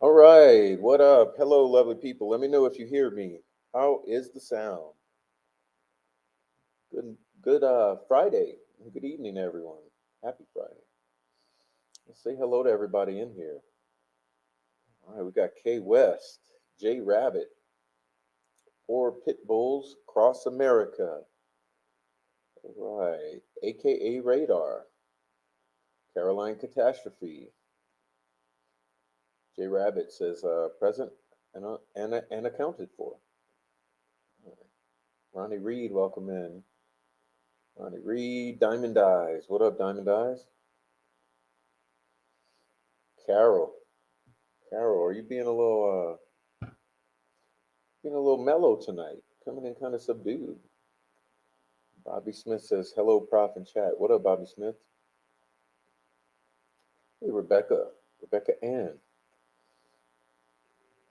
All right, what up? Hello, lovely people. Let me know if you hear me. How is the sound? Good Friday. Good evening, everyone. Happy Friday. Let's say hello to everybody in here. All right, we got K West, J Rabbit, four pit bulls across America. All right, AKA Radar, Caroline Catastrophe. J Rabbit says present and accounted for. All right. Ronnie Reed, welcome in. Ronnie Reed, Diamond Eyes. What up, Diamond Eyes? Carol. Carol, are you being a little mellow tonight? Coming in kind of subdued. Bobby Smith says, hello, Prof in chat. What up, Bobby Smith? Hey, Rebecca. Rebecca Ann.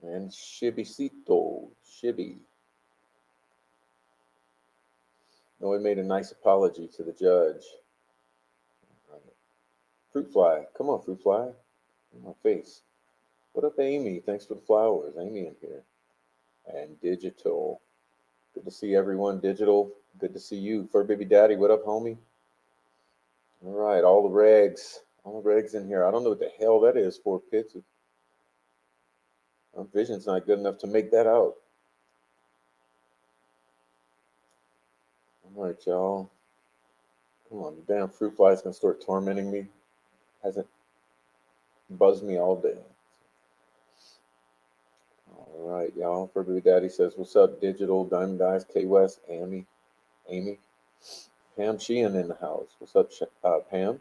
And Shibicito. Shibby. No, he made a nice apology to the judge. Fruit Fly. Come on, Fruit Fly. In my face. What up, Amy? Thanks for the flowers. Amy in here. And Digital. Good to see everyone. Digital. Good to see you. Fur Baby Daddy. What up, homie? All right, all the regs. All the regs in here. I don't know what the hell that is, four pits. My vision's not good enough to make that out. All right, y'all. Come on, the damn fruit fly's gonna start tormenting me. Hasn't buzzed me all day. All right, y'all. Fur Baby Daddy says, what's up, Digital, Diamond Eyes, K West, Amy. Pam Sheehan in the house. What's up, Pam?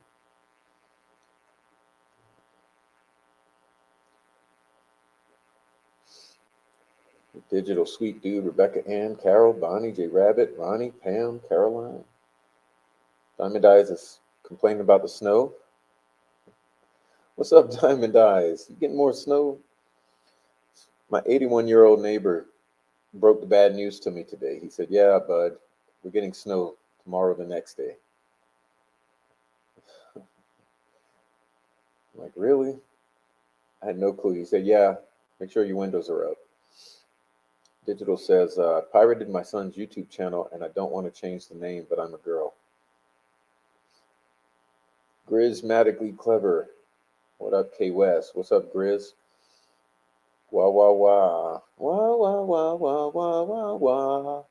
Digital Sweet Dude, Rebecca Ann, Carol, Bonnie, J Rabbit, Ronnie, Pam, Caroline. Diamond Eyes is complaining about the snow. What's up, Diamond Eyes? You getting more snow? My 81-year-old neighbor broke the bad news to me today. He said, yeah, bud, we're getting snow tomorrow, the next day. I'm like, really? I had no clue. He said, yeah, make sure your windows are up. Digital says, pirated my son's YouTube channel and I don't want to change the name, but I'm a girl. Grizmatically clever. What up, K West? What's up, Grizz? Wah wah wah. Wah wah wah wah wah wah wah.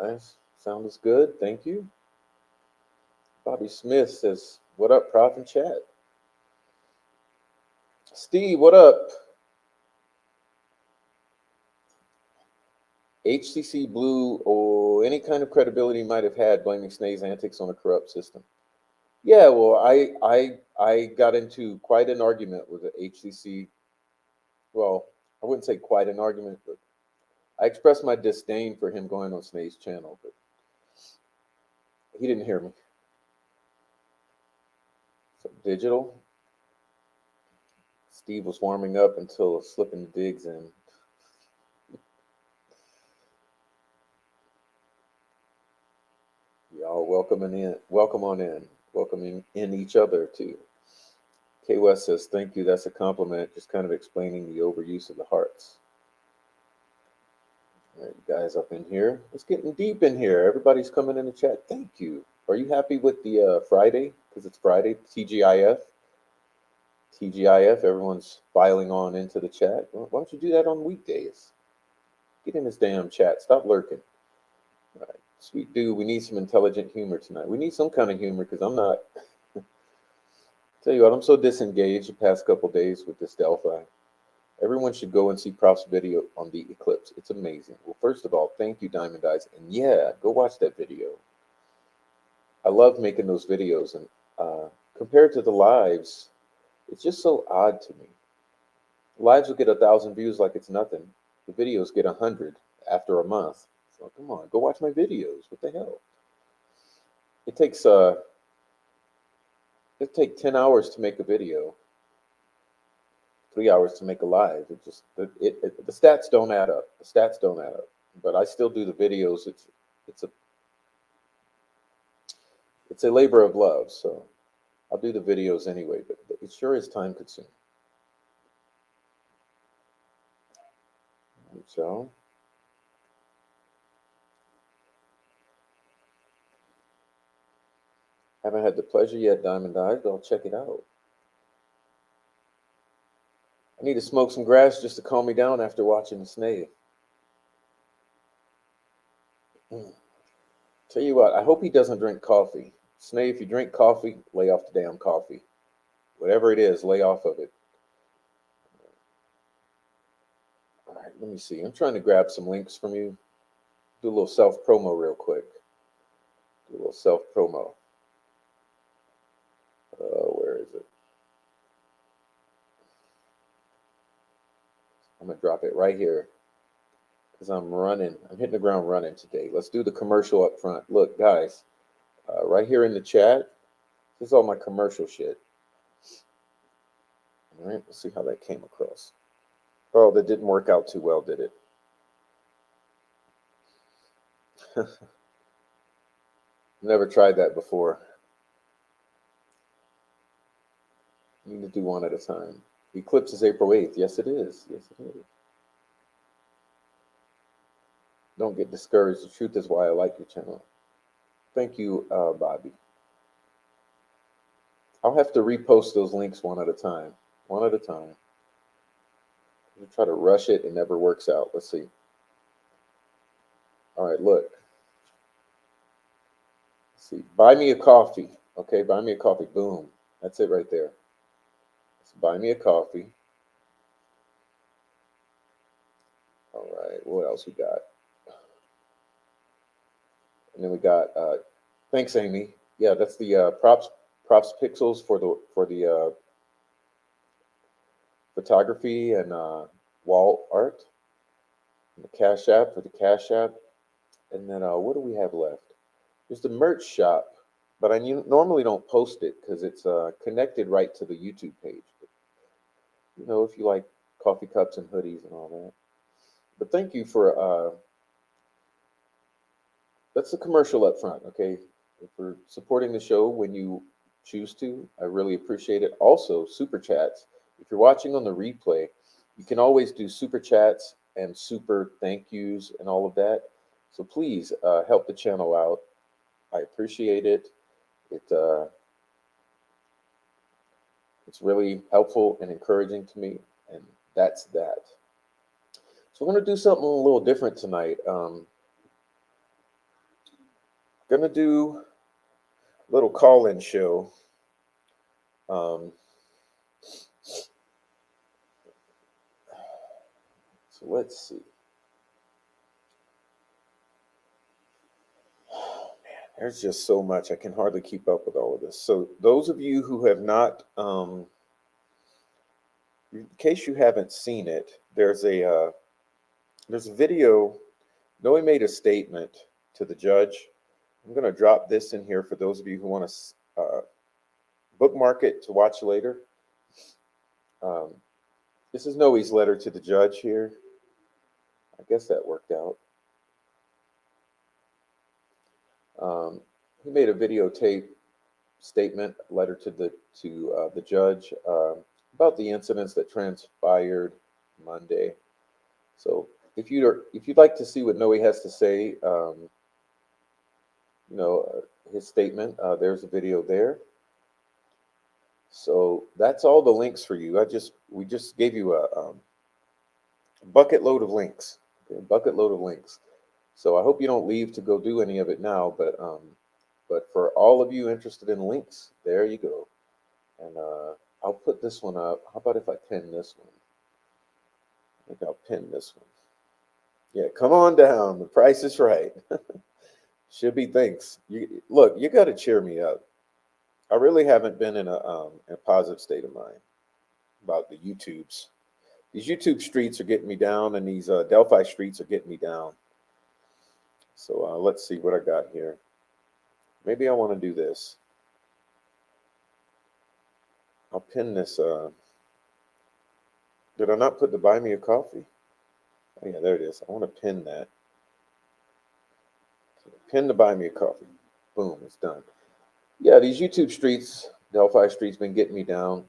Guys, sound is good. Thank you. Bobby Smith says, what up, Prof in chat? Steve, what up? HCC Blue or any kind of credibility might have had blaming Snae's antics on a corrupt system. Yeah, well, I got into quite an argument with the HCC. Well, I wouldn't say quite an argument, but I expressed my disdain for him going on Snae's channel, but he didn't hear me. So Digital. Steve was warming up until slipping the digs in. Y'all welcome on in. Welcoming in each other too. K West says, thank you, that's a compliment. Just kind of explaining the overuse of the hearts. All right, you guys up in here. It's getting deep in here. Everybody's coming in the chat. Thank you. Are you happy with the Friday? Because it's Friday, TGIF. TGIF, everyone's filing on into the chat. Well, why don't you do that on weekdays? Get in this damn chat. Stop lurking. All right. Sweet dude, we need some intelligent humor tonight. We need some kind of humor because I'm not. Tell you what, I'm so disengaged the past couple days with this Delphi. Everyone should go and see Prof's video on the eclipse. It's amazing. Well, first of all, thank you, Diamond Eyes. And yeah, go watch that video. I love making those videos. And compared to the lives, it's just so odd to me. Lives will get 1,000 views like it's nothing. The videos get 100 after a month. So come on, go watch my videos. What the hell? It takes 10 hours to make a video, 3 hours to make a live. The stats don't add up. The stats don't add up. But I still do the videos. It's a labor of love. So I'll do the videos anyway. But it sure is time consuming. So, haven't had the pleasure yet, Diamond Eyes, but I'll check it out. I need to smoke some grass just to calm me down after watching the snake. Tell you what, I hope he doesn't drink coffee. Snake, if you drink coffee, lay off the damn coffee. Whatever it is, lay off of it. All right, let me see. I'm trying to grab some links from you. Do a little self promo real quick. Do a little self promo. Where is it? I'm gonna drop it right here because I'm running. I'm hitting the ground running today. Let's do the commercial up front. Look, guys, right here in the chat. This is all my commercial shit. All right, let's see how that came across. Oh, that didn't work out too well, did it? Never tried that before. You need to do one at a time. Eclipse is April 8th. Yes, it is. Yes, it is. Don't get discouraged. The truth is why I like your channel. Thank you, Bobby. I'll have to repost those links one at a time. One at a time. You try to rush it, it never works out. Let's see. All right, look. Let's see. Buy me a coffee. Okay, buy me a coffee. Boom. That's it right there. Let's buy me a coffee. All right, what else we got? And then we got thanks, Amy. Yeah, that's the props pixels for the photography and wall art. And the Cash App for the Cash App. And then what do we have left? There's the merch shop, but I normally don't post it because it's connected right to the YouTube page. But, you know, if you like coffee cups and hoodies and all that. But thank you for that's the commercial up front, okay? For supporting the show when you choose to. I really appreciate it. Also, super chats. If you're watching on the replay, you can always do super chats and super thank yous and all of that. So please help the channel out. I appreciate it. It's really helpful and encouraging to me, and that's that. So we're going to do something a little different tonight. Going to do a little call-in show. So let's see. There's just so much. I can hardly keep up with all of this. So those of you who have not, in case you haven't seen it, there's a video. Noe made a statement to the judge. I'm going to drop this in here for those of you who want to bookmark it to watch later. This is Noe's letter to the judge here. I guess that worked out. He made a videotape statement, letter to the judge about the incidents that transpired Monday. So if you'd like to see what Noe has to say, his statement, there's a video there. So that's all the links for you. We just gave you a bucket load of links. Okay, a bucket load of links. So I hope you don't leave to go do any of it now, but for all of you interested in links, there you go. And I'll put this one up. How about if I pin this one? I think I'll pin this one. Yeah, come on down. The price is right. Should be thanks. Look, you got to cheer me up. I really haven't been in a positive state of mind about the YouTubes. These YouTube streets are getting me down, and these Delphi streets are getting me down. So let's see what I got here. Maybe I want to do this. I'll pin this. Did I not put the buy me a coffee? Oh, yeah, there it is. I want to pin that. So pin the buy me a coffee. Boom, it's done. Yeah, these YouTube streets, Delphi streets, been getting me down.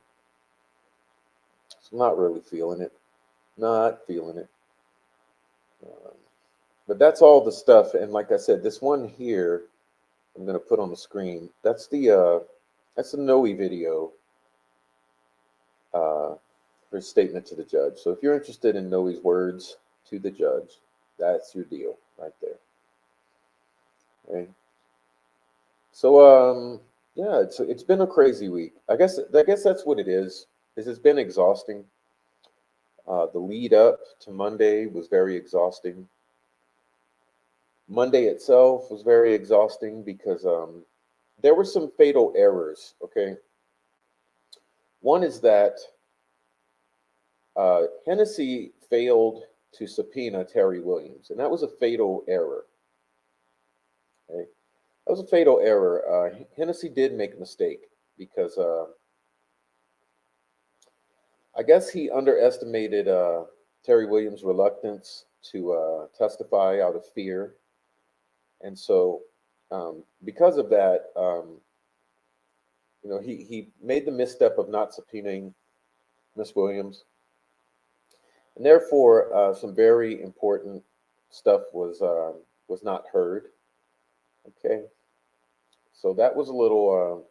So I'm not really feeling it. Not feeling it. But that's all the stuff. And like I said, this one here, I'm going to put on the screen. That's the Noe video, her statement to the judge. So if you're interested in Noe's words to the judge, that's your deal right there. Okay. So yeah, it's been a crazy week. I guess that's what it is. Is it's been exhausting. The lead up to Monday was very exhausting. Monday itself was very exhausting because there were some fatal errors. Okay, one is that Hennessy failed to subpoena Terry Williams, and that was a fatal error. Okay, that was a fatal error. Hennessy did make a mistake because I guess he underestimated Terry Williams' reluctance to testify out of fear, and so because of that, he made the misstep of not subpoenaing Miss Williams, and therefore some very important stuff was not heard. Okay, so that was a little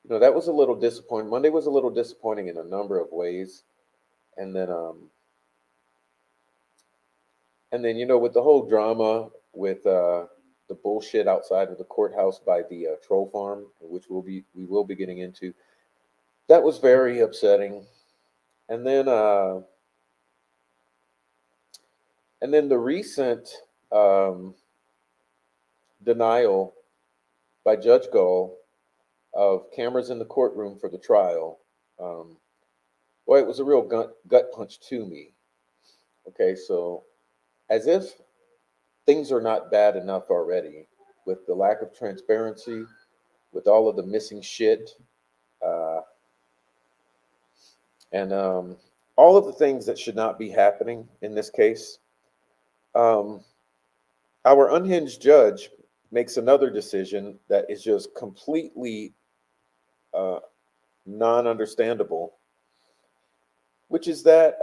that was a little disappointing. Monday was a little disappointing in a number of ways, and then with the whole drama with the bullshit outside of the courthouse by the troll farm, which we will be getting into, that was very upsetting. And then the recent um, denial by Judge Gull of cameras in the courtroom for the trial. Um, Boy, it was a real gut punch to me. Okay, so as if things are not bad enough already with the lack of transparency, with all of the missing shit, uh, and all of the things that should not be happening in this case. Um, our unhinged judge makes another decision that is just completely uh, non understandable, which is that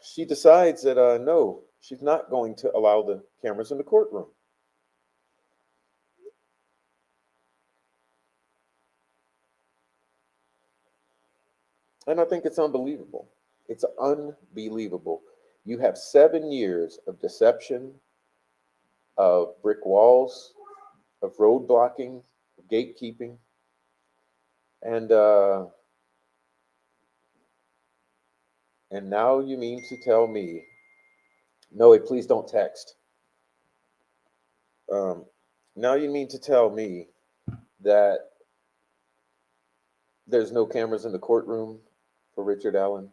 she decides that no, she's not going to allow the cameras in the courtroom. And I think it's unbelievable. It's unbelievable. You have 7 years of deception, of brick walls, of road blocking, of gatekeeping, and now you mean to tell me, no, please don't text. Um, Now you mean to tell me that there's no cameras in the courtroom for Richard Allen?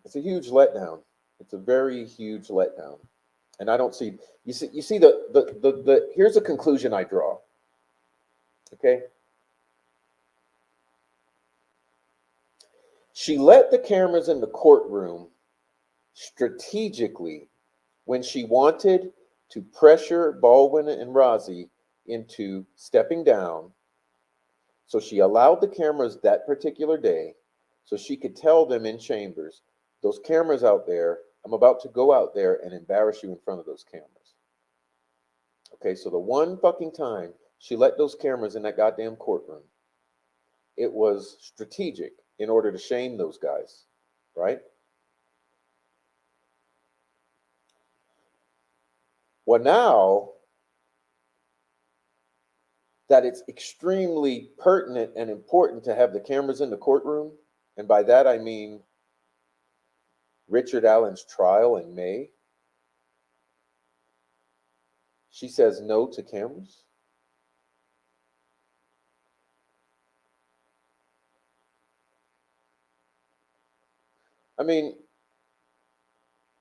It's a huge letdown. It's a very huge letdown. And I don't see you see the here's a conclusion I draw. Okay. She let the cameras in the courtroom strategically when she wanted to pressure Baldwin and Rozzi into stepping down. So she allowed the cameras that particular day so she could tell them in chambers, those cameras out there, I'm about to go out there and embarrass you in front of those cameras. Okay, so the one fucking time she let those cameras in that goddamn courtroom, it was strategic in order to shame those guys, right? Well, now that it's extremely pertinent and important to have the cameras in the courtroom, and by that I mean Richard Allen's trial in May, she says no to cameras. I mean,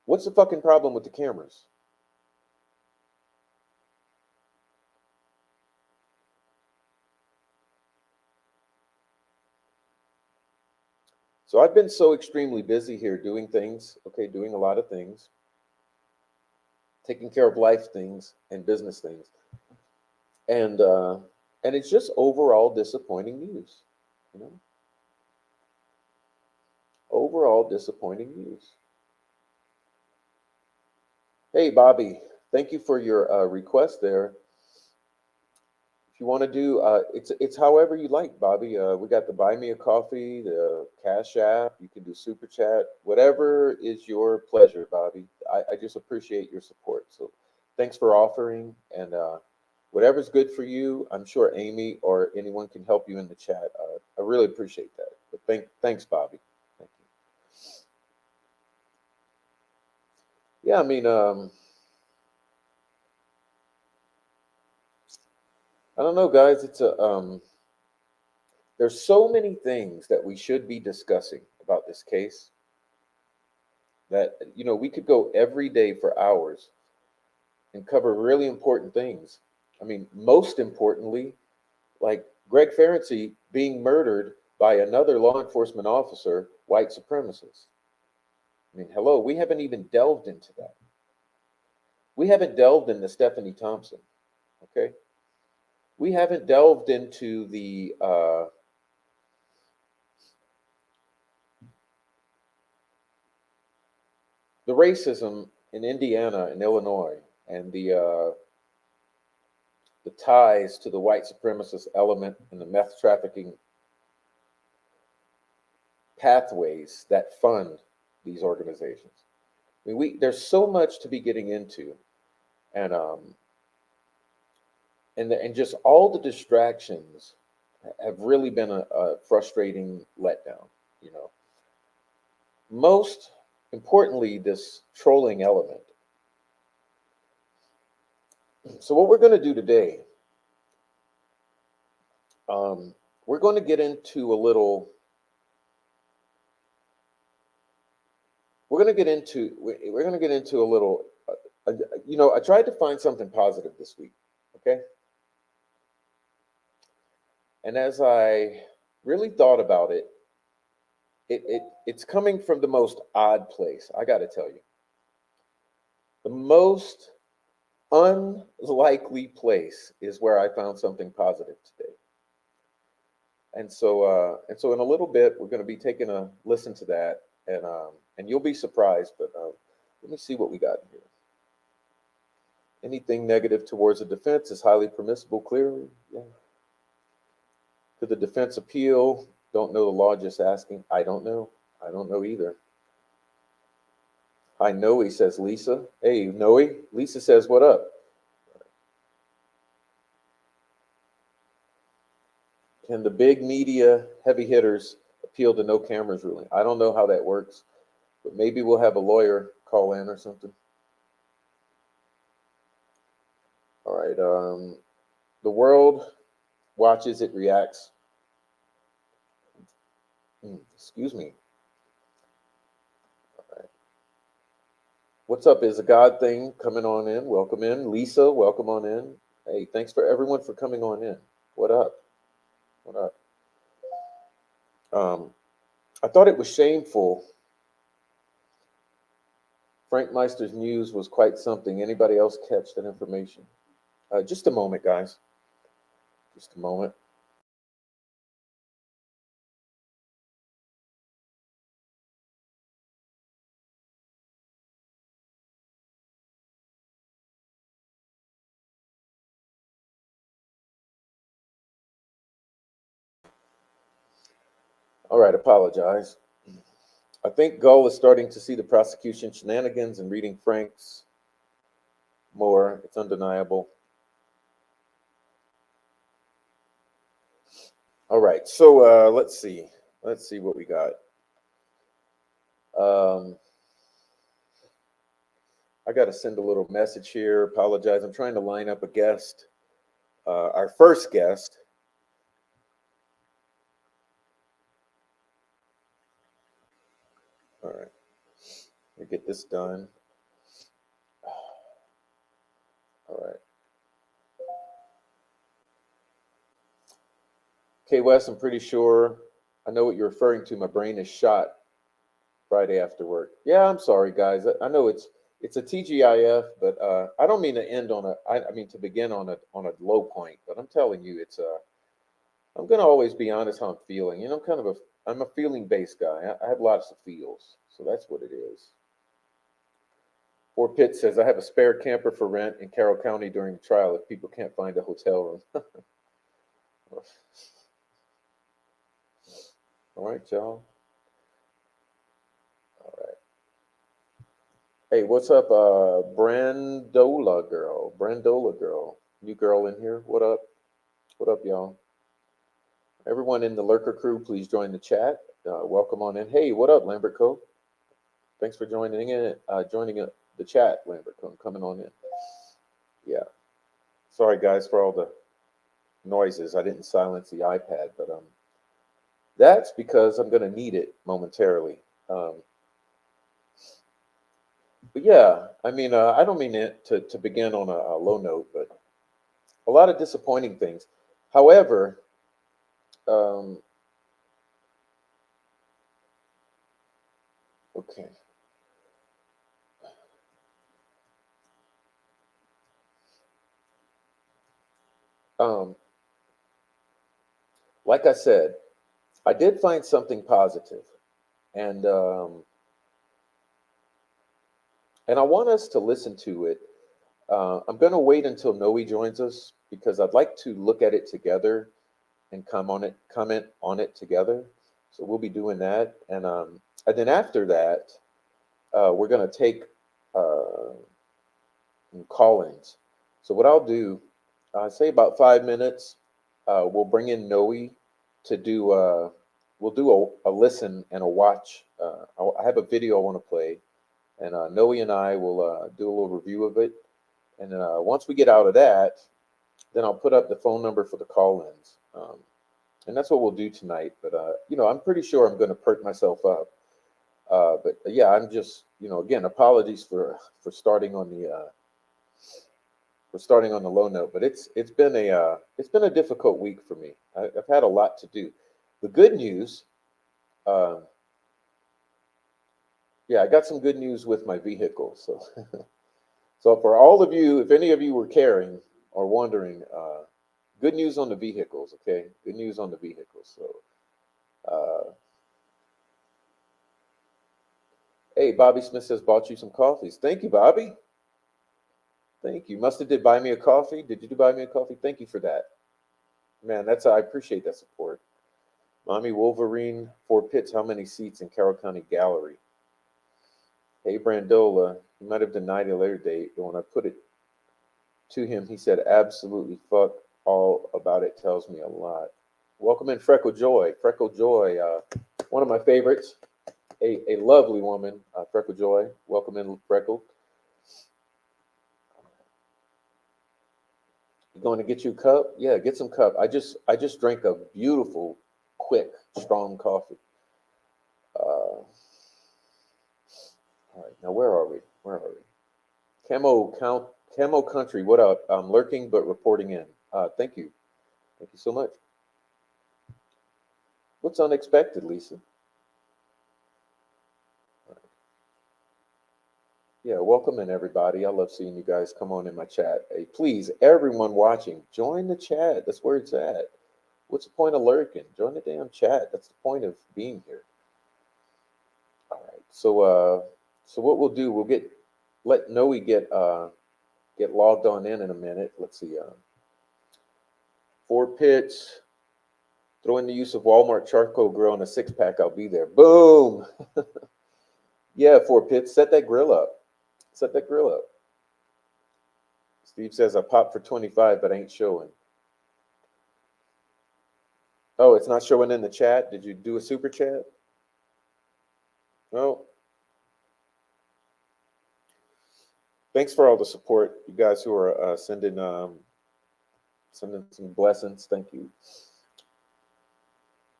what's the fucking problem with the cameras? So I've been so extremely busy here doing things, okay, doing a lot of things, taking care of life things and business things. And it's just overall disappointing news, you know? Overall disappointing news. Hey, Bobby, thank you for your request there. If you want to do, it's however you like, Bobby. We got the Buy Me a Coffee, the Cash App. You can do Super Chat, whatever is your pleasure, Bobby. I just appreciate your support. So, thanks for offering, and whatever's good for you. I'm sure Amy or anyone can help you in the chat. I really appreciate that. But thanks, Bobby. Thank you. Yeah, I mean, I don't know, guys. There's so many things that we should be discussing about this case that we could go every day for hours and cover really important things. I mean, most importantly, like Greg Ferenczi being murdered by another law enforcement officer, white supremacist. I mean, hello, we haven't even delved into that. We haven't delved into Stephanie Thompson. Okay, we haven't delved into the racism in Indiana and Illinois, and the ties to the white supremacist element and the meth trafficking pathways that fund these organizations. I mean, there's so much to be getting into, and and just all the distractions have really been a frustrating letdown. You know, most importantly, this trolling element. So what we're going to do today, um, we're going to get into a little. We're going to get into a little. I tried to find something positive this week. Okay, and as I really thought about it, it's coming from the most odd place. I got to tell you, the most unlikely place is where I found something positive today. And so in a little bit, we're going to be taking a listen to that, and you'll be surprised. But let me see what we got here. Anything negative towards the defense is highly permissible. Clearly, yeah. Could the defense appeal? Don't know the law. Just asking. I don't know. I don't know either. Hi, Noe, says Lisa. Hey, Noe. Lisa says, what up? Can the big media heavy hitters appeal to no cameras ruling? I don't know how that works, but maybe we'll have a lawyer call in or something. All right. The world watches, it reacts. Excuse me. All right. What's up? Is a God thing coming on in? Welcome in. Lisa, welcome on in. Hey, thanks for everyone for coming on in. What up? What up? Um, I thought it was shameful. Frank Meister's news was quite something. Anybody else catch that information? Just a moment, guys. Just a moment. All right, apologize. I think Gull is starting to see the prosecution shenanigans and reading Frank's more. It's undeniable. All right, so let's see. Let's see what we got. Um, I got to send a little message here. Apologize. I'm trying to line up a guest. Our first guest. All right, let me get this done. All right. Okay, Wes, I'm pretty sure I know what you're referring to. My brain is shot Friday after work. Yeah, I'm sorry, guys. I know it's a TGIF, but I don't mean to end on I mean to begin on a low point. But I'm telling you, I'm gonna always be honest how I'm feeling. I'm a feeling based guy. I have lots of feels, so that's what it is. Fort Pitt says, I have a spare camper for rent in Carroll County during the trial if people can't find a hotel room. All right, y'all. All right. Hey, what's up, Brandola girl? Brandola girl. New girl in here. What up? What up, y'all? Everyone in the Lurker crew, please join the chat. Welcome on in. Hey, what up, Lambert Co? Thanks for joining in. The chat, Lambert Co. Coming on in. Yeah. Sorry, guys, for all the noises. I didn't silence the iPad, but that's because I'm going to need it momentarily. But yeah, I mean, I don't mean it to begin on a low note, but a lot of disappointing things. However, um, okay. Um, like I said, I did find something positive, and I want us to listen to it. I'm going to wait until Noe joins us because I'd like to look at it together and comment on it together. So we'll be doing that, and then after that, we're going to take uh, call-ins. So what I'll do, say about 5 minutes, we'll bring in Noe to do. We'll do a listen and a watch. I have a video I want to play, and Noe and I will do a little review of it. And once we get out of that, then I'll put up the phone number for the call-ins. And that's what we'll do tonight. But I'm pretty sure I'm going to perk myself up. But yeah, I'm just, again, apologies for starting on the low note. But it's been a difficult week for me. I've had a lot to do. The good news, uh, yeah, I got some good news with my vehicle. So so for all of you, if any of you were caring or wondering, good news on the vehicles. Okay, good news on the vehicles. So. Hey, Bobby Smith says, bought you some coffees. Thank you, Bobby. Thank you. Must have did buy me a coffee. Did you do buy me a coffee? Thank you for that. Man, I appreciate that support. Mommy Wolverine, Fort Pitts, how many seats in Carroll County Gallery? Hey, Brandola, he might have denied a later date, but when I put it to him, he said, absolutely fuck all about it, tells me a lot. Welcome in, Freckle Joy. Freckle Joy, one of my favorites. A lovely woman, Freckle Joy. Welcome in, Freckle. You going to get you a cup? Yeah, get some cup. I just drank a beautiful, quick, strong coffee. All right, now where are we? Where are we? Camo Country. What up? I'm lurking but reporting in. Thank you so much. What's unexpected, Lisa? Yeah, welcome in everybody. I love seeing you guys come on in my chat. Hey, please, everyone watching, join the chat. That's where it's at. What's the point of lurking? Join the damn chat. That's the point of being here. All right. So what we'll do, let Noe get logged on in a minute. Let's see. 4 pitch. Throw in the use of Walmart charcoal grill in a 6-pack. I'll be there. Boom. Yeah, 4 pitch. Set that grill up. Set that grill up. Steve says I popped for 25, but ain't showing. Oh, it's not showing in the chat. Did you do a super chat? No. Thanks for all the support, you guys who are sending some blessings. Thank you.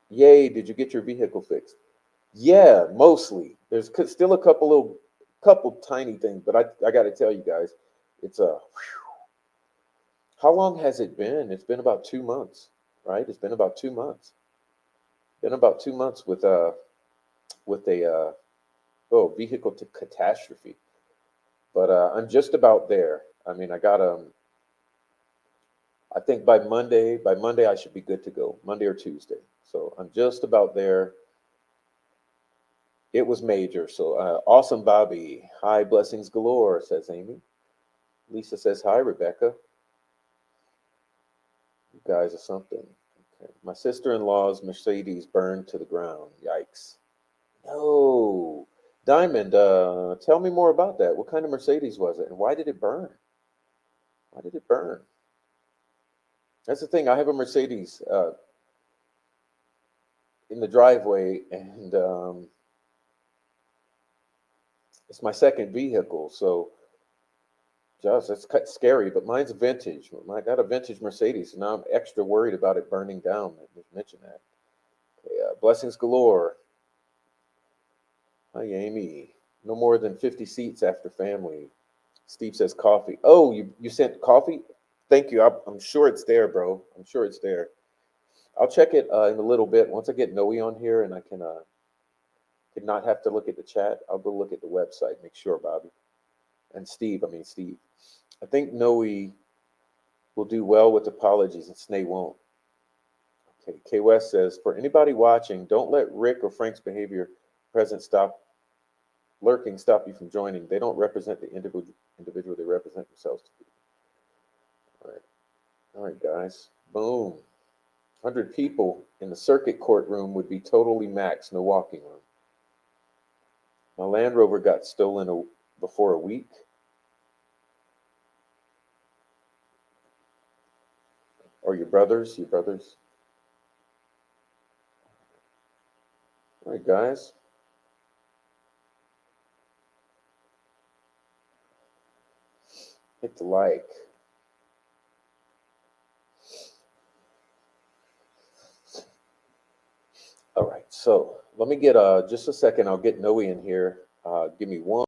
Yay! Did you get your vehicle fixed? Yeah, mostly. There's still a couple tiny things, but I got to tell you guys, it's a. How long has it been? It's been about 2 months, right? It's been about 2 months. Been about 2 months with a vehicle to catastrophe. But I'm just about there. I mean, I think by Monday I should be good to go. Monday or Tuesday. So I'm just about there. It was major. So awesome, Bobby. Hi, blessings galore, says Amy. Lisa says hi, Rebecca. You guys are something. Okay. My sister-in-law's Mercedes burned to the ground. Yikes. No. Diamond, tell me more about that. What kind of Mercedes was it, and why did it burn? Why did it burn? That's the thing. I have a Mercedes in the driveway, and it's my second vehicle. So, just it's scary. But mine's a vintage. I got a vintage Mercedes, and now I'm extra worried about it burning down. Just mention that. Okay, blessings galore. Hi, Amy. No more than 50 seats after family. Steve says coffee. Oh, you sent coffee? Thank you. I'm sure it's there, bro. I'm sure it's there. I'll check it in a little bit. Once I get Noe on here and I can not have to look at the chat, I'll go look at the website, make sure, Bobby. And Steve, Steve. I think Noe will do well with apologies and Snay won't. Okay, K West says, for anybody watching, don't let Rick or Frank's behavior present lurking stop you from joining. They don't represent the individual, they represent themselves to be. All right, guys. Boom. 100 people in the circuit courtroom would be totally maxed, no walking room. My Land Rover got stolen before a week. Or your brothers? All right, guys. Hit the like. All right, so let me get just a second. I'll get Noe in here. Give me one.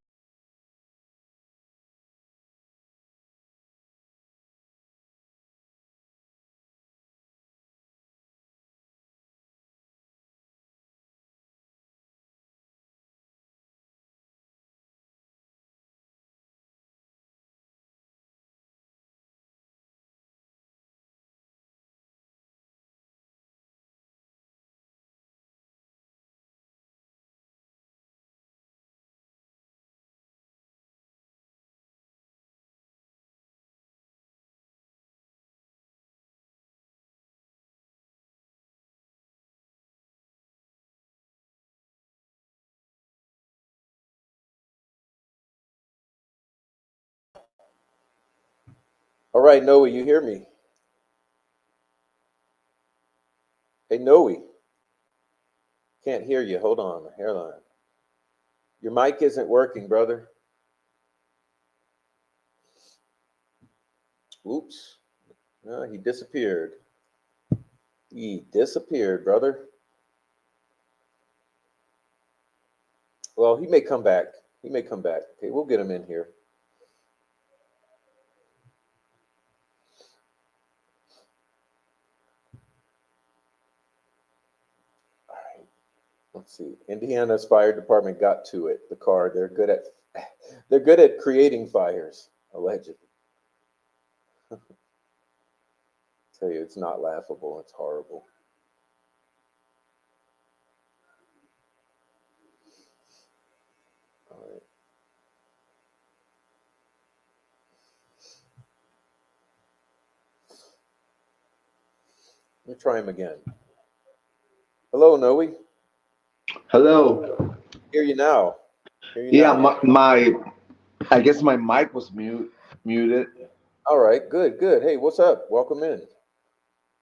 All right, Noe, you hear me? Hey, Noe. Can't hear you. Hold on, hairline. Your mic isn't working, brother. Oops. No, he disappeared. He disappeared, brother. Well, he may come back. Okay, we'll get him in here. All right. Let's see. Indiana's fire department got to it. The car. They're good at creating fires, allegedly. Tell you, it's not laughable. It's horrible. All right. Let me try him again. Hello, Noe. Hello. Hear you now. Yeah, my I guess my mic was muted. All right, good, good. Hey, what's up? Welcome in.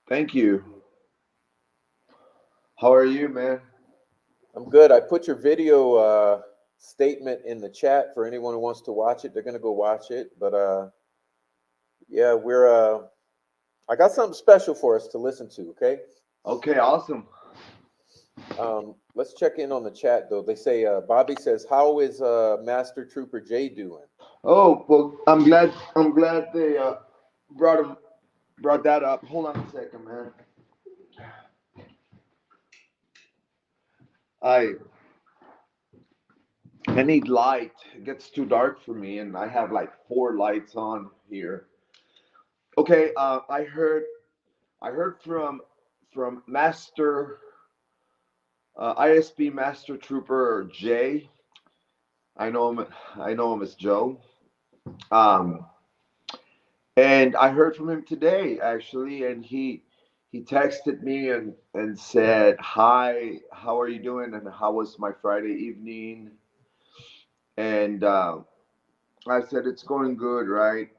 Thank you. How are you, man? I'm good. I put your video statement in the chat for anyone who wants to watch it. They're gonna go watch it. But yeah, I got something special for us to listen to. Okay. Okay, awesome. Let's check in on the chat though. They say Bobby says, "How is Master Trooper Jay doing?" Oh, well, I'm glad they brought that up. Hold on a second, man. I I need light. It gets too dark for me, and I have like 4 lights on here. Okay, I heard from Master ISP Master Trooper Jay. I know him. I know him as Joe. Um, and I heard from him today actually, and he texted me and said, "Hi, how are you doing? And how was my Friday evening?" And I said, "It's going good, right?"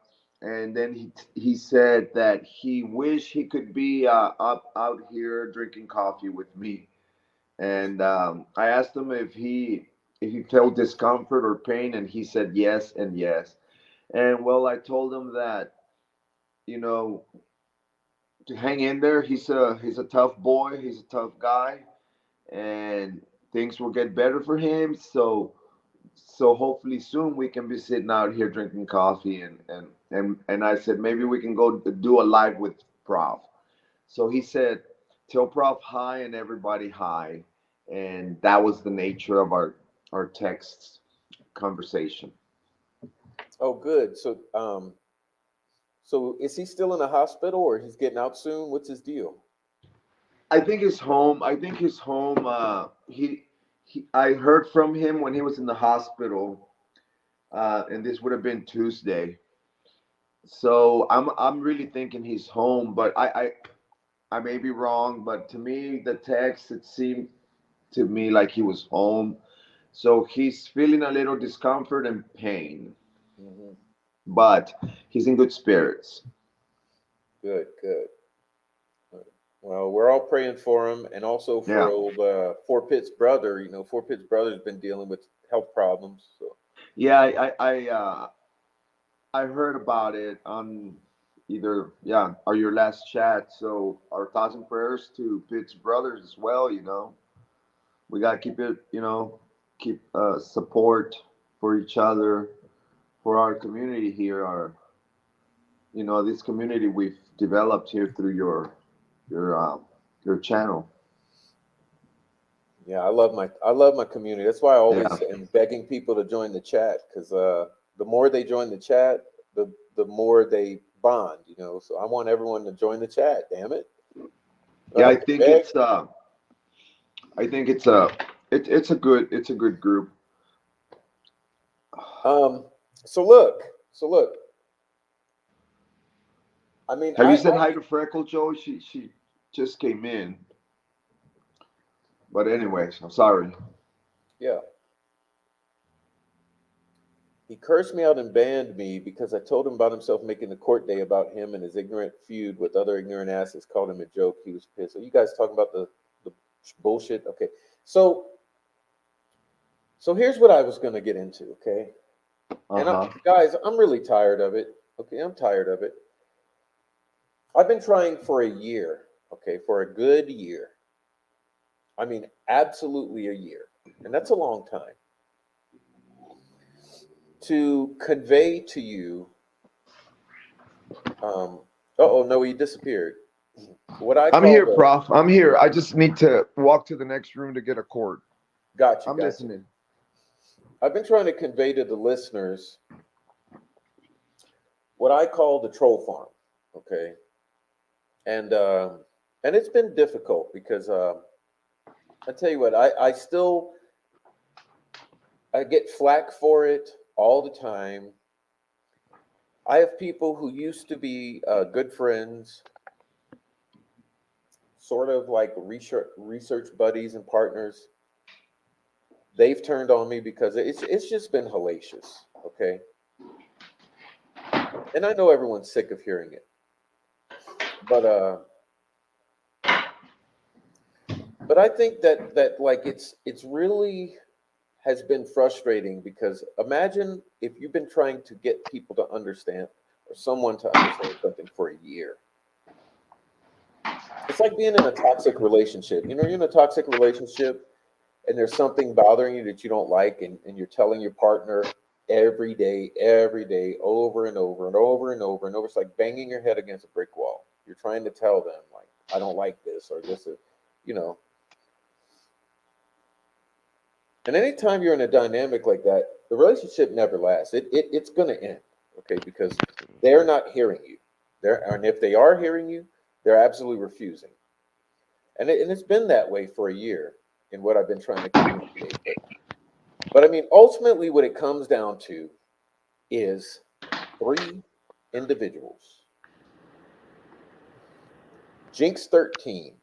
And then he said that he wished he could be up out here drinking coffee with me. And I asked him if he felt discomfort or pain, and he said yes and yes. And well, I told him that you know to hang in there. He's a tough boy. He's a tough guy, and things will get better for him. So hopefully soon we can be sitting out here drinking coffee and I said maybe we can go do a live with Prof. So he said, tell Prof hi and everybody hi. And that was the nature of our text conversation. Oh, good. So is he still in the hospital or he's getting out soon? What's his deal? I think his home. I think his home. I heard from him when he was in the hospital, and this would have been Tuesday. So I'm really thinking he's home, but I may be wrong. But to me, the text it seemed to me like he was home. So he's feeling a little discomfort and pain, Hmm. but he's in good spirits. Good, good. Well, we're all praying for him, and also for Yeah, old Four Pit's brother. You know, Four Pit's brother's been dealing with health problems. So yeah. I heard about it on either or your last chat. So our thoughts and prayers to Pitt's brothers as well. We gotta keep it. Keep support for each other, for our community here. This community we've developed here through your um, your channel. yeah, I love my community. That's why I Yeah, always am begging people to join the chat because the more they join the chat, the more they bond. You know, so I want everyone to join the chat. Damn it, I yeah. have to beg. I think it's a good group. Um, so look, so look. I mean, Have you said hi to Freckle Joe? She just came in. But anyways, I'm sorry. yeah. He cursed me out and banned me because I told him about himself making a court day about him and his ignorant feud with other ignorant asses. Called him a joke. He was pissed. So you guys talking about the bullshit? Okay. So so here's what I was gonna get into. Okay. Uh And huh. guys, I'm really tired of it. Okay, I'm tired of it. I've been trying for a year. Okay, for a good year. I mean, absolutely a year, and that's a long time to convey to you. Oh no, he disappeared. What I I'm call here, the Prof. I'm here. I just need to walk to the next room to get a cord. gotcha, I'm gotcha. listening. I've been trying to convey to the listeners what I call the troll farm. Okay, and and it's been difficult because I tell you what, I get flack for it all the time. I have people who used to be good friends, sort of like research buddies and partners. They've turned on me because it's just been hellacious. Okay, and I know everyone's sick of hearing it, but I think that like it's really has been frustrating because imagine if you've been trying to get people to understand or someone to understand something for a year. It's like being in a toxic relationship. You know, you're in a toxic relationship and there's something bothering you that you don't like, and you're telling your partner every day, over and over and over and over and over. It's like banging your head against a brick wall. You're trying to tell them, like, I don't like this or this is, you know. And anytime you're in a dynamic like that, the relationship never lasts. It's going to end, okay? Because they're not hearing you. And if they are hearing you, they're absolutely refusing. And it's been that way for a year. in what I've been trying to communicate. But I mean, ultimately, what it comes down to is three individuals. Jinx 13,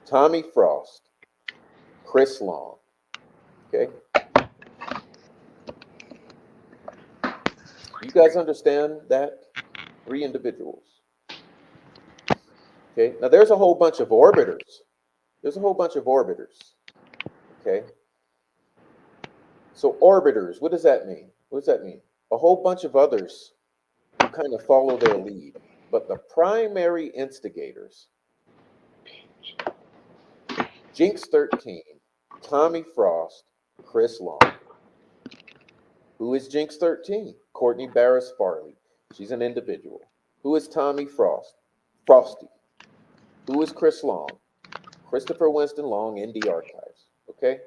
Tommy Frost, Chris Long. Okay. You guys understand that? Three individuals. Okay. Now there's a whole bunch of orbiters. There's a whole bunch of orbiters. Okay. So orbiters, what does that mean? What does that mean? A whole bunch of others who kind of follow their lead. But the primary instigators, Jinx 13, Tommy Frost, Chris Long. Who is Jinx 13? Courtney Barris Farley. She's an individual. Who is Tommy Frost? Frosty. Who is Chris Long? Christopher Winston Long, ND Archives. Okay?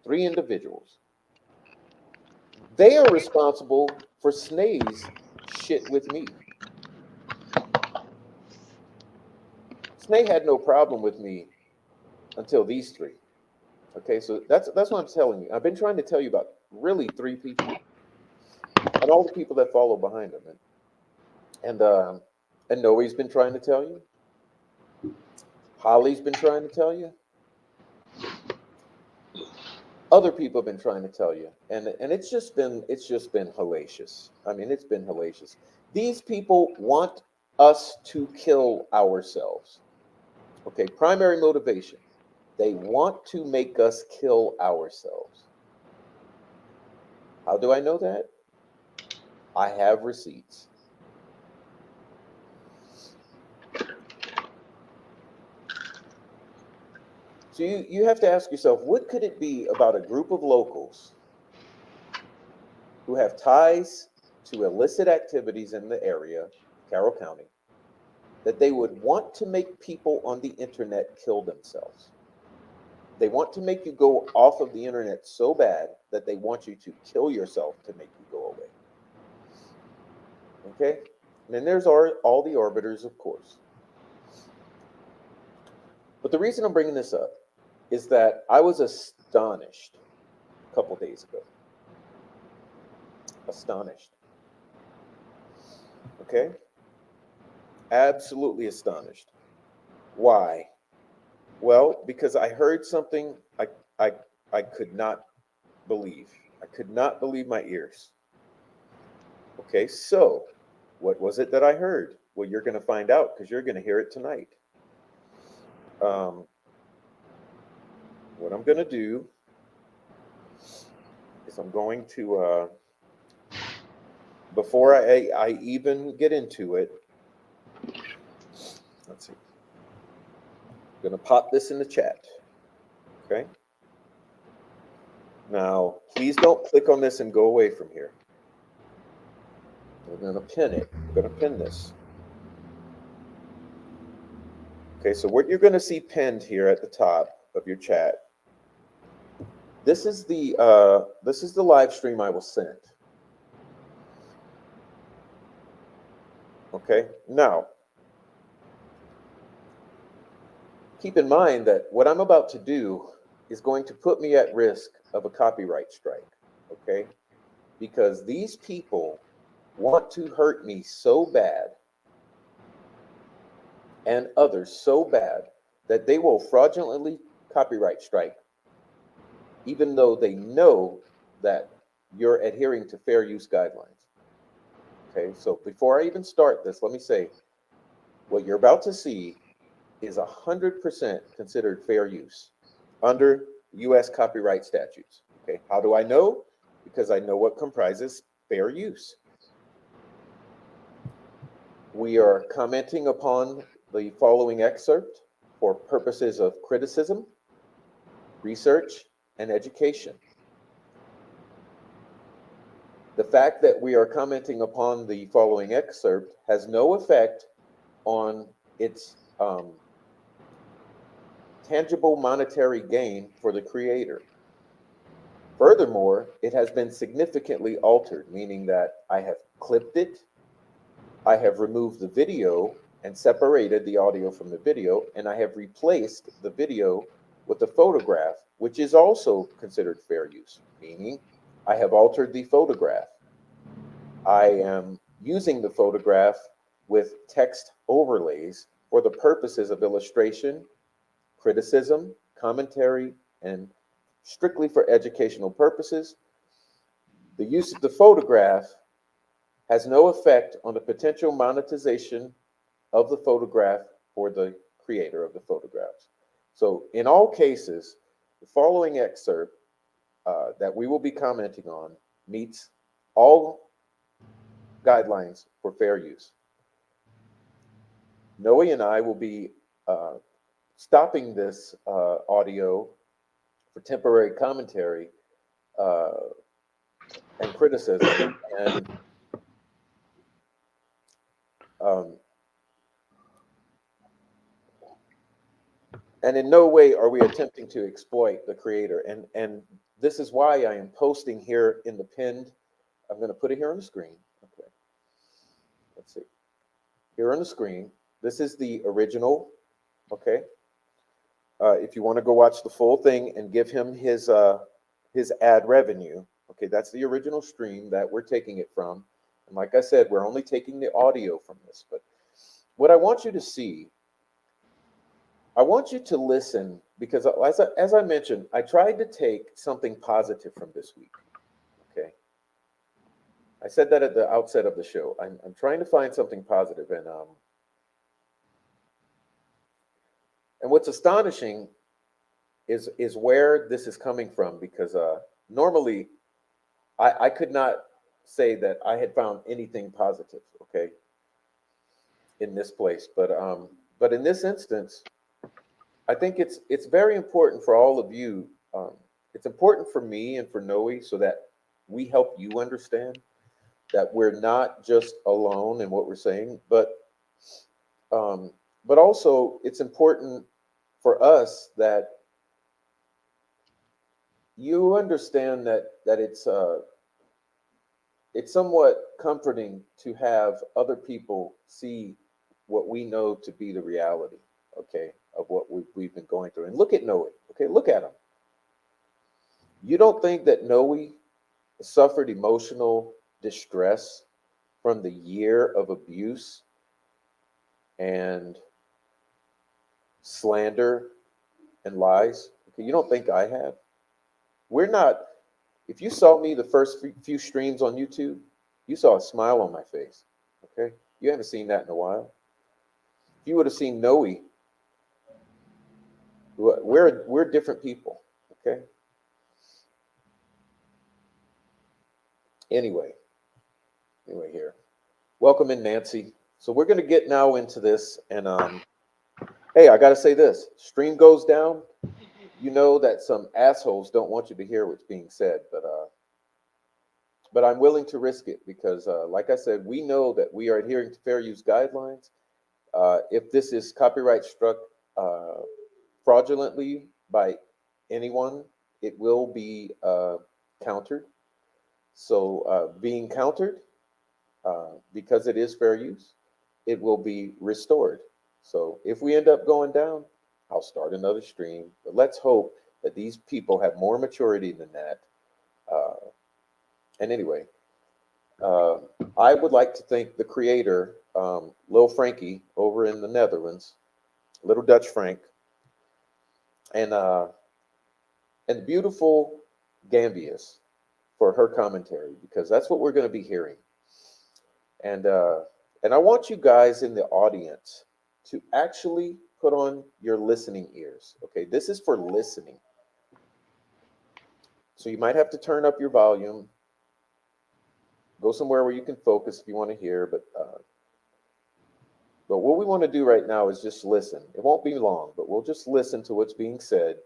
Three individuals. They are responsible for Snae's shit with me. Snae had no problem with me until these three. Okay, so that's what I'm telling you. I've been trying to tell you about really three people and all the people that follow behind them. And Noe's been trying to tell you. Holly's been trying to tell you. Other people have been trying to tell you, and it's just been hellacious. I mean, it's been hellacious. These people want us to kill ourselves. Okay, primary motivation. They want to make us kill ourselves. How do I know that? I have receipts. So you have to ask yourself, what could it be about a group of locals who have ties to illicit activities in the area, Carroll County, that they would want to make people on the internet kill themselves? They want to make you go off of the internet so bad that they want you to kill yourself to make you go away. Okay? And then there's all the orbiters, of course. But the reason I'm bringing this up is that I was astonished a couple days ago. Astonished. Okay? Absolutely astonished. Why? Well, because I heard something I could not believe. I could not believe my ears. Okay, so what was it that I heard? Well, you're going to find out because you're going to hear it tonight. What I'm going to do is I'm going to, before I even get into it, let's see. I'm going to pop this in the chat. Okay. Now, please don't click on this and go away from here. We're going to pin it. We're going to pin this. Okay, so what you're going to see pinned here at the top of your chat, this is the live stream I will send. Okay, now keep in mind that what I'm about to do is going to put me at risk of a copyright strike. Okay, because these people want to hurt me so bad and others so bad that they will fraudulently copyright strike, even though they know that you're adhering to fair use guidelines. Okay, so before I even start this, let me say what you're about to see is 100% considered fair use under US copyright statutes. Okay, how do I know? Because I know what comprises fair use. We are commenting upon the following excerpt for purposes of criticism, research, and education. The fact that we are commenting upon the following excerpt has no effect on its tangible monetary gain for the creator. Furthermore, it has been significantly altered, meaning that I have clipped it, I have removed the video and separated the audio from the video, and I have replaced the video with a photograph, which is also considered fair use, meaning I have altered the photograph. I am using the photograph with text overlays for the purposes of illustration, criticism, commentary, and strictly for educational purposes. The use of the photograph has no effect on the potential monetization of the photograph for the creator of the photographs. So, in all cases, the following excerpt that we will be commenting on meets all guidelines for fair use. Noe and I will be uh, stopping this audio for temporary commentary uh, and criticism, and um, and in no way are we attempting to exploit the creator. And this is why I am posting here in the pinned. I'm going to put it here on the screen. Okay, let's see. Here on the screen, this is the original. Okay, if you want to go watch the full thing and give him his ad revenue, okay, that's the original stream that we're taking it from. And like I said, we're only taking the audio from this. But what I want you to see, I want you to listen because as I mentioned, I tried to take something positive from this week. Okay, I said that at the outset of the show. I'm trying to find something positive, and what's astonishing is where this is coming from because normally I could not say that I had found anything positive, okay, in this place. But in this instance, I think it's very important for all of you. It's important for me and for Noe so that we help you understand that we're not just alone in what we're saying, um, but also it's important for us that you understand that it's somewhat comforting to have other people see what we know to be the reality, okay, of what we've been going through. And look at Noe, okay, look at him. You don't think that Noe suffered emotional distress from the year of abuse and slander and lies? Okay, you don't think I have? We're not, if you saw me the first few streams on YouTube, you saw a smile on my face, okay? You haven't seen that in a while. If you would have seen Noe, we're different people, okay? Anyway, anyway, here. Welcome in, Nancy. So we're gonna get now into this, and hey, I gotta say this: stream goes down. You know that some assholes don't want you to hear what's being said, but I'm willing to risk it because, like I said, we know that we are adhering to fair use guidelines. If this is copyright struck uh, fraudulently by anyone, it will be countered. So, being countered, because it is fair use, it will be restored. So, if we end up going down, I'll start another stream. But let's hope that these people have more maturity than that. Uh, and anyway, uh, I would like to thank the creator, Lil Frankie, over in the Netherlands, Little Dutch Frank, and uh, and beautiful Gambius for her commentary because that's what we're going to be hearing. And and I want you guys in the audience to actually put on your listening ears. Okay, this is for listening. So you might have to turn up your volume, go somewhere where you can focus if you want to hear. But what we want to do right now is just listen. It won't be long, but we'll just listen to what's being said.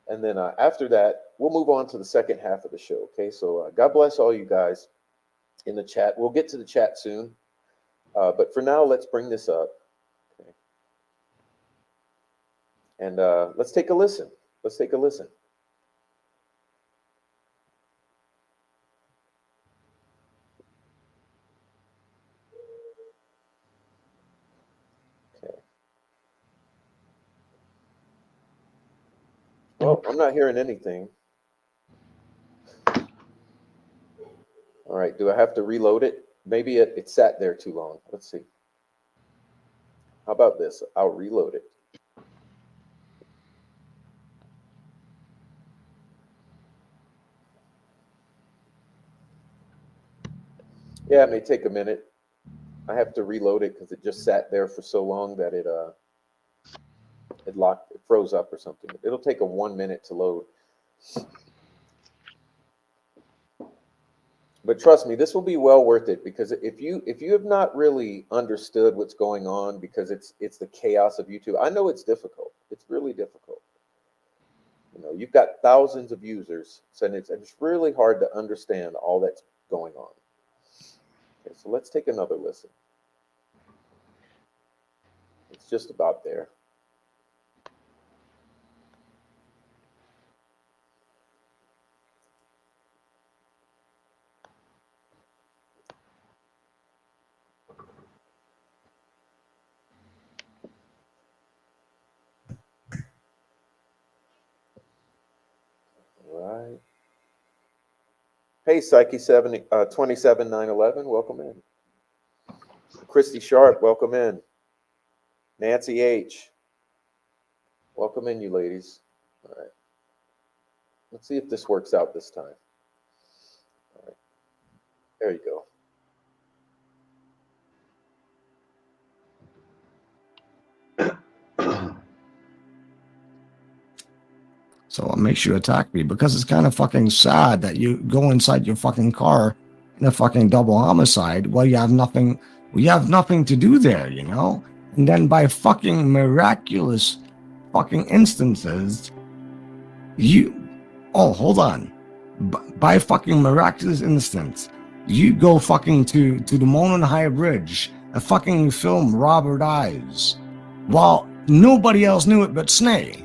And then after that, we'll move on to the second half of the show. Okay, so God bless all you guys in the chat. We'll get to the chat soon. But for now, let's bring this up. Okay. And let's take a listen. Let's take a listen. Okay. Well, I'm not hearing anything. All right, do I have to reload it? Maybe it sat there too long. Let's see. How about this? I'll reload it. Yeah, it may take a minute. I have to reload it because it just sat there for so long that it locked, it froze up or something. It'll take a 1 minute to load. But trust me, this will be well worth it, because if you have not really understood what's going on, because it's the chaos of YouTube. I know it's difficult. It's really difficult. You know, you've got thousands of users, so it's really hard to understand all that's going on. Okay, so let's take another listen. It's just about there. All right. Hey, Psyche 27911, welcome in. Christy Sharp, welcome in. Nancy H, welcome in, you ladies. All right. Let's see if this works out this time. All right. There you go. So it makes you attack me, because it's kind of fucking sad that you go inside your fucking car in a fucking double homicide while you have nothing to do there, you know? And then by fucking miraculous fucking instances, hold on. By fucking miraculous instance, you go fucking to the Monon High Bridge and fucking film Robert Ives while nobody else knew it but Snay.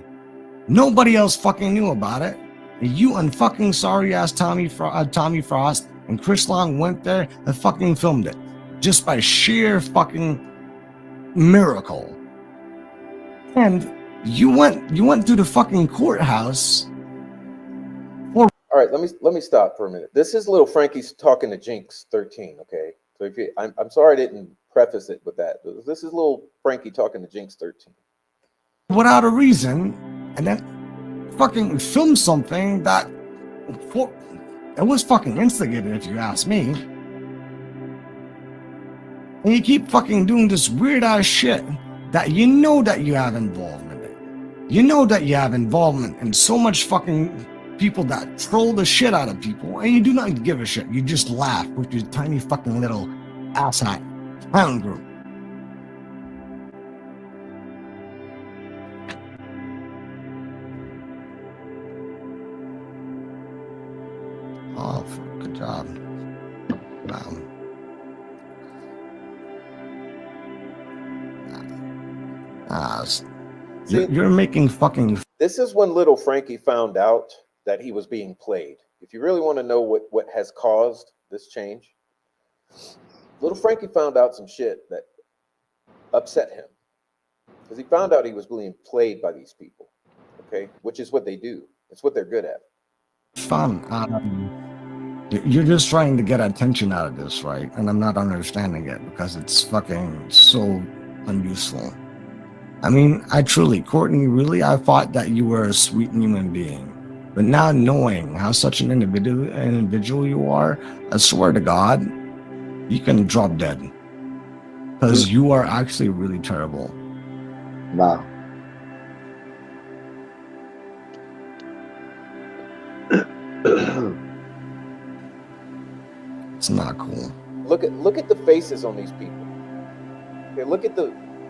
Nobody else fucking knew about it. You and fucking sorry ass Tommy Frost and Chris Long went there and fucking filmed it, just by sheer fucking miracle. And you went to the fucking courthouse. All right, let me stop for a minute. This is little Frankie's talking to Jinx 13. Okay, so if you, I'm sorry I didn't preface it with that. This is little Frankie talking to Jinx 13. Without a reason, and then fucking film something that it was fucking instigated, if you ask me. And you keep fucking doing this weird ass shit that you know that you have involvement in. You know that you have involvement in so much fucking people that troll the shit out of people, and you do not give a shit. You just laugh with your tiny fucking little asshat clown group. Oh, good job. Wow. You're making fucking... This is when little Frankie found out that he was being played. If you really want to know what has caused this change, little Frankie found out some shit that upset him, because he found out he was being played by these people, okay? Which is what they do. It's what they're good at. Fun. You're just trying to get attention out of this, right? And I'm not understanding it, because it's fucking so unuseful. I mean, Courtney, really, I thought that you were a sweet human being. But now knowing how such an individual you are, I swear to God, you can drop dead. Because you are actually really terrible. Wow. It's not cool. Look at the faces on these people. Okay, look at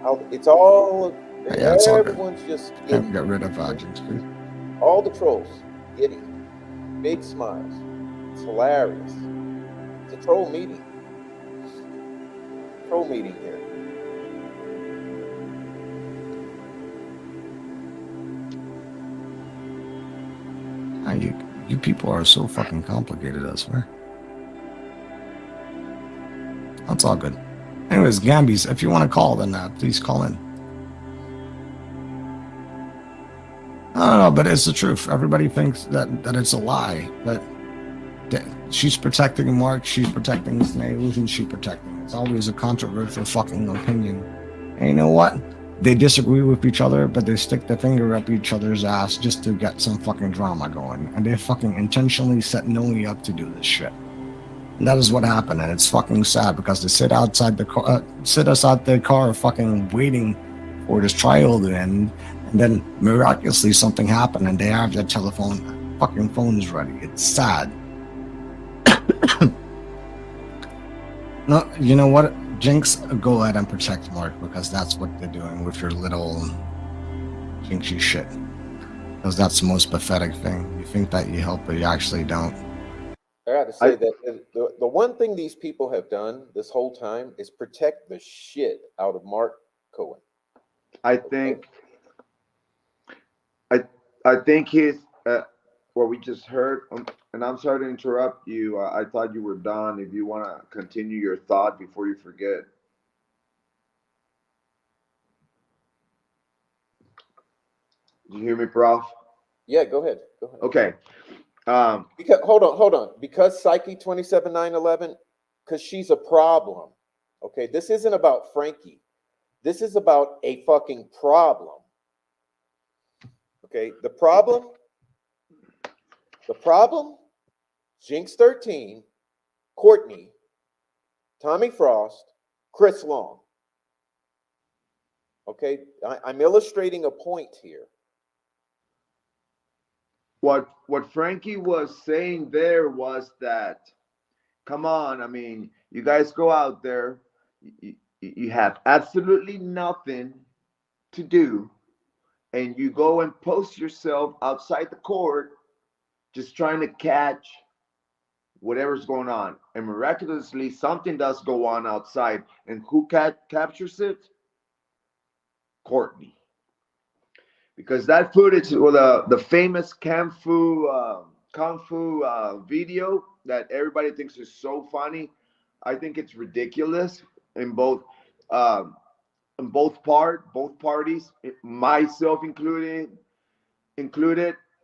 how it's all. Yeah, it's everyone's all just giddy. Get rid of agents, please. All the trolls, giddy, big smiles. It's hilarious. It's a troll meeting. Troll meeting here. You people are so fucking complicated, I swear. That's all good. Anyways, Gambies, if you want to call, then please call in. I don't know, but it's the truth. Everybody thinks that it's a lie, but she's protecting Mark, she's protecting Snail, who's she protecting? It's always a controversial fucking opinion. And you know what? They disagree with each other, but they stick their finger up each other's ass just to get some fucking drama going. And they fucking intentionally set Noni up to do this shit. And that is what happened, and it's fucking sad because they sit outside the car, sit us out the car, fucking waiting for this trial to end, and then miraculously something happened, and they have their fucking phones ready. It's sad. No, you know what, Jinx, go ahead and protect Mark because that's what they're doing with your little jinxy shit. Because that's the most pathetic thing. You think that you help, but you actually don't. I got to say that the one thing these people have done this whole time is protect the shit out of Mark Cohen. I think I think his what we just heard, and I'm sorry to interrupt you. I thought you were done. If you want to continue your thought before you forget. Did you hear me, Prof? Yeah, go ahead. Go ahead. Okay. Because hold on. Because Psyche 27911, because she's a problem. Okay, this isn't about Frankie. This is about a fucking problem. Okay, the problem, Jinx 13, Courtney, Tommy Frost, Chris Long. Okay, I'm illustrating a point here. What Frankie was saying there was that, come on, I mean, you guys go out there, you have absolutely nothing to do, and you go and post yourself outside the court just trying to catch whatever's going on. And miraculously, something does go on outside. And who captures it? Courtney. Because that footage, or the famous Kung Fu video that everybody thinks is so funny, I think it's ridiculous in both parties, myself included,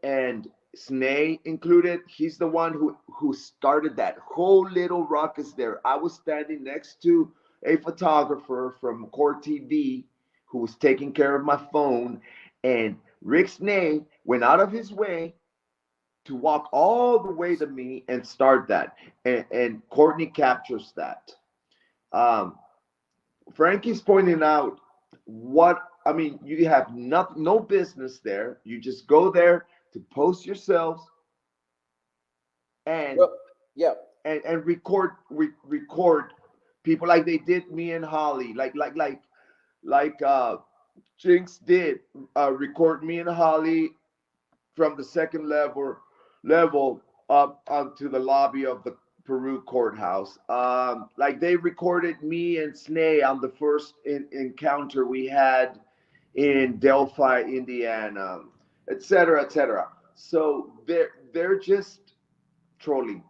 and Snay included. He's the one who started that whole little ruckus there. I was standing next to a photographer from Court TV who was taking care of my phone, and Rick Snay went out of his way to walk all the way to me and start that. And Courtney captures that. Frankie's pointing out you have no business there. You just go there to post yourselves and and record people like they did me and Holly, like Jinx did, record me and Holly from the second level up onto the lobby of the Peru courthouse. Like they recorded me and Snay on the first encounter we had in Delphi, Indiana, etc., etc. So they're just trolling.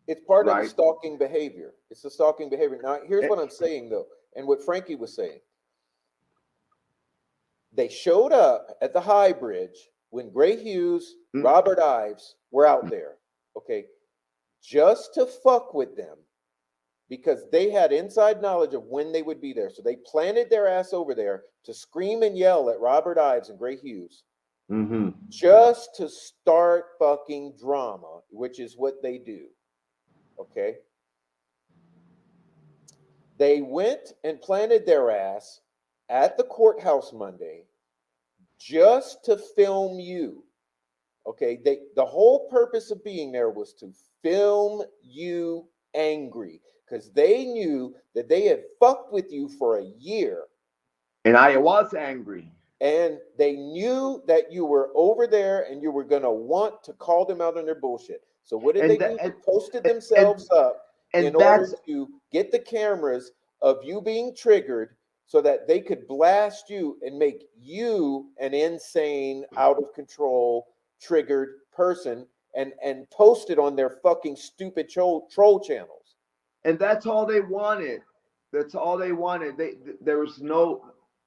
It's part of the stalking behavior. It's the stalking behavior. Now, here's what I'm saying, though, and what Frankie was saying. They showed up at the High Bridge when Gray Hughes, Robert Ives were out there, okay, just to fuck with them because they had inside knowledge of when they would be there. So they planted their ass over there to scream and yell at Robert Ives and Gray Hughes just to start fucking drama, which is what they do, okay? They went and planted their ass at the courthouse Monday just to film you. Okay, the whole purpose of being there was to film you angry because they knew that they had fucked with you for a year. And I was angry. And they knew that you were over there and you were going to want to call them out on their bullshit. So what did they do? They posted themselves up in order to get the cameras of you being triggered so that they could blast you and make you an insane, out of control, triggered person and post it on their fucking stupid troll channels. And that's all they wanted. That's all they wanted. There was no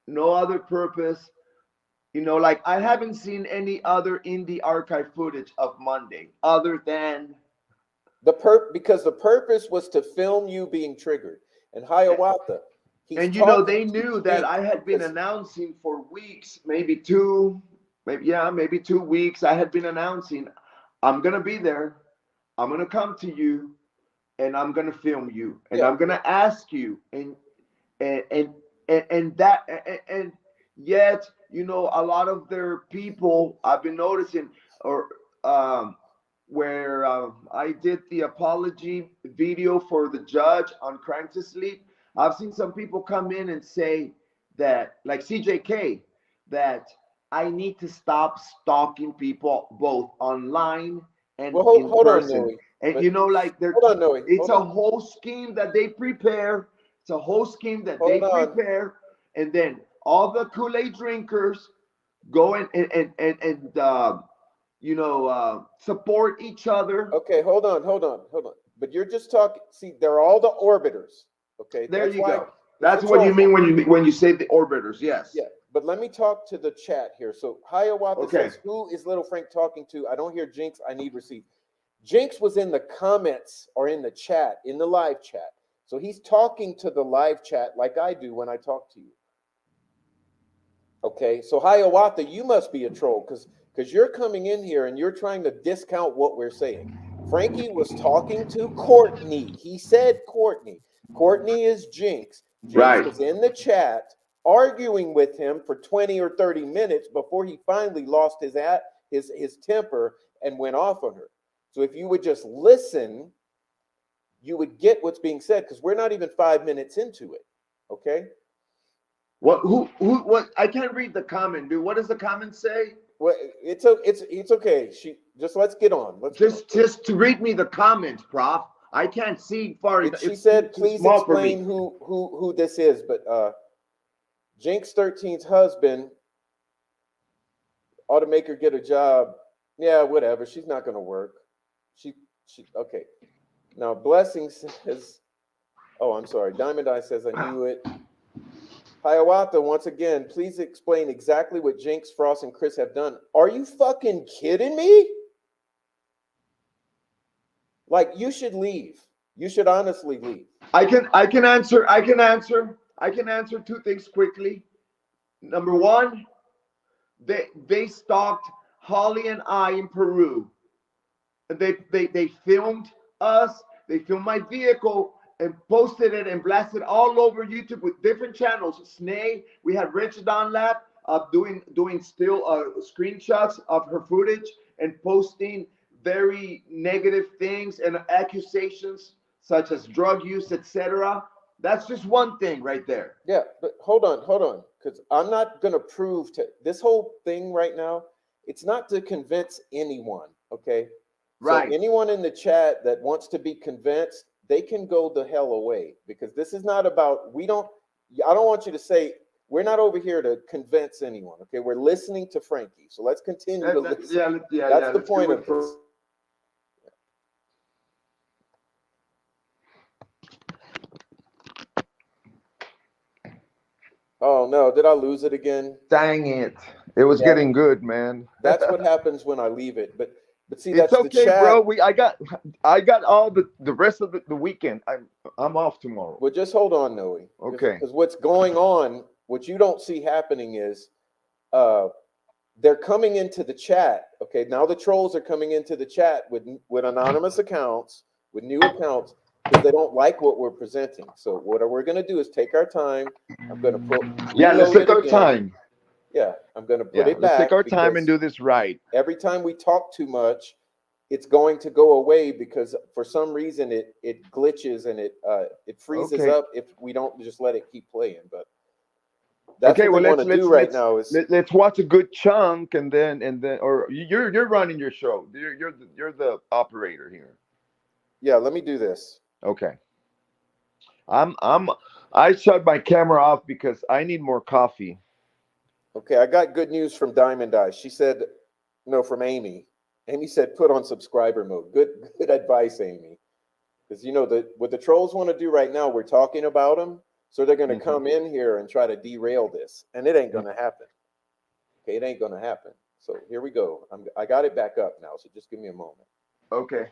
other purpose. You know, like I haven't seen any other indie archive footage of Monday other than because the purpose was to film you being triggered. And Hiawatha, he's and you know, talking they to knew that speak I had been because announcing for weeks, maybe two, maybe 2 weeks. I had been announcing, I'm gonna be there, I'm gonna come to you, and I'm gonna film you, and yeah, I'm gonna ask you, and and and that and yet, you know, a lot of their people I've been noticing, or where I did the apology video for the judge on Crime to Sleep. I've seen some people come in and say that, like CJK, that I need to stop stalking people both online and well, in hold on, person. Noe. And But you know, like hold on, Noe. it's Hold a on. whole scheme that they prepare. It's a whole scheme that they Hold on. prepare, and then all the Kool-Aid drinkers go and you know, support each other. Okay, hold on. But you're just talking. See, they're all the orbiters. Okay, There that's you why go. it's a That's what troll you mean farm. when you say the orbiters. Yes. Yeah, but let me talk to the chat here. So Hiawatha Okay. says, "Who is Little Frank talking to? I don't hear Jinx. I need receipt." Jinx was in the comments or in the chat, in the live chat. So he's talking to the live chat like I do when I talk to you. Okay, so Hiawatha, you must be a troll because you're coming in here and you're trying to discount what we're saying. Frankie was talking to Courtney. He said Courtney. Courtney is Jinx. Jinx Right. was in the chat arguing with him for 20 or 30 minutes before he finally lost his temper and went off on her. So if you would just listen, you would get what's being said because we're not even 5 minutes into it. Okay. What? What? I can't read the comment, dude. What does the comment say? Well, it's okay. Let's get on. Just to read me the comment, Prof. I can't see far enough. She It's said, too please small for me. explain who this is. But Jinx 13's husband ought to make her get a job. Yeah, whatever. She's not gonna work. She okay. Now Blessing says, oh, I'm sorry. Diamond Eye says, I knew it. Hiawatha, once again, please explain exactly what Jinx, Frost, and Chris have done. Are you fucking kidding me? Like, you should leave. You should honestly leave. I can answer two things quickly. Number one, they stalked Holly and I in Peru. They filmed us. They filmed my vehicle and posted it and blasted all over YouTube with different channels. Snay, we had Rich Dunlap doing still screenshots of her footage and posting very negative things and accusations such as drug use, etc. That's just one thing right there. Yeah, but hold on, because I'm not gonna prove to this whole thing right now. It's not to convince anyone, okay? Right. So anyone in the chat that wants to be convinced, they can go the hell away because this is not about. I don't want you to say we're not over here to convince anyone. Okay, we're listening to Frankie, so let's continue to listen. That's the point of this. Oh no, did I lose it again? Dang it. It was getting good, man. That's what happens when I leave it. But see, It's that's the okay, chat. bro. I got all the rest of the weekend. I'm off tomorrow. Well, just hold on, Noe. Okay. Because what's going on, what you don't see happening is they're coming into the chat. Okay, now the trolls are coming into the chat with anonymous accounts, with new accounts, because they don't like what we're presenting. So what we're going to do is take our time. I'm going to let's take our time. Yeah, I'm going to put it back. Let's take our time and do this right. Every time we talk too much, it's going to go away because for some reason it glitches and it freezes up if we don't just let it keep playing. But that's what we want to do right now. Let's watch a good chunk and then or you're running your show. You're the operator here. Yeah, let me do this. Okay. I shut my camera off because I need more coffee. Okay, I got good news from Diamond Eye. She said, no, from Amy. Amy said, put on subscriber mode. Good advice, Amy. Because you know what the trolls want to do right now, we're talking about them, so they're going to come in here and try to derail this, and it ain't going to happen. Okay, it ain't gonna happen. So here we go. I got it back up now, so just give me a moment. Okay.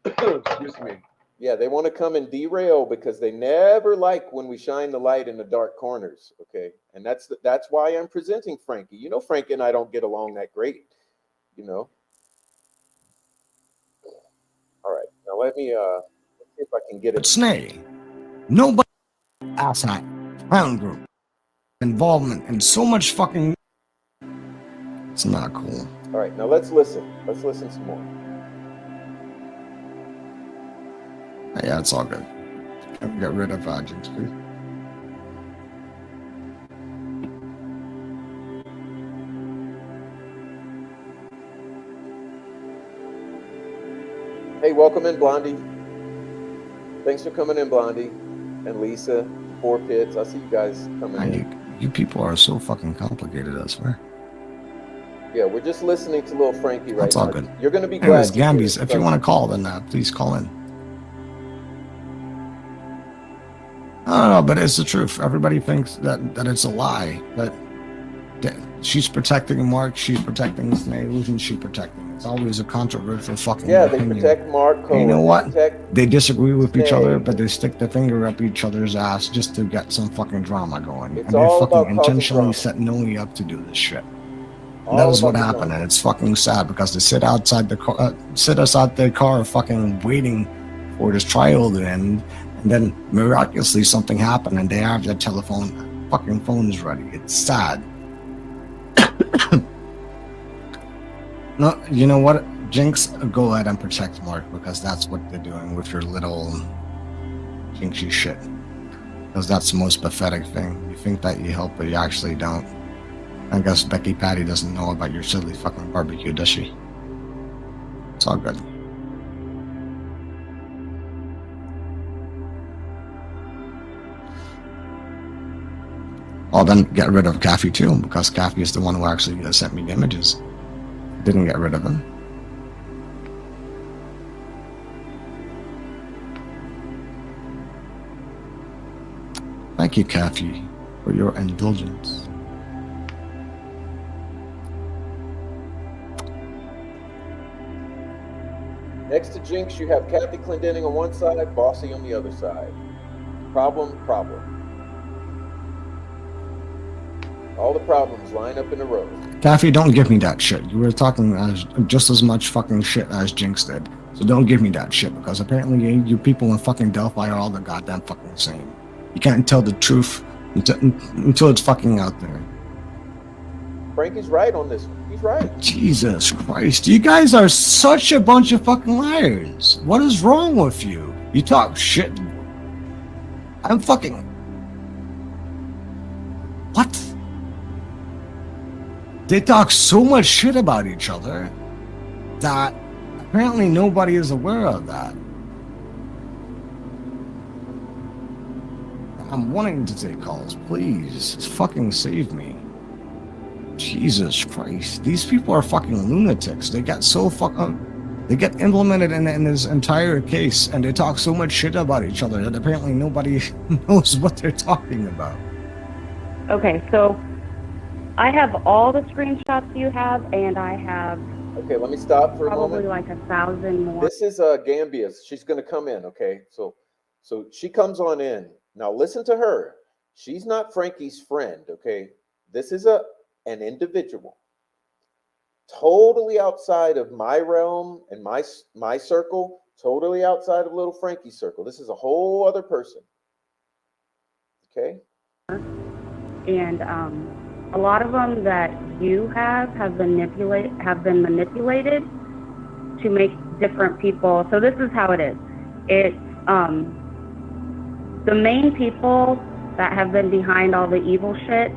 Excuse me. Yeah, they want to come and derail because they never like when we shine the light in the dark corners. Okay, and that's why I'm presenting Frankie. You know, Frankie and I don't get along that great. You know. All right, now let's see if I can get But it. Snay, nobody outside clown group involvement in so much fucking. It's not cool. All right, now let's listen. Let's listen some more. Yeah, it's all good. Get rid of Jinx, please. Hey, welcome in, Blondie. Thanks for coming in, Blondie. And Lisa, Four Pits. I see you guys coming in. You people are so fucking complicated, I swear. Yeah, we're just listening to little Frankie right That's all now. good. You're going to be Anyways, glad. Gambies, if you want to call, then please call in. I don't know, but it's the truth. Everybody thinks that it's a lie. That she's protecting Mark, she's protecting Snay. Who's she protecting? It's always a controversial fucking opinion. They protect Mark. And you know what? They disagree with each other, Snay. but they stick their finger up each other's ass just to get some fucking drama going. It's and they all fucking about intentionally set Noe up to do this shit. All That is what about the happened, drama. and it's fucking sad because they sit outside the car, sit us out the car, fucking waiting for this trial to end, and then miraculously something happened, and they have their fucking phones ready. It's sad. No, you know what, Jinx, go ahead and protect Mark because that's what they're doing with your little jinxy shit. Because that's the most pathetic thing. You think that you help, but you actually don't. I guess Becky Patty doesn't know about your silly fucking barbecue, does she? It's all good. Well, then get rid of Kathy too, because Kathy is the one who actually sent me the images. Didn't get rid of them. Thank you, Kathy, for your indulgence. Next to Jinx, you have Kathy Clendenning on one side, Bossy on the other side. Problem. All the problems line up in a row. Kathy, don't give me that shit. You were talking just as much fucking shit as Jinx did. So don't give me that shit, because apparently you people in fucking Delphi are all the goddamn fucking same. You can't tell the truth until it's fucking out there. Frankie's right on this one. He's right. Jesus Christ. You guys are such a bunch of fucking liars. What is wrong with you? You talk shit. I'm fucking... What? They talk so much shit about each other that apparently nobody is aware of that. I'm wanting to take calls. Please, fucking save me. Jesus Christ. These people are fucking lunatics. They get so fucking... They get implemented in this entire case, and they talk so much shit about each other that apparently nobody knows what they're talking about. Okay, so I have all the screenshots you have, and I have Okay, let me stop for a probably moment. like 1,000 more. This is Gambia. She's going to come in, okay? So she comes on in. Now listen to her. She's not Frankie's friend, okay? This is an individual. Totally outside of my realm and my circle, totally outside of little Frankie's circle. This is a whole other person. Okay? And a lot of them that you have been manipulated to make different people. So this is how it is. It's the main people that have been behind all the evil shit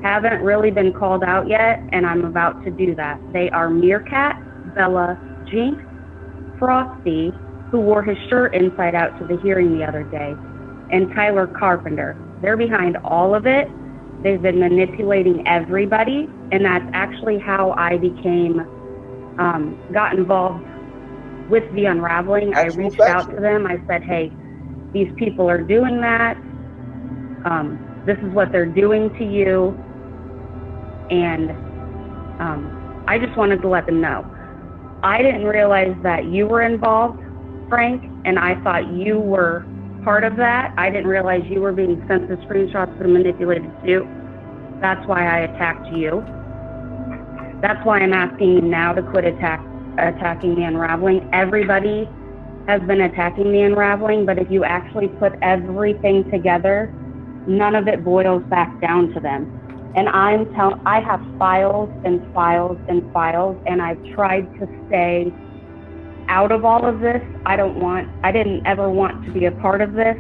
haven't really been called out yet, and I'm about to do that. They are Meerkat, Bella, Jinx, Frosty, who wore his shirt inside out to the hearing the other day, and Tyler Carpenter. They're behind all of it. They've been manipulating everybody, and that's actually how I got involved with the unraveling. I reached out to them. I said, hey, these people are doing that. this is what they're doing to you. And I just wanted to let them know. I didn't realize that you were involved, Frank, and I thought you were part of that. I didn't realize you were being sent the screenshots and manipulated too. That's why I attacked you. That's why I'm asking you now to quit attacking the Unraveling. Everybody has been attacking the Unraveling, but if you actually put everything together, none of it boils back down to them. And I have files and files and files, and I've tried to stay out of all of this. I didn't ever want to be a part of this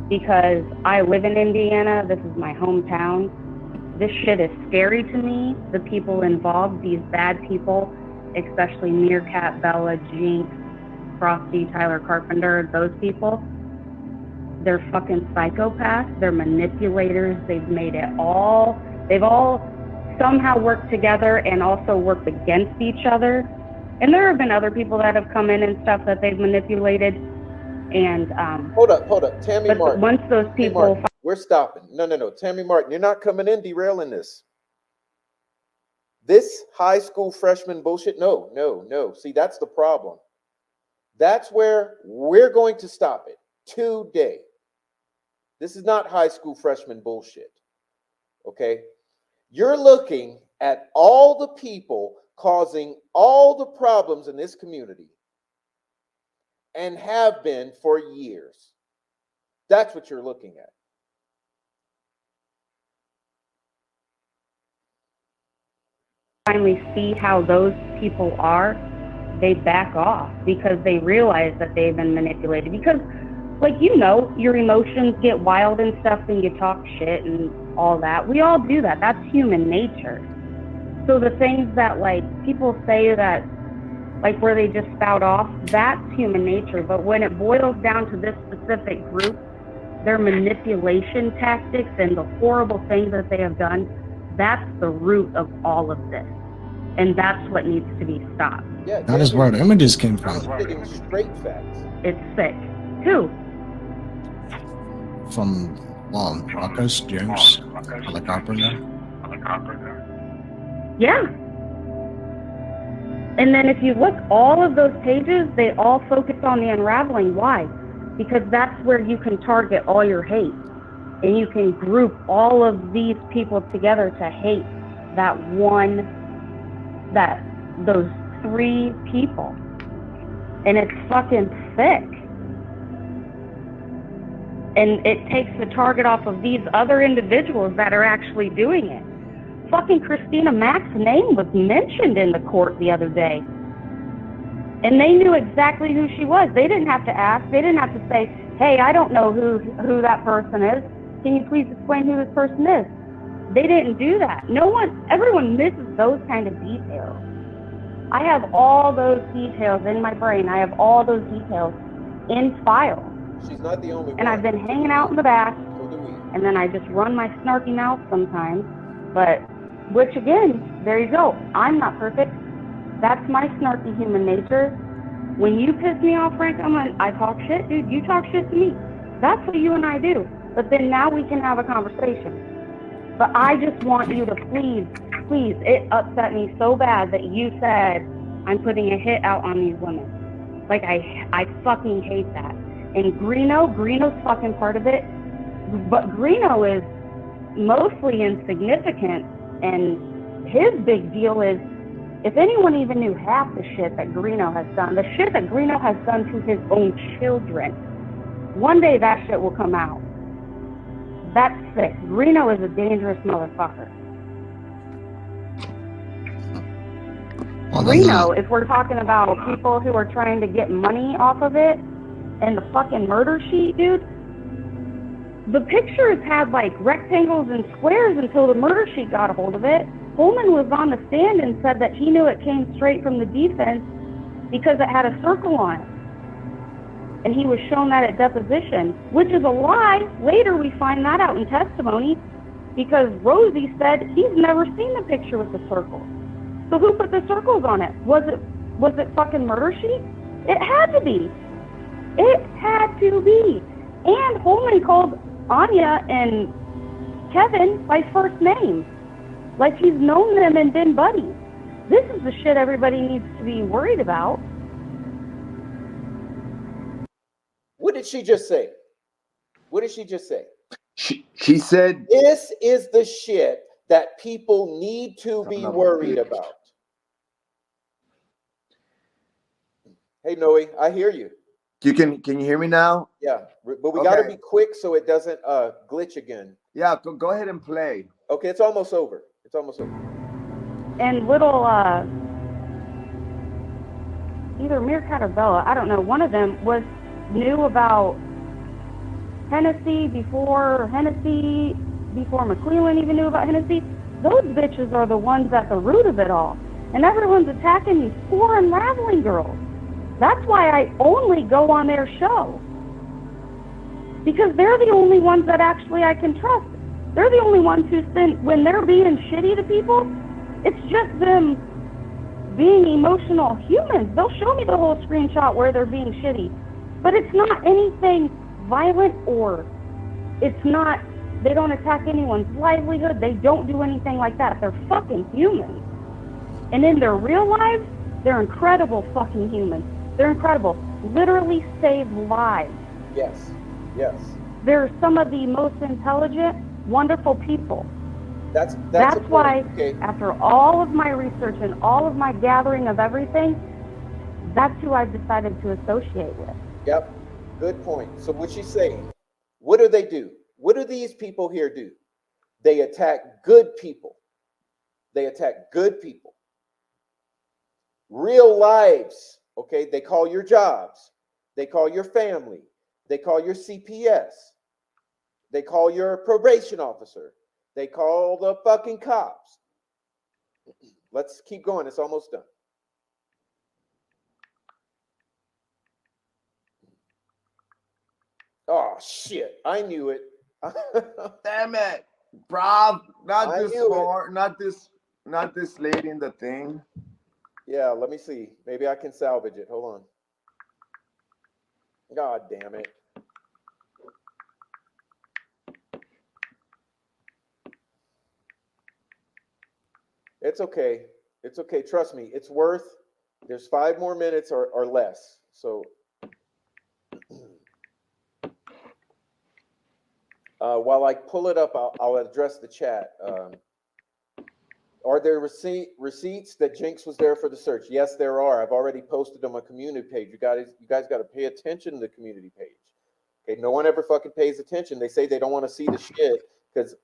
because I live in Indiana. This is my hometown. This shit is scary to me. The people involved, these bad people, especially Meerkat, Bella, Jinx, Frosty, Tyler Carpenter, those people, they're fucking psychopaths. They're manipulators. They've all somehow worked together and also worked against each other. And there have been other people that have come in and stuff that they've manipulated. And hold up, Tammy Martin. Once those people, we're stopping. No, Tammy Martin, you're not coming in derailing this. This high school freshman bullshit. No. See, that's the problem. That's where we're going to stop it today. This is not high school freshman bullshit. Okay? You're looking at all the people causing all the problems in this community and have been for years. That's what you're looking at. finally see how those people are, they back off because they realize that they've been manipulated. Because, like, you know, your emotions get wild and stuff and you talk shit and all that. We all do that. That's human nature. So the things that, like, people say that, like, where they just spout off, that's human nature. But when it boils down to this specific group, their manipulation tactics and the horrible things that they have done, that's the root of all of this. And that's what needs to be stopped. Yeah, that is where the images came from. Spitting straight facts. It's sick. Who? From, well, Marcus, James, the carpenter. Yeah. And then if you look, all of those pages, they all focus on the unraveling. Why? Because that's where you can target all your hate. And you can group all of these people together to hate those three people. And it's fucking sick. And it takes the target off of these other individuals that are actually doing it. Fucking Christina Mack's name was mentioned in the court the other day. And they knew exactly who she was. They didn't have to ask. They didn't have to say, hey, I don't know who that person is. Can you please explain who this person is? They didn't do that. Everyone misses those kind of details. I have all those details in my brain. I have all those details in file. She's not the only one. And I've been hanging out in the back. So do we. And then I just run my snarky mouth sometimes. But, which again, there you go. I'm not perfect. That's my snarky human nature. When you piss me off, Frank, I talk shit, dude. You talk shit to me. That's what you and I do. But then now we can have a conversation. But I just want you to please, it upset me so bad that you said I'm putting a hit out on these women. Like, I fucking hate that. And Greeno's fucking part of it. But Greeno is mostly insignificant. And his big deal is, if anyone even knew half the shit that Greeno has done, the shit that Greeno has done to his own children, one day that shit will come out. That's sick. Greeno is a dangerous motherfucker. Well, Greeno, if we're talking about people who are trying to get money off of it, and the fucking murder sheet, dude, the pictures had like rectangles and squares until the murder sheet got a hold of it. Holman was on the stand and said that he knew it came straight from the defense because it had a circle on it. And he was shown that at deposition, which is a lie. Later we find that out in testimony because Rosie said he's never seen the picture with the circles. So who put the circles on it? Was it fucking murder sheet? It had to be. It had to be. And Holman called Anya and Kevin by first name. Like he's known them and been buddies. This is the shit everybody needs to be worried about. What did she just say? What did she just say? She said, this is the shit that people need to be worried about. Hey, Noe, I hear you. Can you hear me now? Yeah, but we got to be quick so it doesn't glitch again. Yeah, go ahead and play. Okay, it's almost over. It's almost over. And little, either Meerkat or Bella, I don't know, one of them knew about Hennessy before McClellan even knew about Hennessy. Those bitches are the ones at the root of it all. And everyone's attacking these poor unraveling girls. That's why I only go on their show. Because they're the only ones that actually I can trust. They're the only ones who send, when they're being shitty to people, it's just them being emotional humans. They'll show me the whole screenshot where they're being shitty. But it's not anything violent, or it's not, they don't attack anyone's livelihood. They don't do anything like that. They're fucking humans. And in their real lives, they're incredible fucking humans. They're incredible. Literally save lives. Yes, yes. They're some of the most intelligent, wonderful people. That's why, after all of my research and all of my gathering of everything, that's who I've decided to associate with. Yep, good point. So what she's saying, what do they do? What do these people here do? They attack good people. They attack good people. Real lives, okay? They call your jobs. They call your family. They call your CPS. They call your probation officer. They call the fucking cops. Let's keep going. It's almost done. Oh, shit. I knew it. Damn it, Prof. Not I this knew far, not this lady in the thing. Yeah, let me see. Maybe I can salvage it. Hold on. God damn it. It's okay. It's okay. Trust me. It's worth, there's 5 more minutes or less. So while I pull it up, I'll address the chat. Are there receipts that Jinx was there for the search? Yes, there are. I've already posted on my community page. You guys got to pay attention to the community page. Okay, no one ever fucking pays attention. They say they don't want to see the shit because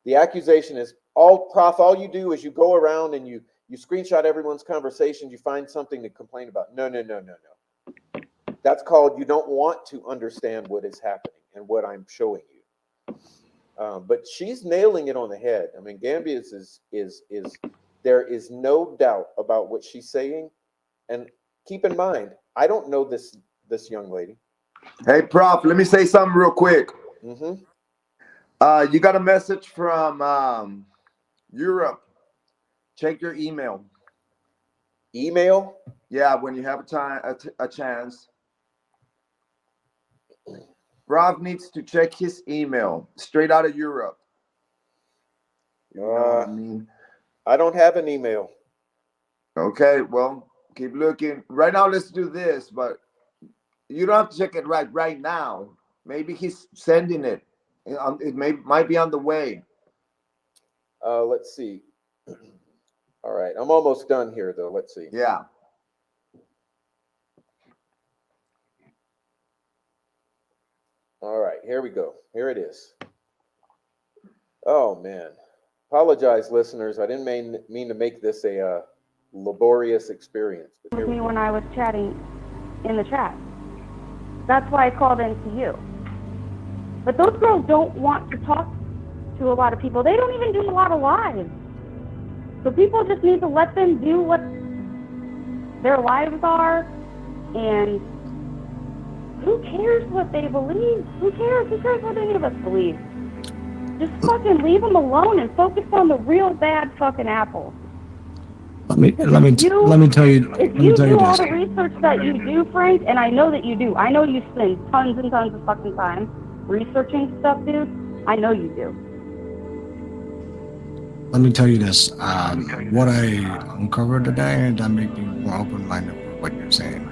the accusation is all you do is you go around and you screenshot everyone's conversations. You find something to complain about. No. That's called you don't want to understand what is happening and what I'm showing you. But she's nailing it on the head. I mean, Gambia's is there is no doubt about what she's saying. And keep in mind, I don't know this young lady. Hey, Prof, let me say something real quick. Mm-hmm. You got a message from Europe. Check your email. Email? Yeah, when you have a chance. Prof needs to check his email straight out of Europe. You know what I mean? I don't have an email. Okay, well, keep looking. Right now, let's do this, but you don't have to check it right now. Maybe he's sending it. It might be on the way. Let's see. All right, I'm almost done here, though. Let's see. Yeah. All right, here we go. Here it is. Oh, man. Apologize, listeners. I didn't mean to make this a laborious experience. With me when I was chatting in the chat. That's why I called in to you. But those girls don't want to talk to a lot of people. They don't even do a lot of lives. So people just need to let them do what their lives are, and who cares what they believe? Who cares? Who cares what any of us believe? Just fucking leave them alone and focus on the real bad fucking apples. Let me tell you. If you do all the research that you do, Frank, and I know that you do. I know you spend tons and tons of fucking time researching stuff, dude. I know you do. let me tell you this. What I uncovered today, that made me more open-minded with what you're saying.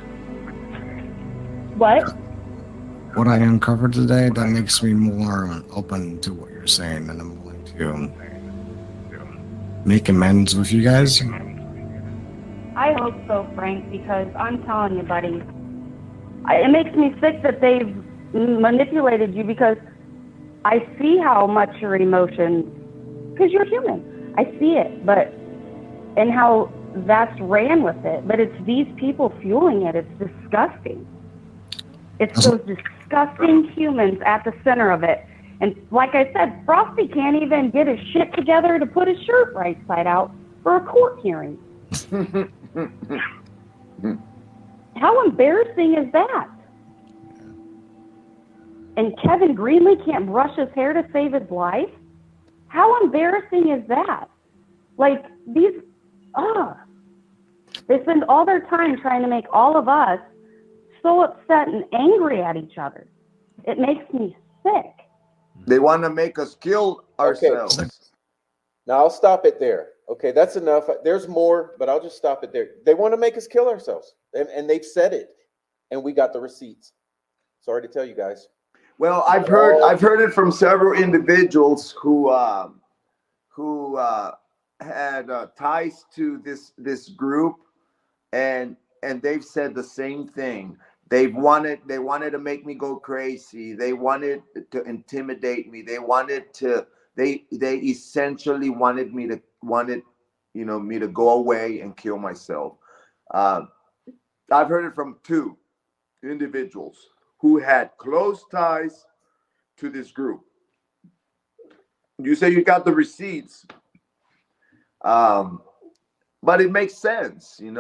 What? What I uncovered today, that makes me more open to what you're saying, and I'm willing to make amends with you guys. I hope so, Frank, because I'm telling you, buddy, it makes me sick that they've manipulated you, because I see how much your emotions, because you're human, I see it, but, and how that's ran with it, but it's these people fueling it. It's disgusting. It's those disgusting humans at the center of it. And like I said, Frosty can't even get his shit together to put his shirt right side out for a court hearing. How embarrassing is that? And Kevin Greenlee can't brush his hair to save his life? How embarrassing is that? Like, these, they spend all their time trying to make all of us so upset and angry at each other. It makes me sick. They want to make us kill ourselves. Okay. Now I'll stop it there. Okay, that's enough. There's more, but I'll just stop it there. They want to make us kill ourselves, and they've said it, and we got the receipts. Sorry to tell you guys. Well, I've heard it from several individuals who had ties to this group, and they've said the same thing. They wanted to make me go crazy. They wanted to intimidate me. They essentially wanted me to go away and kill myself. I've heard it from 2 individuals who had close ties to this group. You say you got the receipts, but it makes sense, and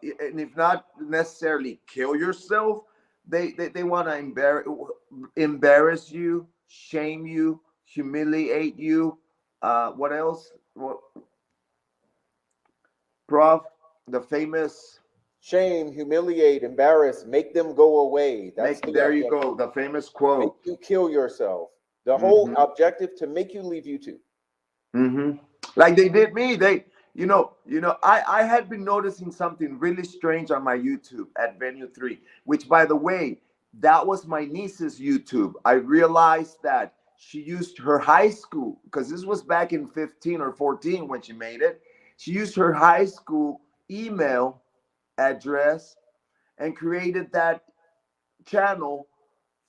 if not necessarily kill yourself, they want to embarrass you, shame you, humiliate you. What else? Prof, the famous Shame, humiliate, embarrass, make them go away. There you go, the famous quote. Make you kill yourself. The whole objective to make you leave YouTube. Like they did me. I had been noticing something really strange on my YouTube at Venue 3, which, by the way, that was my niece's YouTube. I realized that she used her high school, because this was back in 15 or 14 when she made it. She used her high school email address and created that channel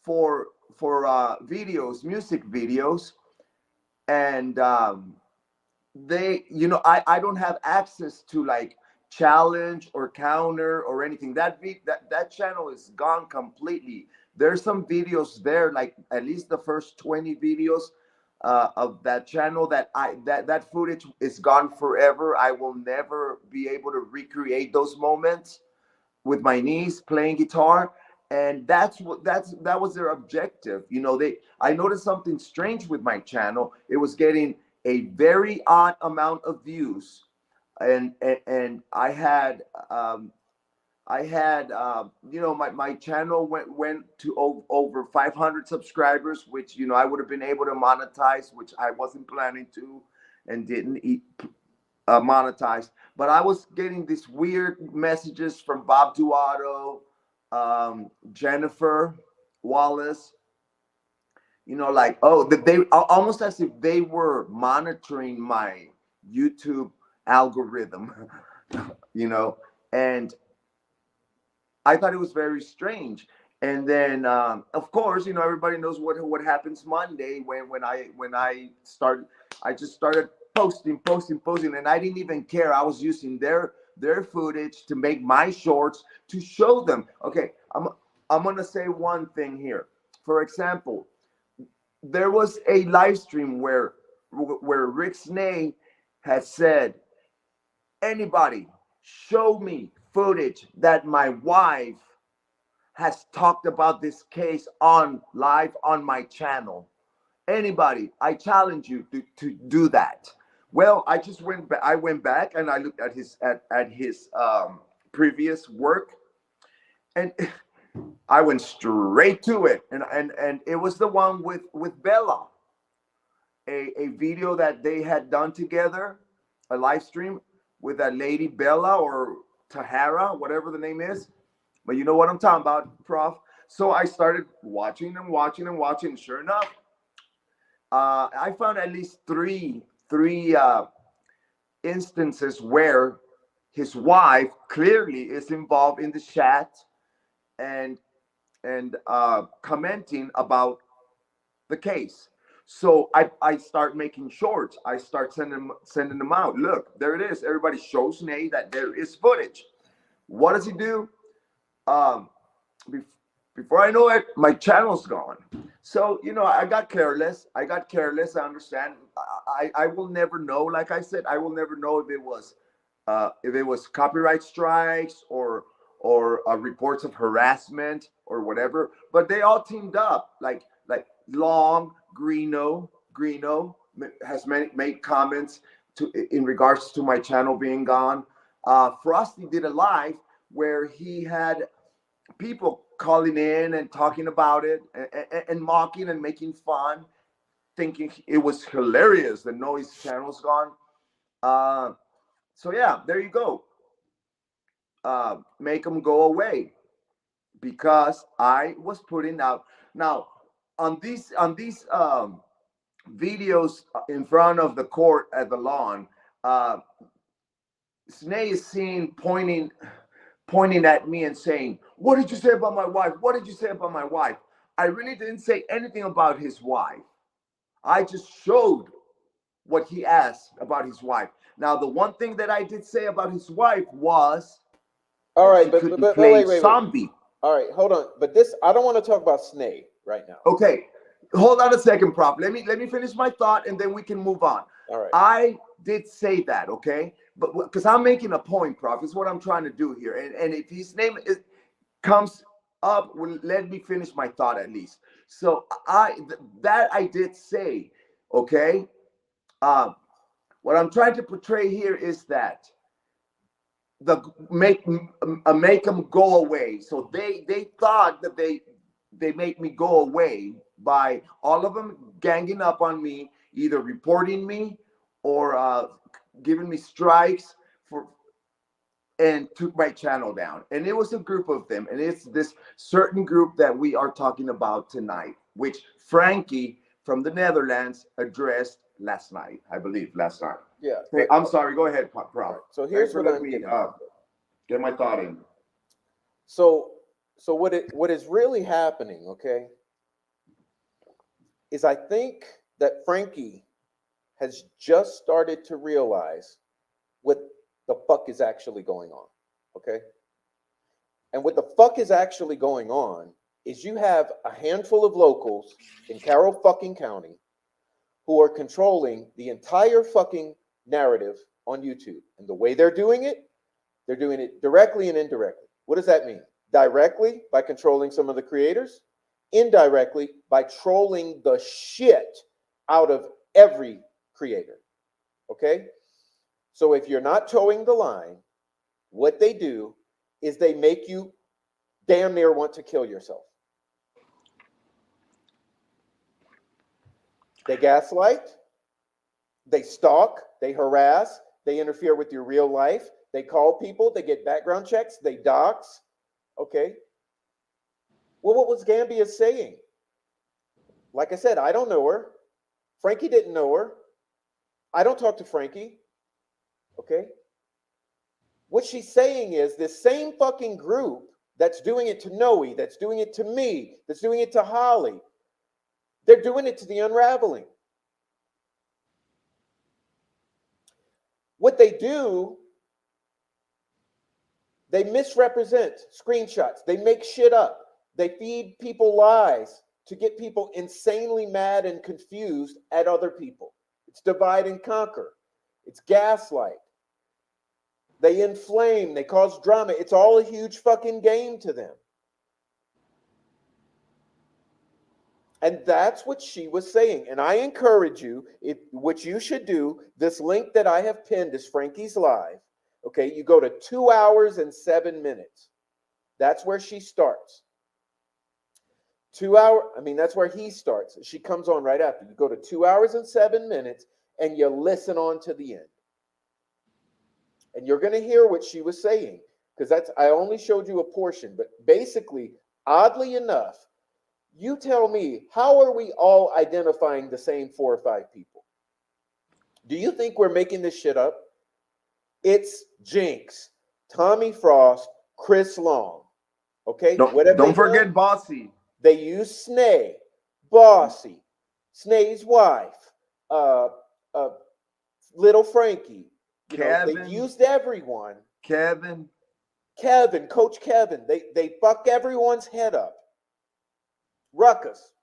for videos, music videos, and I don't have access to like challenge or counter or anything. That channel is gone completely. There's some videos there, like at least the first 20 videos of that channel that footage is gone forever. I will never be able to recreate those moments with my niece playing guitar. And that was their objective. I noticed something strange with my channel. It was getting a very odd amount of views, and I had my channel went to over 500 subscribers, which I would have been able to monetize, which I wasn't planning to, and didn't monetize. But I was getting these weird messages from Bob Duato, Jennifer Wallace, like, they almost as if they were monitoring my YouTube algorithm, and I thought it was very strange. And then, of course, everybody knows what happens Monday when I just started posting, and I didn't even care. I was using their footage to make my shorts to show them. Okay, I'm gonna say one thing here. For example, there was a live stream where Rick Snay had said, anybody show me footage that my wife has talked about this case live on my channel. Anybody, I challenge you to do that. Well, I went back and I looked at his previous work, and I went straight to it, and it was the one with Bella, a video that they had done together, a live stream with that lady Bella or Tahara, whatever the name is. But you know what I'm talking about, Prof. So I started watching and watching and watching. Sure enough, I found at least three instances where his wife clearly is involved in the chat and commenting about the case. So I start making shorts. I start sending them out. Look, there it is. Everybody shows Nate that there is footage. What does he do? Um, before I know it, my channel's gone. So, you know, I got careless. I understand. I will never know. Like I said, I will never know if it was copyright strikes or reports of harassment or whatever. But they all teamed up. Like Long Greeno has made comments in regards to my channel being gone. Frosty did a live where he had people calling in and talking about it and mocking and making fun, thinking it was hilarious that Noe's channel's gone. So yeah, there you go. Make them go away because I was putting out now on these videos in front of the court at the lawn. Snay is seen pointing at me and saying, "What did you say about my wife? What did you say about my wife?" I really didn't say anything about his wife. I just showed what he asked about his wife. Now, the one thing that I did say about his wife was, all right, but wait. Zombie. All right, hold on. But this, I don't want to talk about Snay right now. Okay, hold on a second, Prof. Let me finish my thought, and then we can move on. All right. I did say that, okay, but because I'm making a point, Prof. Is what I'm trying to do here, and if his name comes up, well, let me finish my thought at least. So I did say, okay. What I'm trying to portray here is that make them go away. So they thought that they make me go away by all of them ganging up on me, either reporting me or giving me strikes and took my channel down. And it was a group of them, and it's this certain group that we are talking about tonight, which Frankie from the Netherlands addressed last night, I believe, last night. Yeah. Hey, I'm sorry. Go ahead, Prof. Right. So here's what I'm getting get my thought in. So what is really happening, okay, is I think that Frankie has just started to realize what the fuck is actually going on, okay? And what the fuck is actually going on is you have a handful of locals in Carroll fucking County who are controlling the entire fucking narrative on YouTube. And the way they're doing it directly and indirectly. What does that mean? Directly, by controlling some of the creators. Indirectly, by trolling the shit out of every creator. Okay? So if you're not towing the line, what they do is they make you damn near want to kill yourself. They gaslight, they stalk, they harass, they interfere with your real life, they call people, they get background checks, they dox. Okay. Well, what was Gambia saying? Like I said, I don't know her. Frankie didn't know her. I don't talk to Frankie. Okay. What she's saying is this same fucking group that's doing it to Noe, that's doing it to me, that's doing it to Holly, they're doing it to the unraveling. What they do, they misrepresent screenshots. They make shit up. They feed people lies to get people insanely mad and confused at other people. It's divide and conquer. It's gaslight. They inflame. They cause drama. It's all a huge fucking game to them. And that's what she was saying. And I encourage you, what you should do, this link that I have pinned is Frankie's Live. Okay, you go to 2 hours and 7 minutes. That's where she starts. 2 hour. I mean, that's where he starts. She comes on right after. You go to 2 hours and 7 minutes, and you listen on to the end. And you're going to hear what she was saying, because I only showed you a portion. But basically, oddly enough, you tell me, how are we all identifying the same 4 or 5 people? Do you think we're making this shit up? It's Jinx, Tommy Frost, Chris Long. Okay? Don't forget Bossy. They use Snay, Bossy, Snay's wife, Little Frankie. Kevin. They used everyone. Kevin, Coach Kevin. They fuck everyone's head up. Ruckus.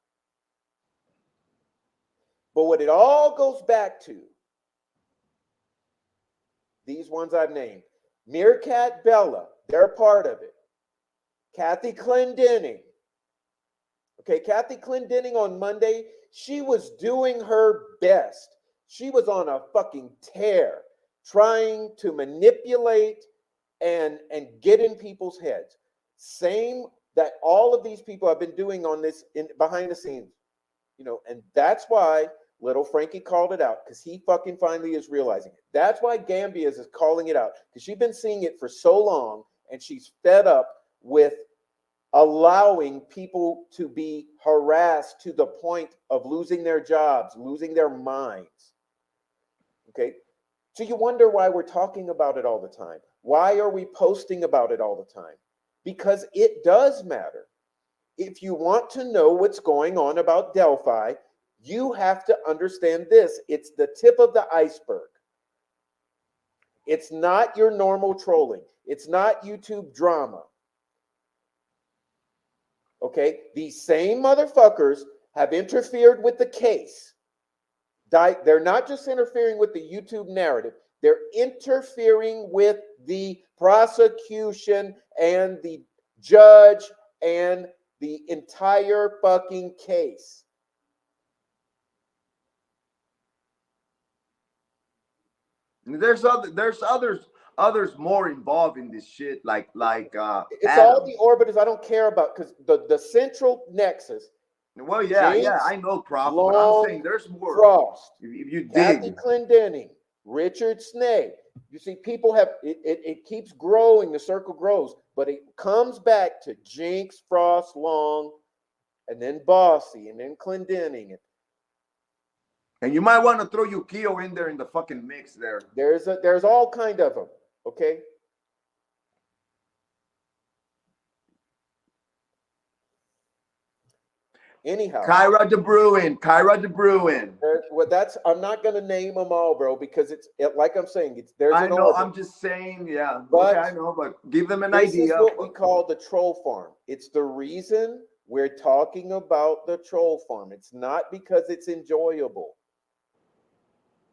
But what it all goes back to, these ones I've named, Meerkat, Bella, they're part of it. Kathy Clendenning. Okay, Kathy Clendenning on Monday, she was doing her best. She was on a fucking tear, trying to manipulate and get in people's heads. Same that all of these people have been doing on this behind the scenes, and that's why Little Frankie called it out, because he fucking finally is realizing it. That's why Gambia is calling it out, because she's been seeing it for so long, and she's fed up with allowing people to be harassed to the point of losing their jobs, losing their minds. Okay? So you wonder why we're talking about it all the time. Why are we posting about it all the time? Because it does matter. If you want to know what's going on about Delphi, you have to understand this. It's the tip of the iceberg. It's not your normal trolling. It's not YouTube drama. Okay? These same motherfuckers have interfered with the case. They're not just interfering with the YouTube narrative. They're interfering with the prosecution and the judge and the entire fucking case. There's others more involved in this shit, like it's Adam. all the orbiters I don't care about, because the central nexus. Well, yeah, Jinx, I know, Prof, Long, but I'm saying there's more. Frost, If you Kathy dig. Clendenning, Richard Snay. You see, people have it keeps growing, the circle grows, but it comes back to Jinx, Frost, Long, and then Bossy, and then Clendenning. And you might want to throw Yukio in there in the fucking mix there. There's all kind of them, okay? Anyhow, Kyra De Bruin. I'm not gonna name them all, bro, because like I'm saying, there's I an know. order. I'm just saying, yeah. But okay, I know, but give them an this idea. This is what we call the troll farm. It's the reason we're talking about the troll farm. It's not because it's enjoyable.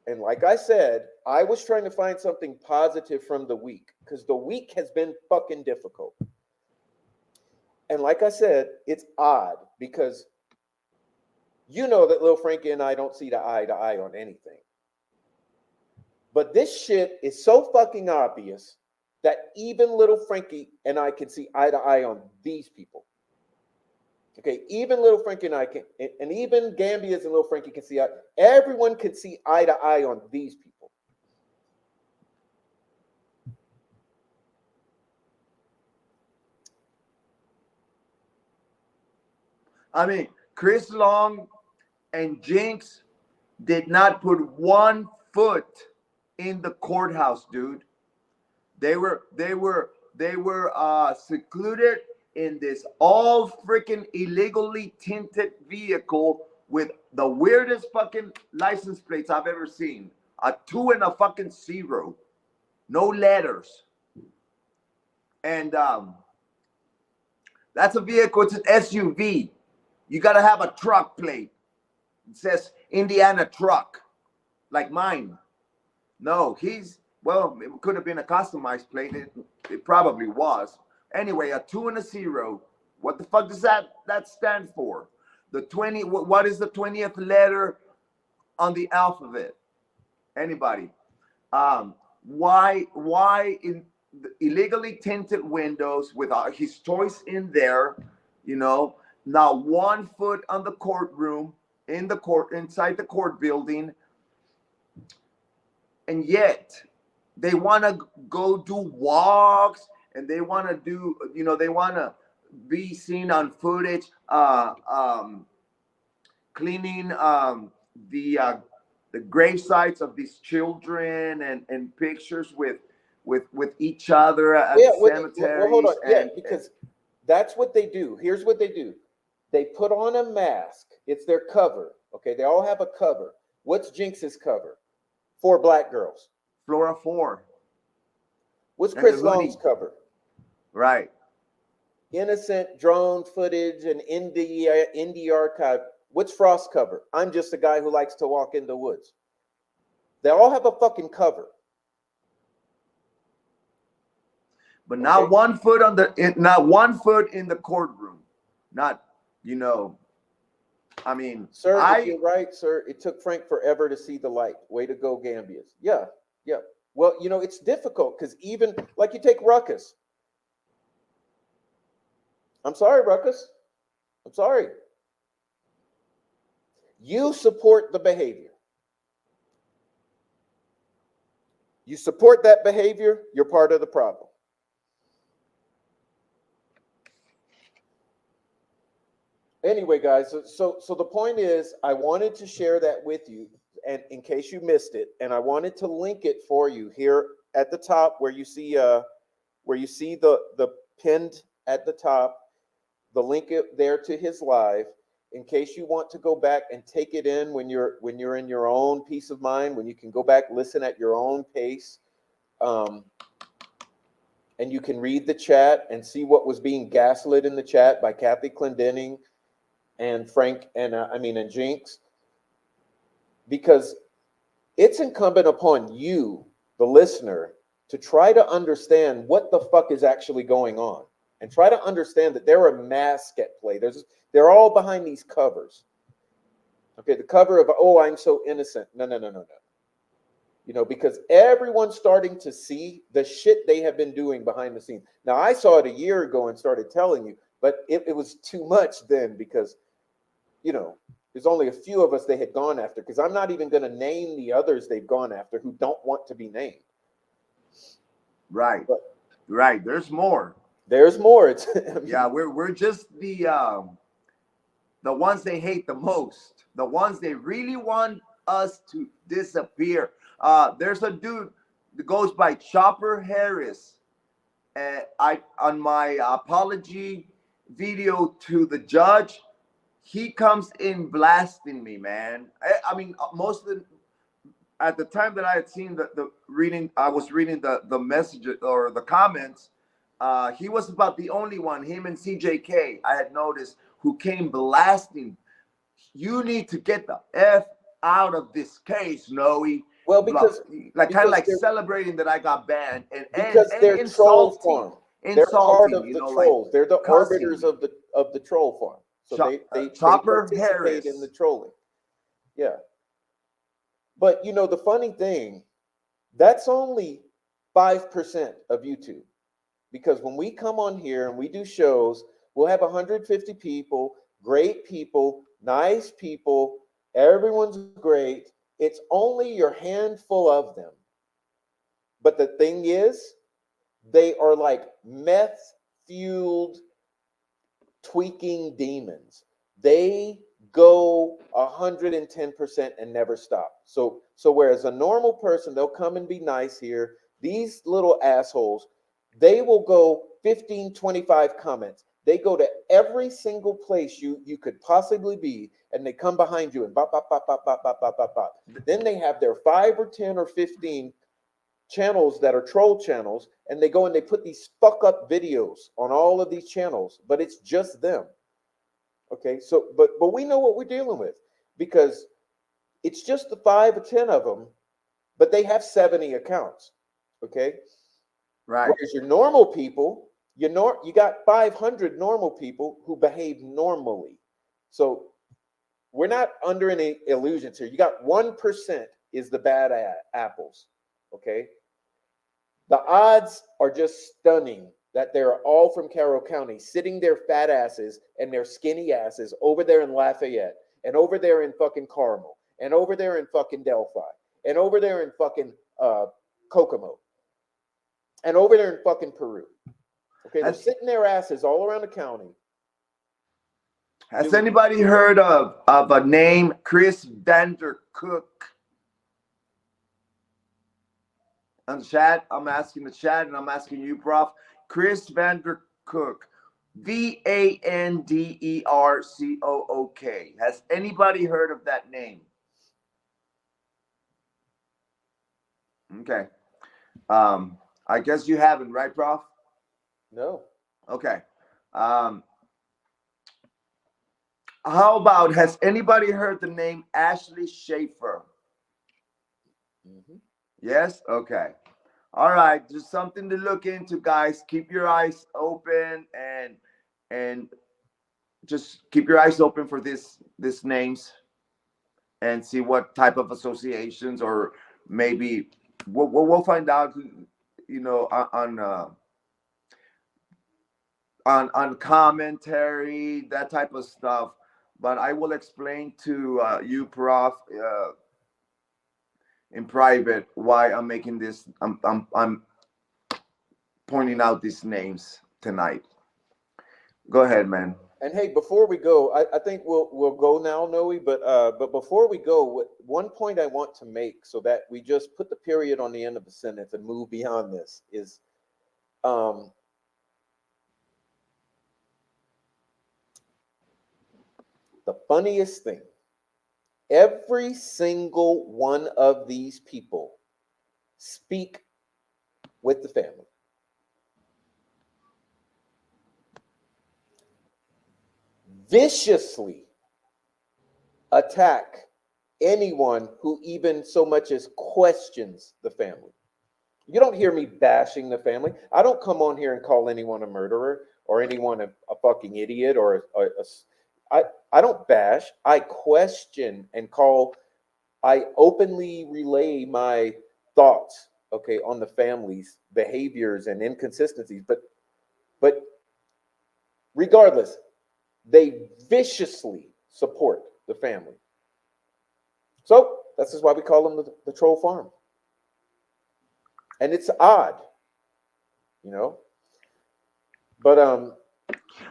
And like I said, I was trying to find something positive from the week, because the week has been fucking difficult. And like I said, it's odd because you know that Lil Frankie and I don't see eye to eye on anything. But this shit is so fucking obvious that even Little Frankie and I can see eye to eye on these people. Okay, even Little Frankie and I can, and even Gambia's and Little Frankie can see eye. Everyone can see eye to eye on these people. I mean, Chris Long and Jinx did not put one foot in the courthouse, dude. They were secluded in this all freaking illegally tinted vehicle with the weirdest fucking license plates I've ever seen. A 2 and a fucking 0. No letters. And that's a vehicle, it's an SUV. You gotta have a truck plate. It says Indiana truck, like mine. No, well, it could have been a customized plate. It probably was. Anyway, a 2 and a 0. What the fuck does that stand for? The 20. What is the 20th letter on the alphabet? Anybody? Why in the illegally tinted windows with his toys in there? You know, not 1 foot on the courtroom, in the court, inside the court building, and yet they want to go do walks, and they want to do, they want to be seen on footage, cleaning the grave sites of these children, and pictures with each other at Yeah, well, hold cemeteries. on. Yeah, because that's what they do. Here's what they do. They put on a mask. It's their cover. Okay, they all have a cover. What's Jinx's cover? 4 black girls. Flora 4. What's And Chris the hoodie. Long's cover? Right. Innocent drone footage and indie archive. What's Frost's cover? I'm just a guy who likes to walk in the woods. They all have a fucking cover. But not 1 foot not 1 foot in the courtroom. Not, I mean, Sir, if you're right, sir, it took Frank forever to see the light. Way to go, Gambias. Yeah, yeah. Well, it's difficult because even like you take Ruckus. I'm sorry, Ruckus. I'm sorry. You support the behavior. You support that behavior, you're part of the problem. Anyway, guys, so the point is, I wanted to share that with you, and in case you missed it, and I wanted to link it for you here at the top where you see the pinned at the top, the link there to his live, in case you want to go back and take it in when you're in your own peace of mind, when you can go back, listen at your own pace, and you can read the chat and see what was being gaslit in the chat by Kathy Clendenning and Frank and Jinx, because it's incumbent upon you, the listener, to try to understand what the fuck is actually going on, and try to understand that there are masks at play. They're all behind these covers. Okay, the cover of, oh, I'm so innocent. No. Because everyone's starting to see the shit they have been doing behind the scenes. Now, I saw it a year ago and started telling you, but it was too much then because, there's only a few of us they had gone after, because I'm not even going to name the others they've gone after who don't want to be named. Right. But right. There's more. There's more. Yeah, we're just the ones they hate the most, the ones they really want us to disappear. There's a dude that goes by Chopper Harris. On my apology video to the judge, he comes in blasting me, man. I mean, most of the, at the time that I had seen the reading, I was reading the message or the comments. He was about the only one, him and CJK, I had noticed, who came blasting. You need to get the F out of this case, Noe. Well, because kind of like celebrating that I got banned, and they're troll farm. They're part of the trolls. They're the arbiters of the troll farm. So they participate in the trolling. Yeah. But the funny thing, that's only 5% of YouTube. Because when we come on here and we do shows, we'll have 150 people, great people, nice people, everyone's great. It's only your handful of them. But the thing is, they are like meth-fueled tweaking demons. They go 110% and never stop. So whereas a normal person, they'll come and be nice here, these little assholes, they will go 15, 25 comments. They go to every single place you could possibly be, and they come behind you and bop, bop, bop, bop, bop, bop, bop, bop, bop. Then they have their 5 or 10 or 15 channels that are troll channels, and they go and they put these fuck up videos on all of these channels, but it's just them. Okay, so but we know what we're dealing with, because it's just the 5 or 10 of them, but they have 70 accounts. Okay, right. Whereas your normal people, you got 500 normal people who behave normally. So we're not under any illusions here. You got 1% is the bad apples. Okay, the odds are just stunning that they're all from Carroll County, sitting their fat asses and their skinny asses over there in Lafayette, and over there in fucking Carmel, and over there in fucking Delphi, and over there in fucking Kokomo, and over there in fucking Peru. Okay, they're sitting their asses all around the county. Has anybody heard of a name, Chris Vandercook? On the chat, I'm asking the chat, and I'm asking you, Prof. Chris Vandercook, Vandercook. Has anybody heard of that name? Okay. I guess you haven't, right, Prof? No. Okay. How about, has anybody heard the name Ashley Schaefer? Mm-hmm. Yes? Okay. All right. Just something to look into, guys. Keep your eyes open and just keep your eyes open for these names and see what type of associations, or maybe we'll find out, you know, on commentary, that type of stuff. But I will explain to you, Prof, in private, why I'm making this. I'm pointing out these names tonight. Go ahead, man. And hey, before we go, I think we'll go now, Noe. But before we go, one point I want to make, so that we just put the period on the end of the sentence and move beyond this, is the funniest thing. Every single one of these people speak with the family. Viciously attack anyone who even so much as questions the family. You don't hear me bashing the family. I don't come on here and call anyone a murderer or anyone a fucking idiot I don't bash. I question and I openly relay my thoughts, okay, on the family's behaviors and inconsistencies. But regardless, they viciously support the family. So this is why we call them the troll farm. And it's odd, you know. But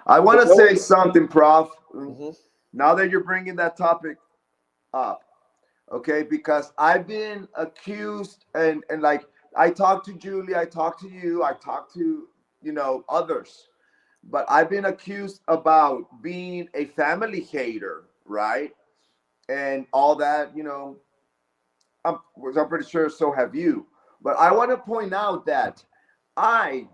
I want to say something, Prof. Mm-hmm. Now that you're bringing that topic up, okay, because I've been accused, and like, I talked to Julie, I talked to you, I talked to, you know, others, but I've been accused about being a family hater, right? And all that, you know, I'm pretty sure so have you. But I want to point out that I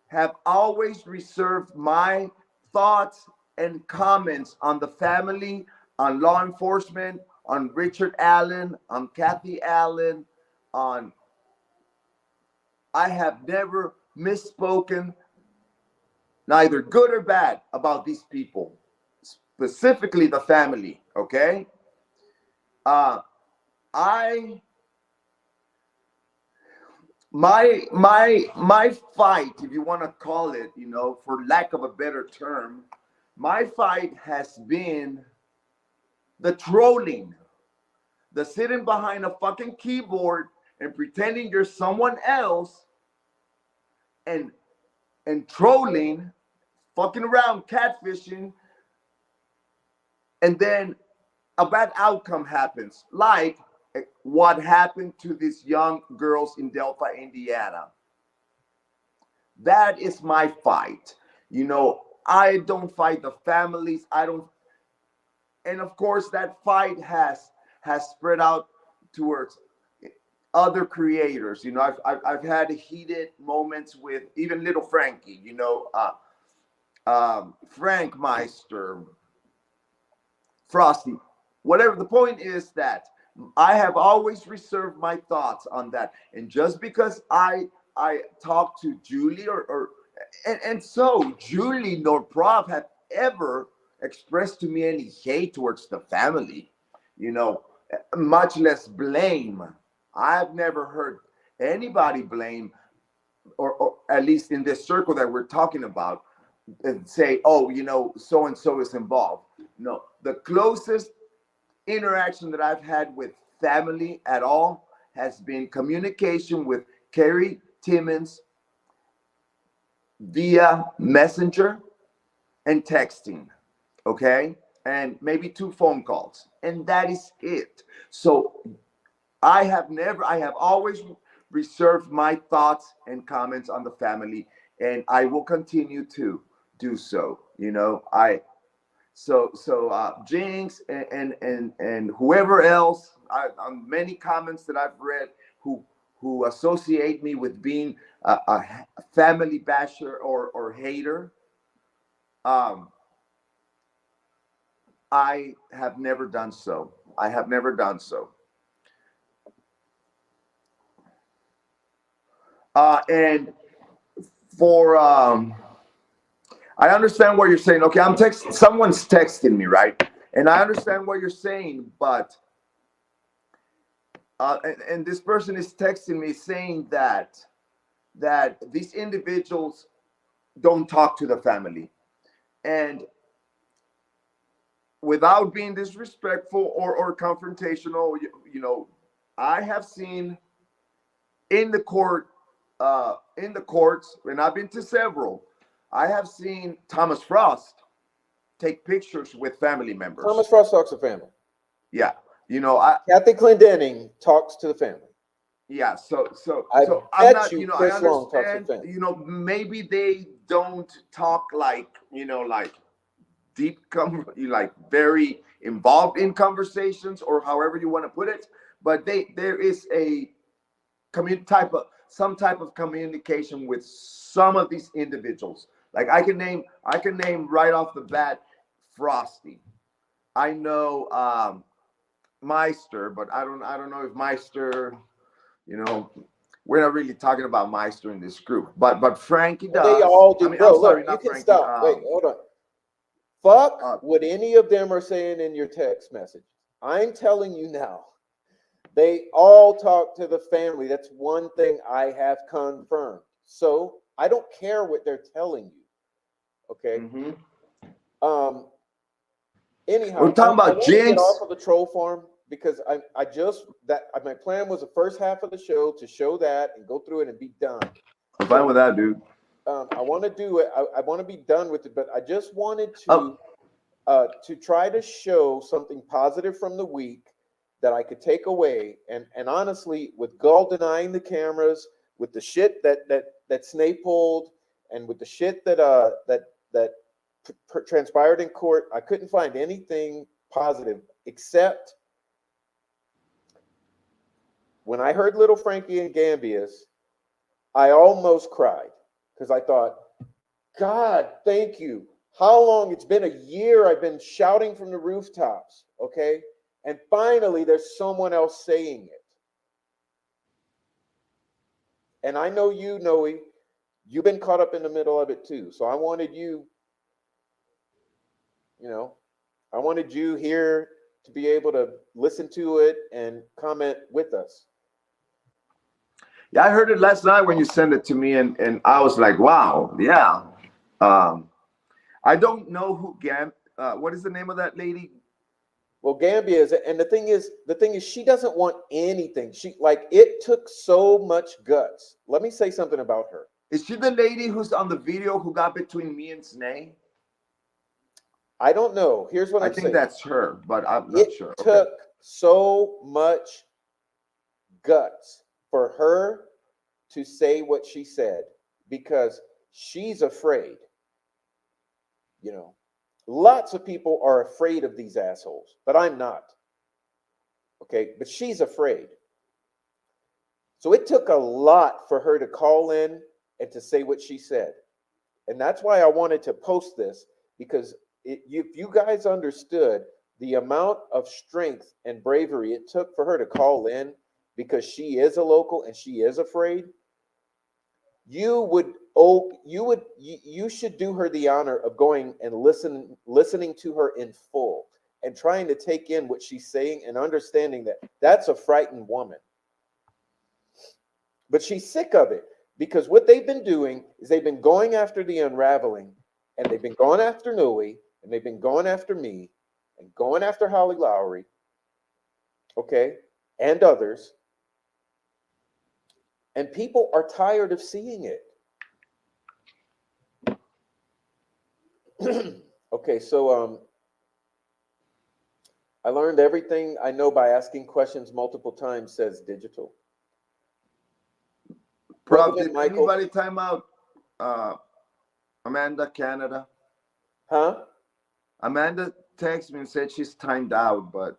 have always reserved my thoughts and comments on the family, on law enforcement, on Richard Allen, on Kathy Allen, I have never misspoken, neither good or bad, about these people, specifically the family, okay? My fight, if you want to call it, you know, for lack of a better term, my fight has been the trolling, the sitting behind a fucking keyboard and pretending you're someone else, and trolling, fucking around, catfishing, and then a bad outcome happens, like what happened to these young girls in Delphi, Indiana. That is my fight. You know, I don't fight the families. I don't. And of course, that fight has spread out towards other creators. You know, I've had heated moments with even little Frankie. You know, Frank Meister, Frosty, whatever. The point is that I have always reserved my thoughts on that. And just because I talked to Julie and so Julie nor Prof have ever expressed to me any hate towards the family, you know, much less blame. I've never heard anybody blame or at least in this circle that we're talking about, and say, oh, so and so is involved. No, the closest interaction that I've had with family at all has been communication with Carrie Timmons via messenger and texting, okay? And maybe 2 phone calls, and that is it. So I have always reserved my thoughts and comments on the family, and I will continue to do so. Jinx and whoever else, on many comments that I've read who associate me with being a family basher or hater, I have never done so. I have never done so. And for I understand what you're saying. Okay, someone's texting me, right? And I understand what you're saying, but and this person is texting me saying that these individuals don't talk to the family. And without being disrespectful or confrontational, I have seen in the courts, and I've been to several, I have seen Thomas Frost take pictures with family members. Thomas Frost talks to family. Yeah. Kathy Clendenning talks to the family. Yeah, so I I'm bet not, you I Chris Long talks to understand, family. maybe they don't talk like, like deep, like very involved in conversations, or however you want to put it, but there is a some type of communication with some of these individuals. Like I can name right off the bat Frosty. I know Meister, but I don't know if Meister, we're not really talking about Meister in this group, but Frankie does. They all do. Bro, I'm sorry, look, you can Frankie. stop. Wait, hold on. Fuck what any of them are saying in your text message. I'm telling you now. They all talk to the family. That's one thing I have confirmed. So I don't care what they're telling you. Okay. Mm-hmm. Anyhow, we're talking about Jinx. Get off of the troll farm because my plan was the first half of the show to show that and go through it and be done. I'm fine with that, dude. I want to do it. I want to be done with it, but I just wanted to try to show something positive from the week that I could take away. And honestly, with Gull denying the cameras, with the shit that Snape pulled, and with the shit that transpired in court, I couldn't find anything positive except when I heard Little Frankie and Gambius, I almost cried because I thought, God, thank you. How long? It's been a year. I've been shouting from the rooftops. Okay. And finally, there's someone else saying it. And I know you, Noe, you've been caught up in the middle of it too. So I wanted you here to be able to listen to it and comment with us. Yeah, I heard it last night when you sent it to me, and I was like, wow, yeah. I don't know who what is the name of that lady? Well, Gambia is, and the thing is, she doesn't want anything. It took so much guts. Let me say something about her. Is she the lady who's on the video who got between me and Snay? I don't know. Here's what I'm saying. I think that's her, but I'm not sure. It took so much guts for her to say what she said because she's afraid. Lots of people are afraid of these assholes, but I'm not. Okay, but she's afraid. So it took a lot for her to call in and to say what she said. And that's why I wanted to post this, because if you guys understood the amount of strength and bravery it took for her to call in because she is a local and she is afraid, you should do her the honor of going and listening to her in full and trying to take in what she's saying and understanding that that's a frightened woman. But she's sick of it. Because what they've been doing is they've been going after the unraveling, and they've been going after Noe, and they've been going after me, and going after Holly Lowry, okay, and others. And people are tired of seeing it. Okay, so I learned everything I know by asking questions multiple times, says Digital. Prof, Welcome in, did Michael. anybody time out Amanda, Canada? Huh? Amanda texted me and said she's timed out, but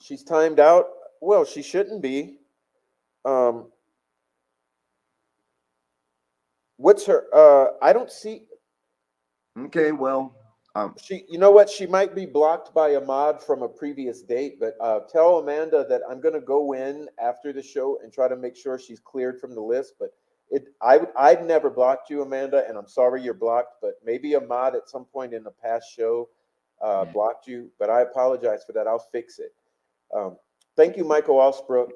She's timed out? Well, she shouldn't be. What's her I don't see okay, well, she, you know what, she might be blocked by a mod from a previous date, but tell Amanda that I'm going to go in after the show and try to make sure she's cleared from the list. But I've never blocked you, Amanda, and I'm sorry you're blocked, but maybe a mod at some point in the past show blocked you, but I apologize for that. I'll fix it. Thank you, Michael Osbrook.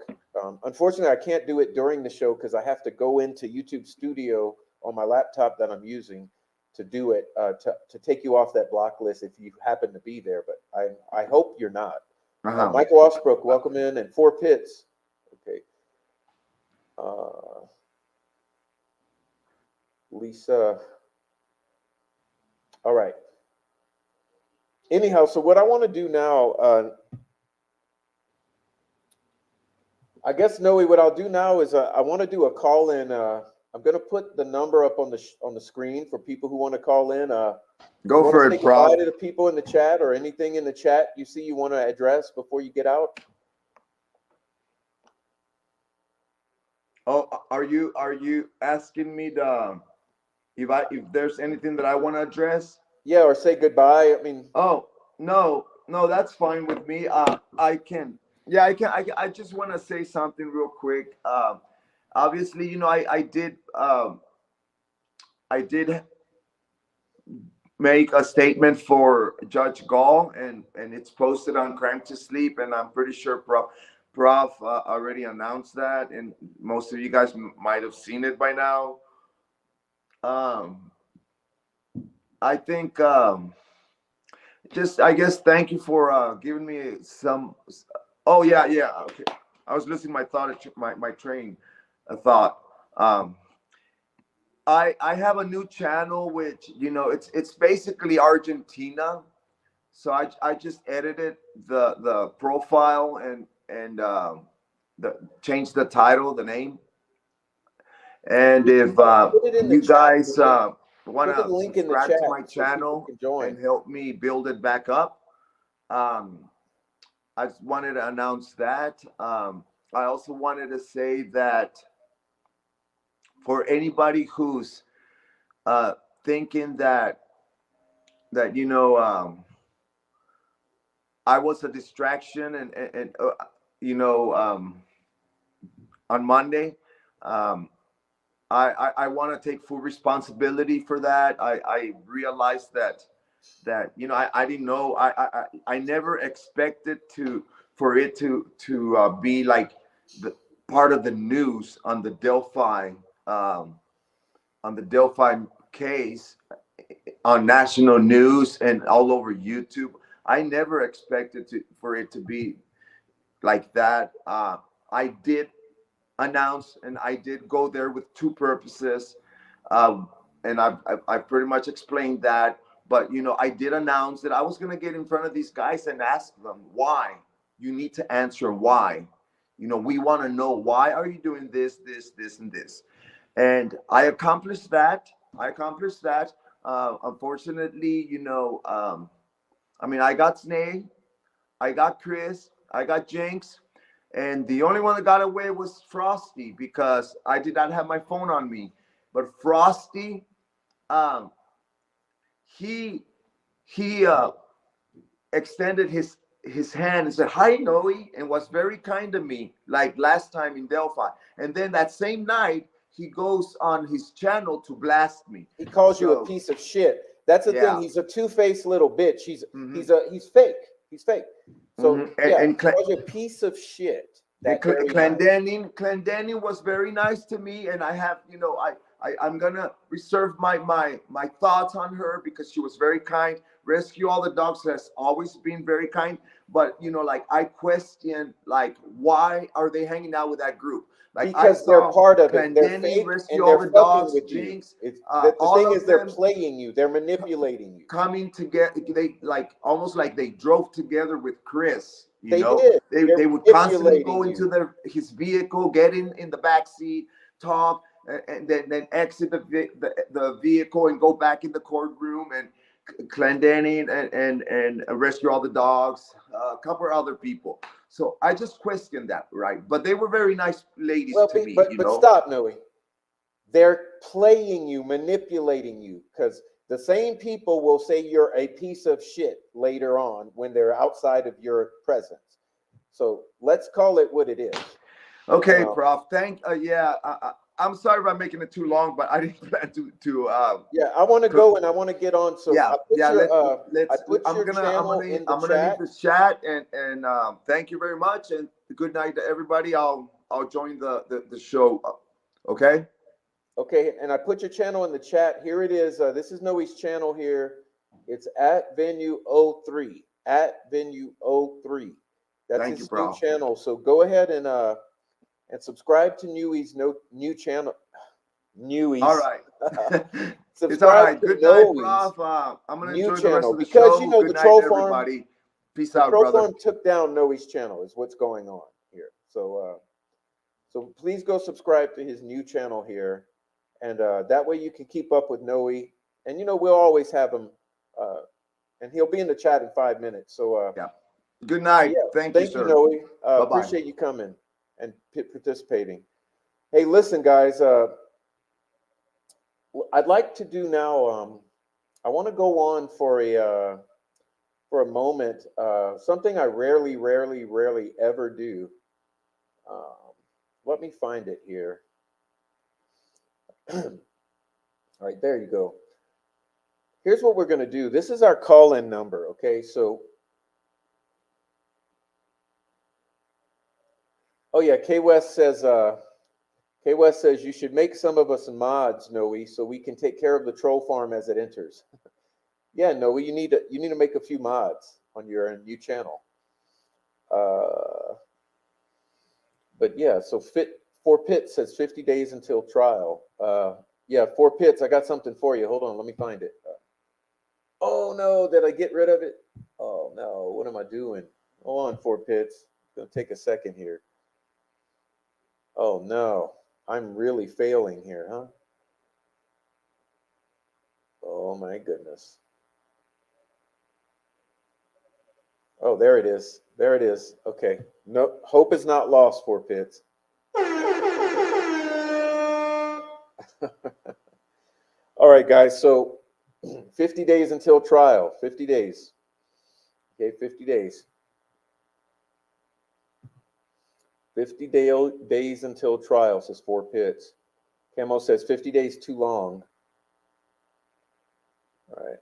Unfortunately, I can't do it during the show because I have to go into YouTube Studio on my laptop that I'm using to do it, to take you off that block list if you happen to be there, but I hope you're not. Michael Osbrook, welcome in, and 4 Pits. Okay. Lisa. All right. Anyhow, so what I want to do now, I guess, Noe, what I'll do now is I want to do a call in. I'm going to put the number up on the screen for people who want to call in. go for it, Prof. Goodbye to the people in the chat, or anything in the chat you see you want to address before you get out. Oh, are you asking me if there's anything that I want to address? Yeah, or say goodbye. I mean. Oh, no, that's fine with me. I can. Yeah, I just want to say something real quick. Obviously, I did make a statement for Judge Gall, and it's posted on Crime to Sleep, and I'm pretty sure Prof already announced that, and most of you guys might have seen it by now. I think I guess thank you for giving me some. Oh yeah, okay. I was losing my thought, my train of thought. I have a new channel, which it's basically Argentina. So I just edited the profile and changed the title, the name. And if you guys want to subscribe to my channel and help me build it back up, I just wanted to announce that. I also wanted to say that for anybody who's thinking that I was a distraction and on Monday, I want to take full responsibility for that. I realized that I didn't know. I never expected for it to be like the part of the news on the Delphi case on national news and all over YouTube. I never expected for it to be like that. I did announce, and I did go there with 2 purposes, and I pretty much explained that. But I did announce that I was going to get in front of these guys and ask them why. You need to answer why. We want to know, why are you doing this, and this? And I accomplished that. Unfortunately, I got Snake, I got Chris, I got Jinx, and the only one that got away was Frosty, because I did not have my phone on me. But Frosty, he extended his hand and said, "Hi, Noe," and was very kind to me, like last time in Delphi. And then that same night, he goes on his channel to blast me. He calls you a piece of shit. That's the thing. He's a two-faced little bitch. He's fake. He's fake. So he calls you a piece of shit. that very night. Clendenin was very nice to me, and I have, I'm gonna reserve my thoughts on her because she was very kind. Rescue All the Dogs has always been very kind, but like I question, like, why are they hanging out with that group? Like Because they're part of it. They're Clendenin, fake Rescue and All they're the fucking Dogs, with you. Jinx, It's the all thing of is they're them playing you. They're manipulating you. coming together. They like almost like they drove together with Chris. They did. They They're would constantly manipulating go you. into his vehicle, get in the back seat, talk, and then exit the vehicle and go back in the courtroom, and Clendenin and Rescue All the Dogs, a couple of other people. So I just questioned that, right? But they were very nice ladies Well, to me, but stop, Noe. They're playing you, manipulating you, because the same people will say you're a piece of shit later on when they're outside of your presence. So let's call it what it is. Okay, Prof. I'm sorry about making it too long, but I didn't plan to. Yeah, I want to go and I want to get on. So yeah, I'm gonna leave this chat and thank you very much and good night to everybody. I'll join the show. Okay. Okay, and I put your channel in the chat. Here it is. This is Noe's channel here. It's at Venue 03. At Venue 03. That's his new channel. So go ahead and subscribe to Newy's new channel. Newy's. All right. Subscribe it's all right. Good night, Prof. I'm gonna enjoy the rest of the show. Because good the night, troll everybody. farm. Peace the out, troll brother. farm took down Noe's channel. Is what's going on here. So so please go subscribe to his new channel here, and that way you can keep up with Noe. And we'll always have him, and he'll be in the chat in 5 minutes. So yeah. Good night. Yeah, thank you, sir. Noe. Appreciate you coming and participating. Hey, listen, guys. I'd like to do now. I want to go on for a moment. Something I rarely ever do. Let me find it here. All right, there you go. Here's what we're going to do. This is our call-in number. Okay, so. Oh yeah, K West says you should make some of us mods, Noe, so we can take care of the troll farm as it enters. Yeah, Noe, you need to make a few mods on your new channel. But yeah, so Four Pits says 50 days until trial. Yeah, Four Pits, I got something for you. Hold on, let me find it. Oh no, did I get rid of it? Oh no, what am I doing? Hold on, Four Pits. It's gonna take a second here. Oh no, I'm really failing here, huh? Oh my goodness. Oh, there it is. There it is. Okay. No, hope is not lost, Four Pits. All right, guys. So 50 days until trial. 50 days. Okay, 50 days. 50 days until trial, says Four Pits. Camo says 50 days too long. All right.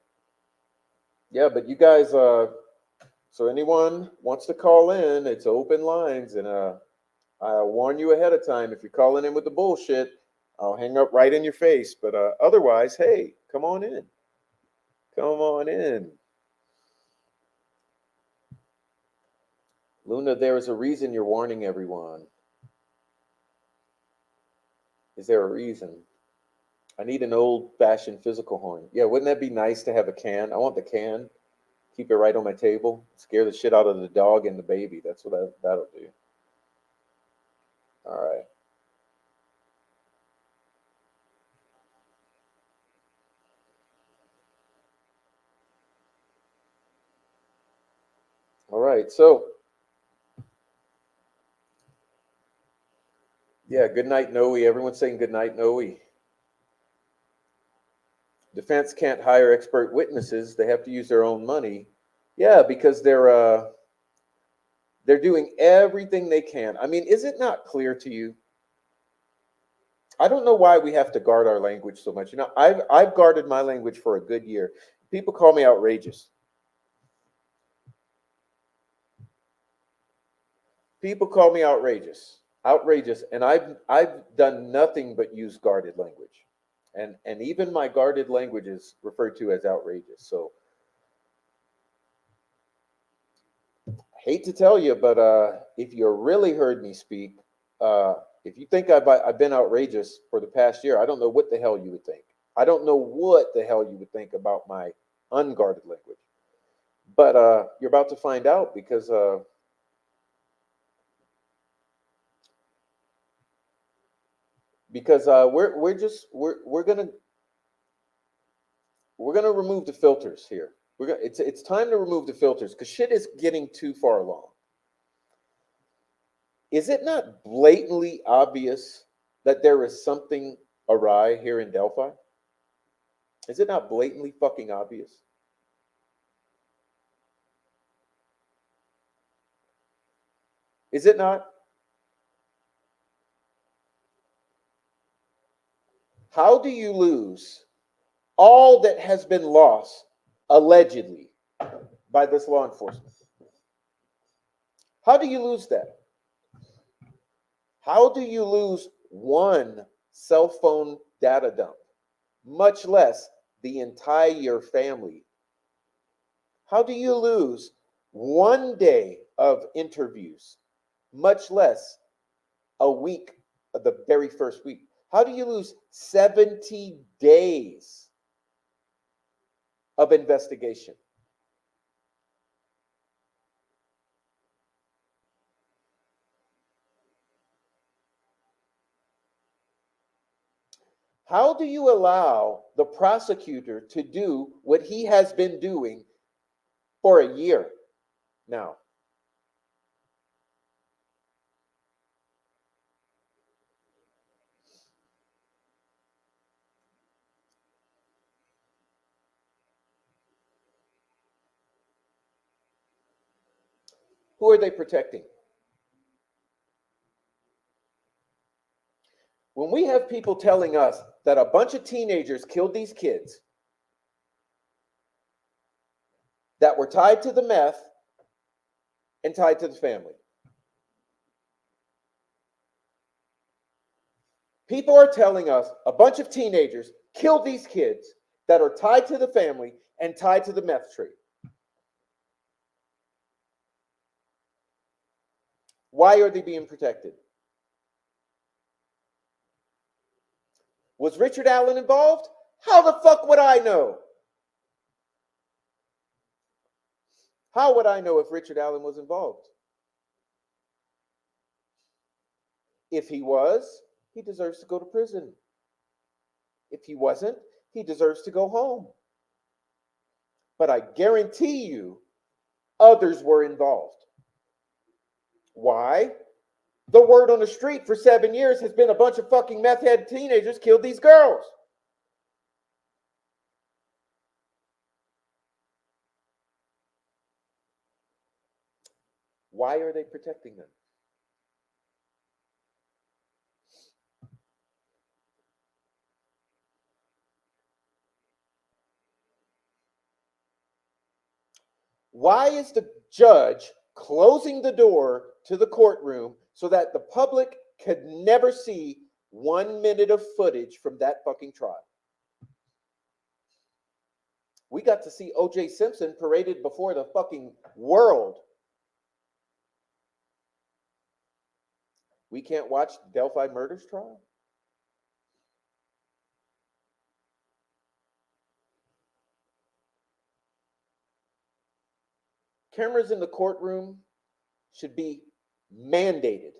Yeah, but you guys, so anyone wants to call in, it's open lines, and I'll warn you ahead of time. If you're calling in with the bullshit, I'll hang up right in your face. But otherwise, hey, come on in. Come on in. Luna, there is a reason you're warning everyone. Is there a reason? I need an old-fashioned physical horn. Yeah, wouldn't that be nice to have a can? I want the can. Keep it right on my table. Scare the shit out of the dog and the baby. That's what that'll do. All right. All right, so yeah, good night, Noe. Everyone's saying good night, Noe. Defense can't hire expert witnesses. They have to use their own money. Yeah, because they're doing everything they can. I mean, is it not clear to you? I don't know why we have to guard our language so much. I've guarded my language for a good year. People call me outrageous. People call me outrageous, and I've done nothing but use guarded language, and even my guarded language is referred to as outrageous. So I hate to tell you, but if you really heard me speak, if you think I've been outrageous for the past year, I don't know what the hell you would think. I don't know what the hell you would think about my unguarded language, but you're about to find out because. Because we're gonna remove the filters here. It's time to remove the filters because shit is getting too far along. Is it not blatantly obvious that there is something awry here in Delphi? Is it not blatantly fucking obvious? Is it not? How do you lose all that has been lost allegedly by this law enforcement? How do you lose that? How do you lose one cell phone data dump, much less the entire family? How do you lose one day of interviews, much less a week of the very first week? How do you lose 70 days of investigation? How do you allow the prosecutor to do what he has been doing for a year now? Who are they protecting? When we have people telling us that a bunch of teenagers killed these kids that were tied to the meth and tied to the family. People are telling us a bunch of teenagers killed these kids that are tied to the family and tied to the meth trade. Why are they being protected? Was Richard Allen involved? How the fuck would I know? How would I know if Richard Allen was involved? If he was, he deserves to go to prison. If he wasn't, he deserves to go home. But I guarantee you, others were involved. Why? The word on the street for 7 years has been a bunch of fucking meth head teenagers killed these girls. Why are they protecting them? Why is the judge closing the door to the courtroom so that the public could never see 1 minute of footage from that fucking trial? We got to see O.J. Simpson paraded before the fucking world. We can't watch the Delphi murders trial? Cameras in the courtroom should be mandated.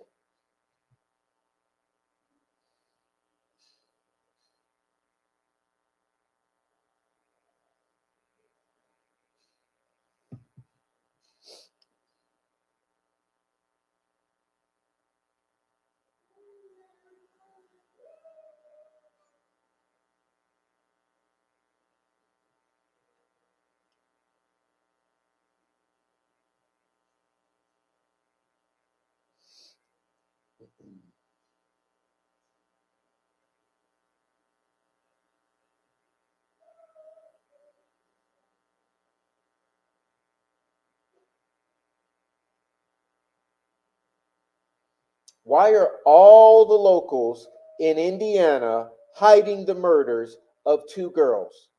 Why are all the locals in Indiana hiding the murders of 2 girls?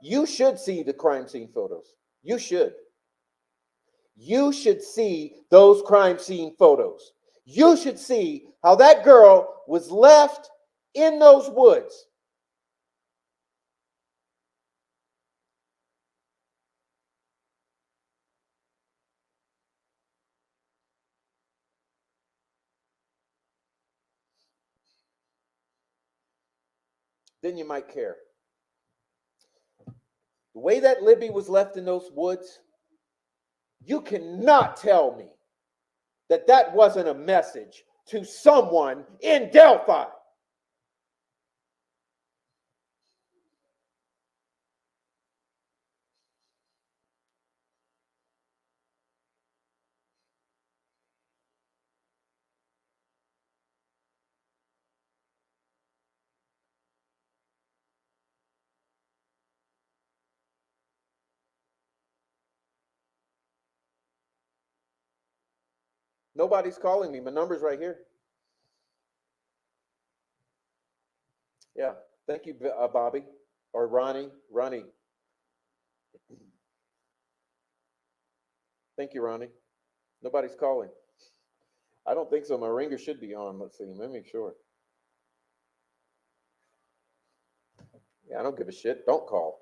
You should see the crime scene photos. You should. You should see those crime scene photos. You should see how that girl was left in those woods. Then you might care. The way that Libby was left in those woods, you cannot tell me that that wasn't a message to someone in Delphi. Nobody's calling me. My number's right here. Yeah. Thank you, Bobby. Or Ronnie. Ronnie. Thank you, Ronnie. Nobody's calling. I don't think so. My ringer should be on. Let's see. Let me make sure. Yeah, I don't give a shit. Don't call.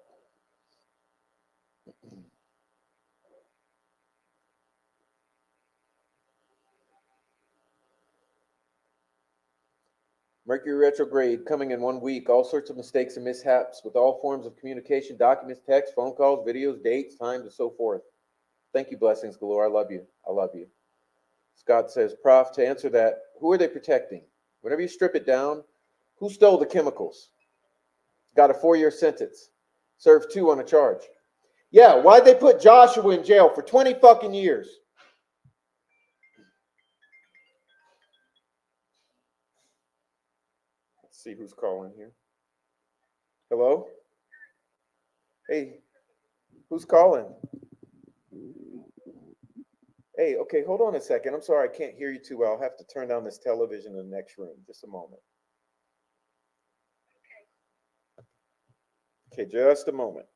Mercury retrograde coming in 1 week. All sorts of mistakes and mishaps with all forms of communication, documents, text, phone calls, videos, dates, times, and so forth. Thank you, blessings galore. I love you. I love you. Scott says, Prof, to answer that, who are they protecting? Whenever you strip it down, who stole the chemicals? Got a 4-year sentence. Served 2 on a charge. Yeah, why'd they put Joshua in jail for 20 fucking years? Let's see who's calling here. Hello? Hey, who's calling? Hey, okay, hold on a second. I'm sorry, I can't hear you too well. I'll have to turn down this television in the next room. Just a moment. Okay, just a moment.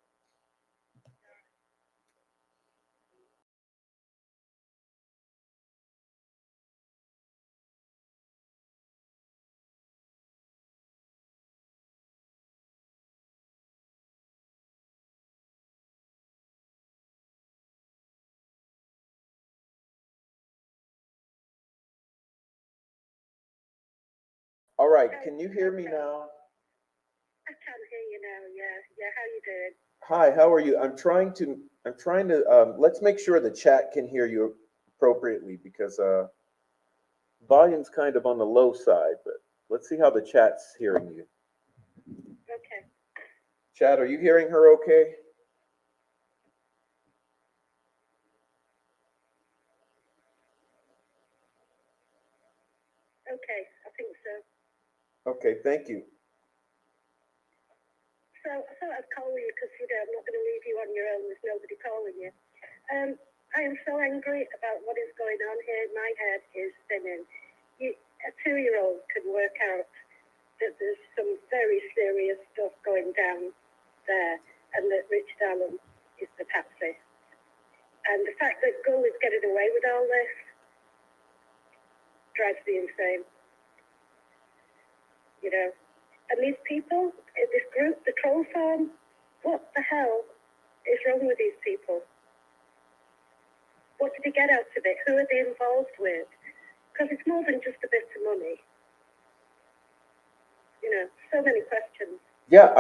All right, can you hear me now? I can hear you now. Yeah. How you doing? Hi, how are you? I'm trying to, let's make sure the chat can hear you appropriately because volume's kind of on the low side, but let's see how the chat's hearing you. Okay. Chat, are you hearing her okay? Okay, I think so. Okay, thank you. So I thought I'd call you because I'm not going to leave you on your own. There's nobody calling you. I am so angry about what is going on here. My head is spinning. A 2-year-old can work out that there's some very serious stuff going down there, and that Richard Allen is the patsy. And the fact that Gull is getting away with all this drives me insane. And these people, this group, the troll farm, what the hell is wrong with these people? What did they get out of it? Who are they involved with? Because it's more than just a bit of money. So many questions. Yeah,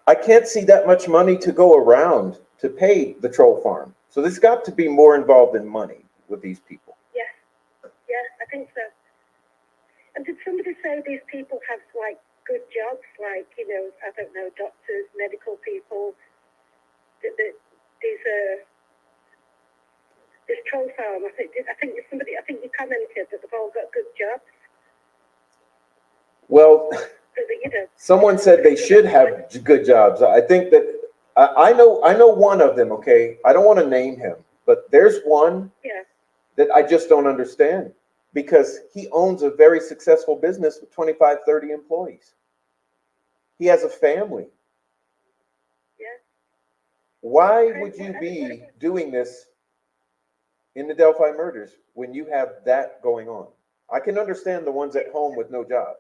I can't see that much money to go around to pay the troll farm. So there's got to be more involved in money with these people. Yeah, I think so. And did somebody say these people have good jobs, I don't know, doctors, medical people? This troll farm, I think you commented that they've all got good jobs. Well, someone said they should have good jobs. I think that I know one of them. Okay, I don't want to name him, but there's one that I just don't understand, because he owns a very successful business with 25, 30 employees. He has a family. Yeah. Why would you be doing this in the Delphi murders when you have that going on? I can understand the ones at home with no job.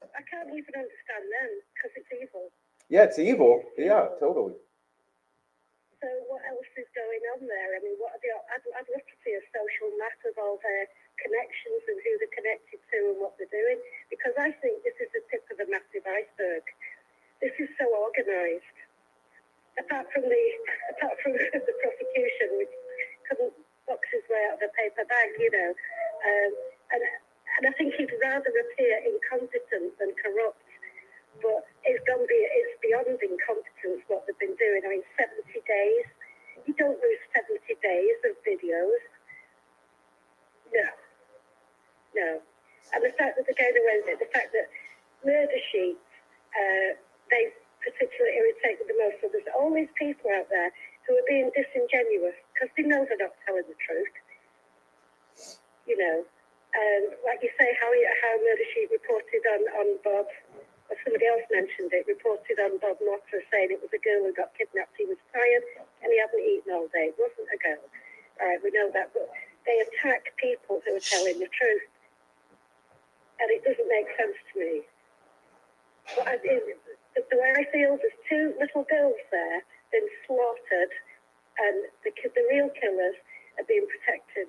I can't even understand them because it's evil. Yeah, it's evil. Yeah, totally. So what else is going on there? I mean, what are I'd love to see a social map of all their connections and who they're connected to and what they're doing, because I think this is the tip of a massive iceberg. This is so organised. Apart from the prosecution, which couldn't box his way out of a paper bag, you know, and I think he'd rather appear incompetent than corrupt. But it's beyond incompetence what they've been doing. I mean, 70 days. You don't lose 70 days of videos. No. And the fact that they're going away with it, the fact that murder sheets, they particularly irritate me the most. So there's all these people out there who are being disingenuous because they know they're not telling the truth. You know, like you say, how Murder Sheet reported on Bob, or somebody else mentioned it, reported on Bob Motter saying it was a girl who got kidnapped. He was tired and he hadn't eaten all day. It wasn't a girl. All right, we know that, but they attack people who are telling the truth. And it doesn't make sense to me. But the way I feel, there's two little girls there been slaughtered, and the real killers are being protected.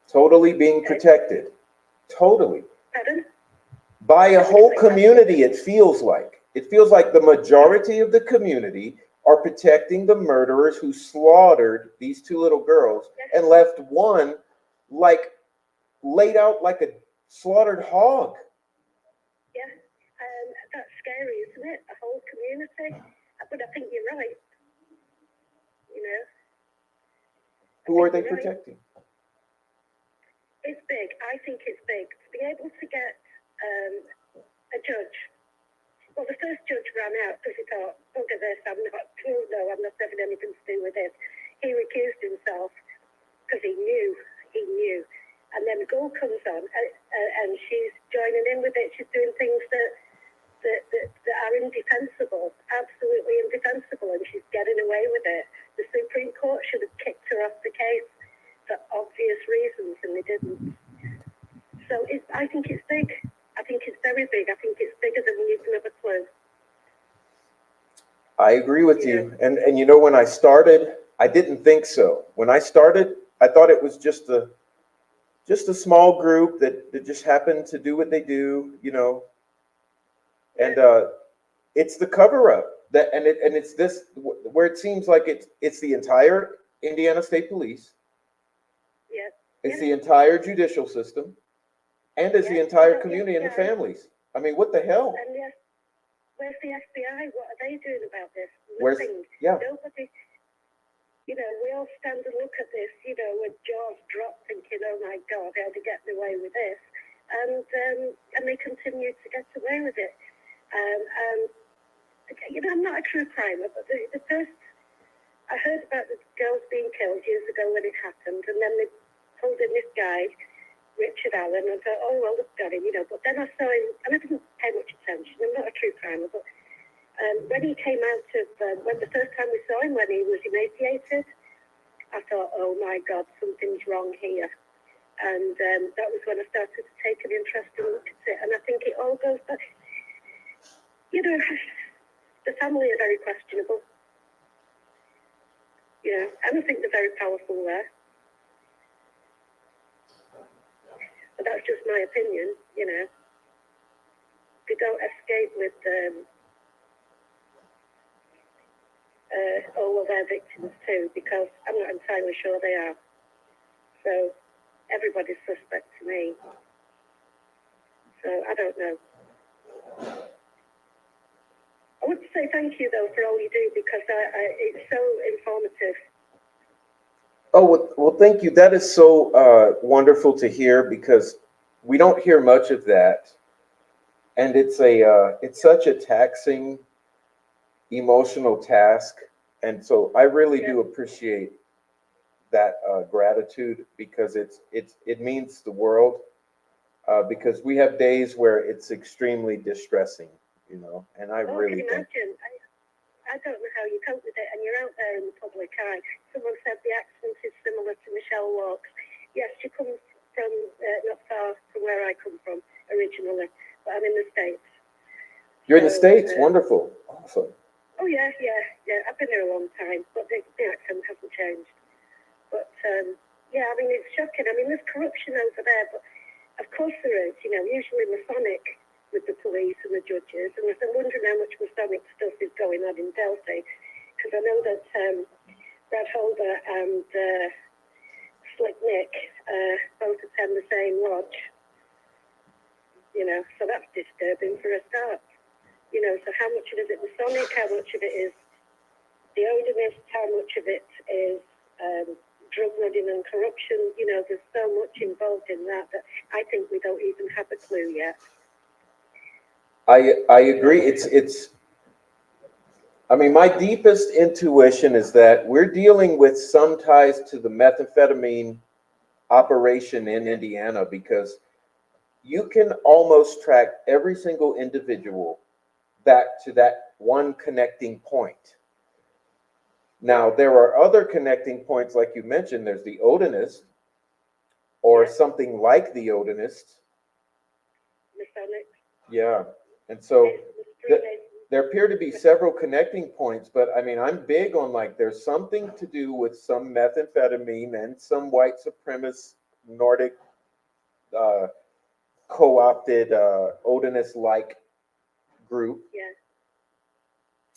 Totally being protected. Totally. Pardon? By a whole community, it feels like. It feels like the majority of the community are protecting the murderers who slaughtered these two little girls and left one like laid out like a slaughtered hog. Yeah, that's scary, isn't it? A whole community. But I think you're right. You know. Who are they protecting? It's big. I think it's big. To be able to get a judge. Well, the first judge ran out because he thought, "Look at this! I'm not having anything to do with this." He recused himself because he knew. And then Gould comes on, and she's joining in with it. She's doing things that are indefensible, absolutely indefensible, and she's getting away with it. The Supreme Court should have kicked her off the case for obvious reasons, and they didn't. So I think it's big. I think it's very big. I think it's bigger than we even have a clue. I agree with you. And you know, when I started, I didn't think so. When I started, I thought it was just a small group that just happened to do what they do, you know. And it's the cover up that, and it's this where it seems like it's the entire Indiana State Police. Yeah. It's the entire judicial system, and it's the entire community and the families. I mean, what the hell? And yes, where's the FBI? What are they doing about this? Where's Nothing. yeah? Nobody. You know, we all stand and look at this, you know, with jaws dropped, thinking, "Oh my God, how they get away with this?" And they continue to get away with it. You know, I'm not a true crimer, but the first I heard about the girls being killed years ago when it happened, and then they pulled in this guy, Richard Allen, and I thought, "Oh well, look at him," you know. But then I saw him, and I didn't pay much attention. I'm not a true crimer, but when he came out of when the first time we saw him, when he was emaciated, I thought, "Oh my God, something's wrong here." And that was when I started to take an interest and look at it. And I think it all goes back. You know, the family are very questionable. You know, and I think they're very powerful there. But that's just my opinion, you know. They don't escape with, oh, well, they're victims too, because I'm not entirely sure they are. So everybody's suspect to me. So I don't know. I want to say thank you, though, for all you do, because it's so informative. Oh, well, thank you. That is so wonderful to hear, because we don't hear much of that. And it's such a taxing, emotional task. And so I really do appreciate that gratitude because it means the world. Because we have days where it's extremely distressing, and I Oh, I really can think. imagine. I don't know how you cope with it, and you're out there in the public eye. Someone said the accent is similar to Michelle Walk's. Yes, she comes from not far from where I come from originally, but I'm in the States. You're in the States? Wonderful. Awesome. Oh, yeah. I've been there a long time, but the accent hasn't changed. But, yeah, I mean, it's shocking. I mean, there's corruption over there, but of course there is, usually Masonic with the police and the judges, and I'm wondering how much Masonic stuff is going on in Delphi, because I know that Brad Holder and Slick Nick both attend the same lodge, so that's disturbing for a start. So how much of it is Masonic, how much of it is the Odinists, how much of it is drug running and corruption, there's so much involved in that I think we don't even have a clue yet. I agree. I mean, my deepest intuition is that we're dealing with some ties to the methamphetamine operation in Indiana because you can almost track every single individual back to that one connecting point. Now, there are other connecting points, like you mentioned, there's the Odinist or something like the Odinist. Masonic. Yeah. And so there appear to be several connecting points, but I mean, I'm big on there's something to do with some methamphetamine and some white supremacist Nordic co-opted Odinist-like group. Yeah.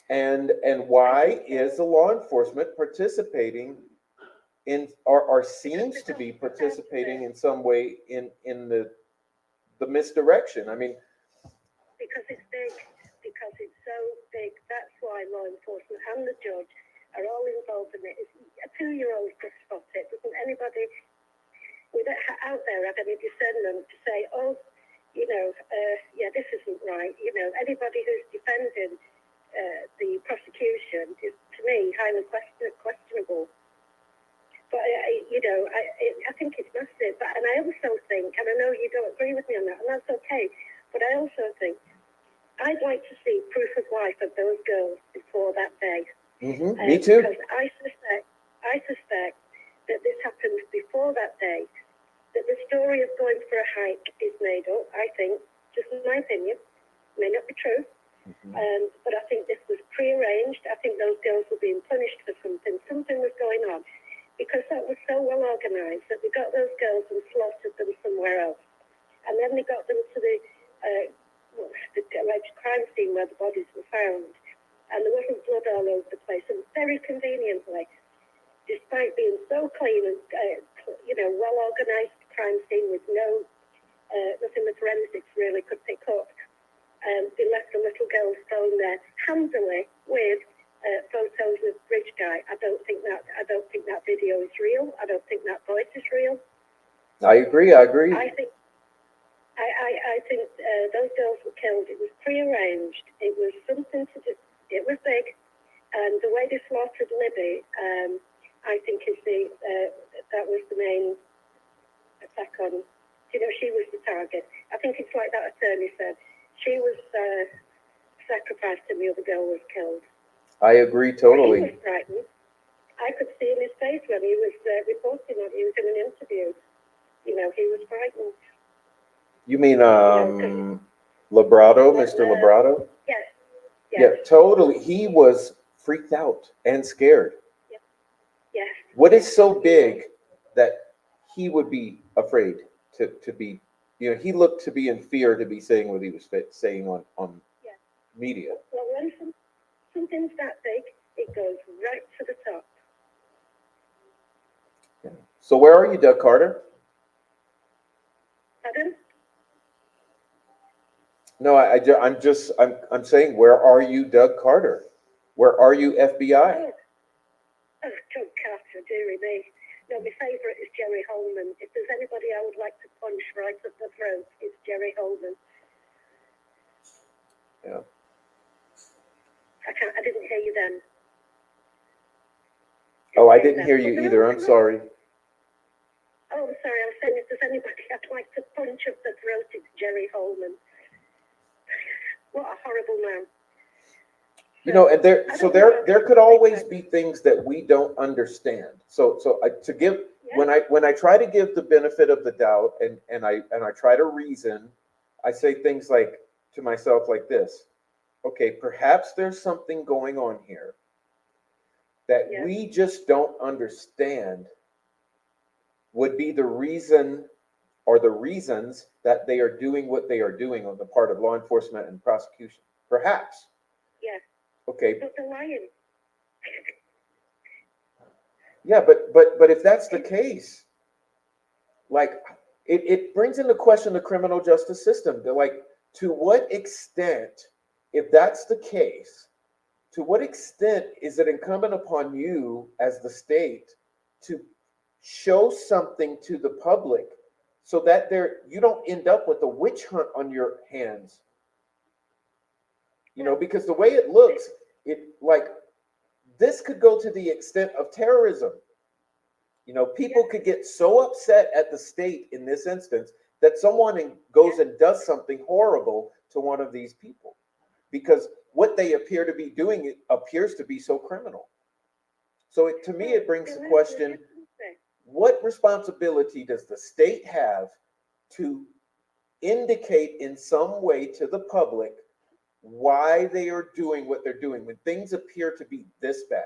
And why is the law enforcement participating in or seems to be participating in some way in the misdirection? I mean, because it's big, because it's so big. That's why law enforcement and the judge are all involved in it. A 2-year-old could spot it. Doesn't anybody out there have any discernment to say, oh, yeah, this isn't right? Anybody who's defending the prosecution is, to me, highly questionable. But, I think it's massive. And I also think, and I know you don't agree with me on that, and that's okay, but I also think I'd like to see proof of life of those girls before that day. Me too. Because I suspect that this happened before that day, that the story of going for a hike is made up, I think, just in my opinion, may not be true. But I think this was prearranged. I think those girls were being punished for something. Something was going on. Because that was so well organised that they got those girls and slaughtered them somewhere else. And then they got them to the alleged crime scene where the bodies were found. And there wasn't blood all over the place. And very conveniently, despite being so clean and, well-organised crime scene with nothing the forensics really could pick up, they left the little girl's phone there handily with photos of Bridge Guy. I don't think that video is real. I don't think that voice is real. I agree. I think those girls were killed. It was prearranged. It was something to do. It was big, and the way they slaughtered Libby, I think that was the main attack on. She was the target. I think it's like that attorney said. She was sacrificed, and the other girl was killed. I agree totally. He was frightened. I could see in his face when he was reporting on. He was in an interview. He was frightened. You mean Labrado, Mr. Labrado? Yes. Yeah, totally. He was freaked out and scared. Yes. What is so big that he would be afraid to be? He looked to be in fear to be saying what he was saying on media. Well, when something's that big, it goes right to the top. Yeah. So where are you, Doug Carter? Pardon? No, I'm saying, where are you, Doug Carter? Where are you, FBI? Oh, Doug Carter, dearie me. No, my favourite is Jerry Holman. If there's anybody I would like to punch right up the throat, it's Jerry Holman. Yeah. I didn't hear you then. Oh, I didn't hear you either. I'm sorry. Oh, I'm sorry. I was saying if there's anybody I'd like to punch up the throat, it's Jerry Holman. What a horrible man. You know, and there could always be things that we don't understand. To give, when I try to give the benefit of the doubt and I try to reason, I say things like to myself like this: okay, perhaps there's something going on here that we just don't understand, would be the reason or the reasons that they are doing what they are doing on the part of law enforcement and prosecution. Perhaps. Yes. Okay. But they're lying. Yeah, but if that's the case, like it brings into question the criminal justice system. They're like, to what extent, if that's the case, to what extent is it incumbent upon you as the state to show something to the public so that you don't end up with a witch hunt on your hands? You know, because the way it looks, this could go to the extent of terrorism. You know, people could get so upset at the state in this instance that someone goes and does something horrible to one of these people because what they appear to be doing appears to be so criminal. So to me, it brings the question, what responsibility does the state have to indicate in some way to the public why they are doing what they're doing when things appear to be this bad?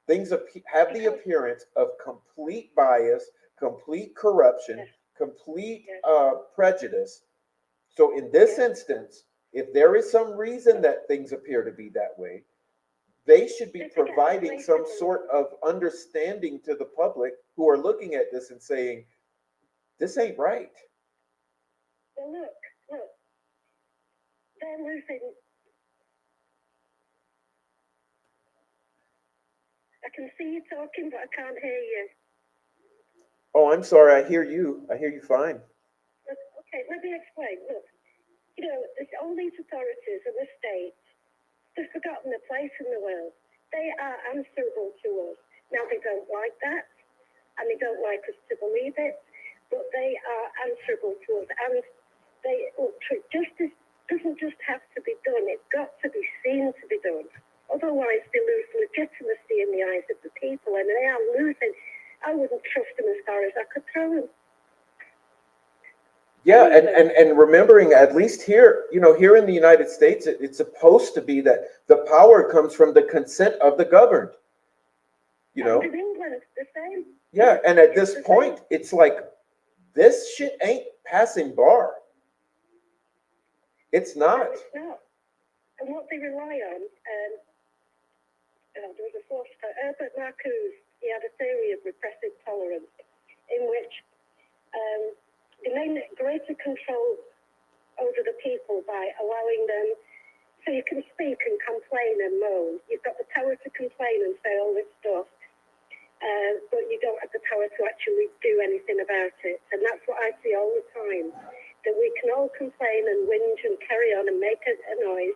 Things have the appearance of complete bias, complete corruption, complete prejudice. So in this instance, if there is some reason that things appear to be that way, they should be providing some sort of understanding to the public who are looking at this and saying, this ain't right. Well, look, they're losing. I can see you talking, but I can't hear you. Oh, I'm sorry. I hear you. I hear you fine. Okay, let me explain. Look, you know, all these authorities in the state, they've forgotten their place in the world. They are answerable to us. Now, they don't like that, and they don't like us to believe it, but they are answerable to us. And justice doesn't just have to be done, it's got to be seen to be done. Otherwise, they lose legitimacy in the eyes of the people, and they are losing. I wouldn't trust them as far as I could throw them. Yeah, and remembering, at least here, you know, here in the United States, it's supposed to be that the power comes from the consent of the governed. You know. And in England, it's the same. Yeah, and at this point, it's like, this shit ain't passing bar. It's not. No, it's not. And what they rely on, there was a philosopher, Herbert Marcuse, he had a theory of repressive tolerance, in which they made greater control over the people by allowing them, so you can speak and complain and moan. You've got the power to complain and say all this stuff, but you don't have the power to actually do anything about it. And that's what I see all the time, that we can all complain and whinge and carry on and make a noise,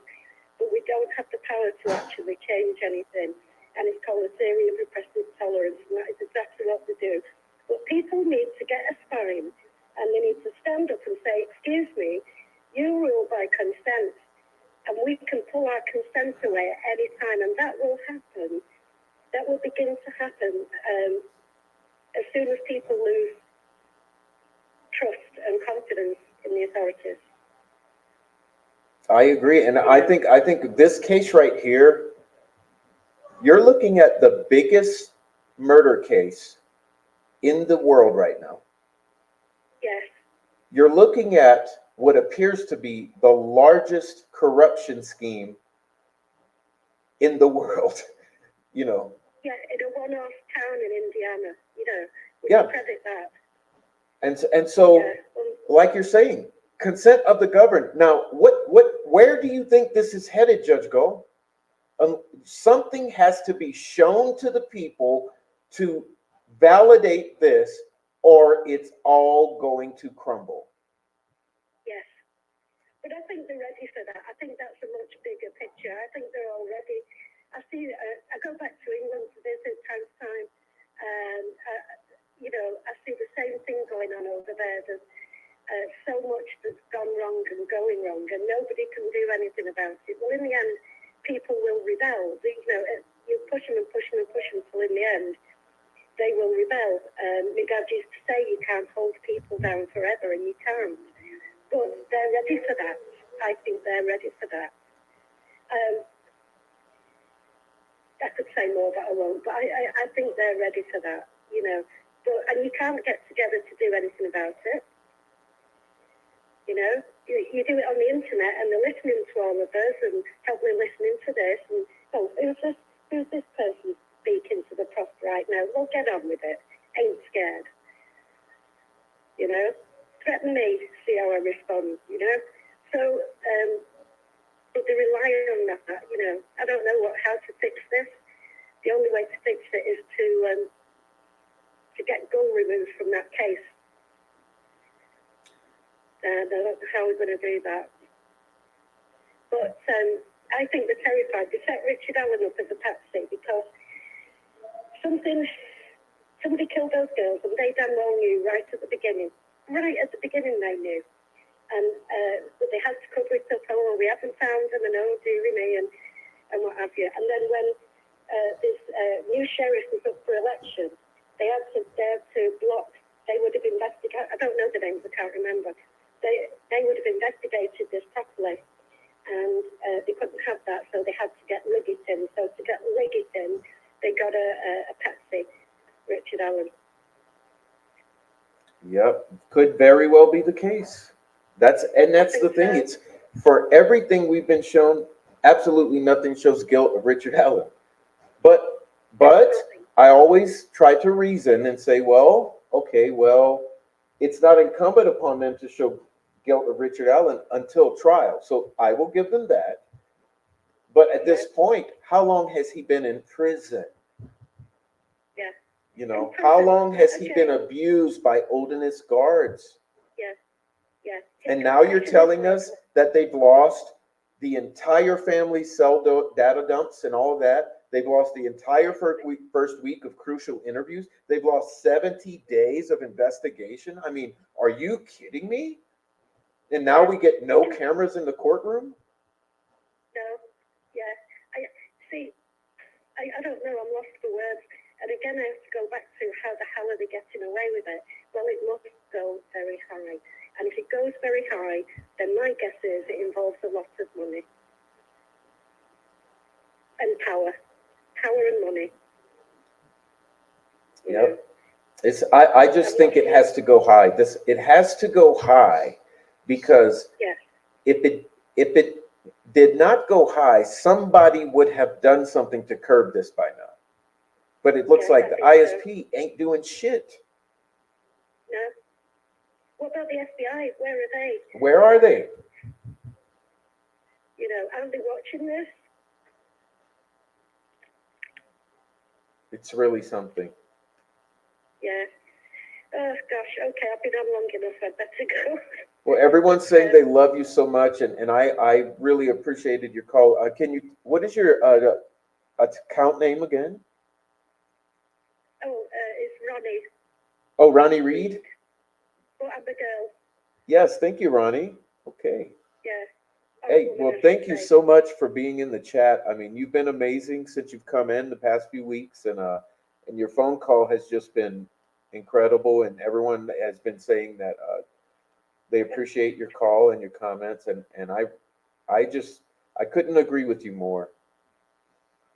but we don't have the power to actually change anything. And it's called the theory of repressive tolerance, and that is exactly what they do. But people need to get a spine, and they need to stand up and say, excuse me, you rule by consent, and we can pull our consent away at any time, and that will happen. That will begin to happen as soon as people lose trust and confidence in the authorities. I agree, and I think this case right here, you're looking at the biggest murder case in the world right now. Yes. You're looking at what appears to be the largest corruption scheme in the world, you know. Yeah, in a one-off town in Indiana, you know, we Yeah. credit that. And so, like you're saying, consent of the governed. Now, where do you think this is headed, Judge Go? Something has to be shown to the people to validate this, or it's all going to crumble. Yes. But I think they're ready for that. I think that's a much bigger picture. I think they're all ready. I see, I go back to England to visit time to time, And, I see the same thing going on over there. There's so much that's gone wrong and going wrong, and nobody can do anything about it. Well, in the end, people will rebel. You push them and push them and push them until in the end, they will rebel. My dad used to say you can't hold people down forever, and you can't. But they're ready for that. I think they're ready for that. I could say more, but I won't. But I think they're ready for that, and you can't get together to do anything about it. You do it on the internet, and they're listening to all of us and probably listening to this. And who's this person speaking to the Prof right now? Well, get on with it. Ain't scared. Threaten me, see how I respond. So, but they rely on that. I don't know how to fix this. The only way to fix it is to get Gull removed from that case. I don't know how we're going to do that. But I think they're terrified. They set Richard Allen up as a patsy because somebody killed those girls, and they damn well knew right at the beginning. Right at the beginning they knew. And but they had to cover it up. Oh, we haven't found them, and oh, dearie me, and what have you. And then when this new sheriff was up for election, they had to block. They would have investigated. I don't know the names. I can't remember. They would have investigated this properly, and they couldn't have that, so they had to get Liggett in. So to get Liggett in, they got a patsy, Richard Allen. Yep, could very well be the case. That's the thing. It's for everything we've been shown. Absolutely nothing shows guilt of Richard Allen. But I always try to reason and say, well, okay, it's not incumbent upon them to show guilt of Richard Allen until trial. So I will give them that. But at this point, how long has he been in prison? Yeah. How long has he been abused by Odinist guards? Yeah. And now you're telling us that they've lost the entire family cell data dumps and all of that. They've lost the entire first week of crucial interviews. They've lost 70 days of investigation. I mean, are you kidding me? And now we get no cameras in the courtroom? No. Yeah. I don't know. I'm lost for words. And again, I have to go back to how the hell are they getting away with it? Well, it must go very high. And if it goes very high, then my guess is it involves a lot of money. And power. Power and money. Yep. I just think it has to go high. It has to go high because if it did not go high, somebody would have done something to curb this by now. But it looks like the ISP ain't doing shit. No. What about the FBI? Where are they? Where are they? Are they watching this? It's really something. Yeah. Oh, gosh. Okay, I've been on long enough. I'd better go. Well, everyone's saying they love you so much, and I really appreciated your call. What is your account name again? Oh, it's Ronnie. Oh, Ronnie Reed? Oh, I'm a girl. Yes, thank you, Ronnie. Okay. Yeah. Hey, well, thank you so much for being in the chat. I mean, you've been amazing since you've come in the past few weeks, and your phone call has just been incredible, and everyone has been saying that they appreciate your call and your comments, and I couldn't agree with you more.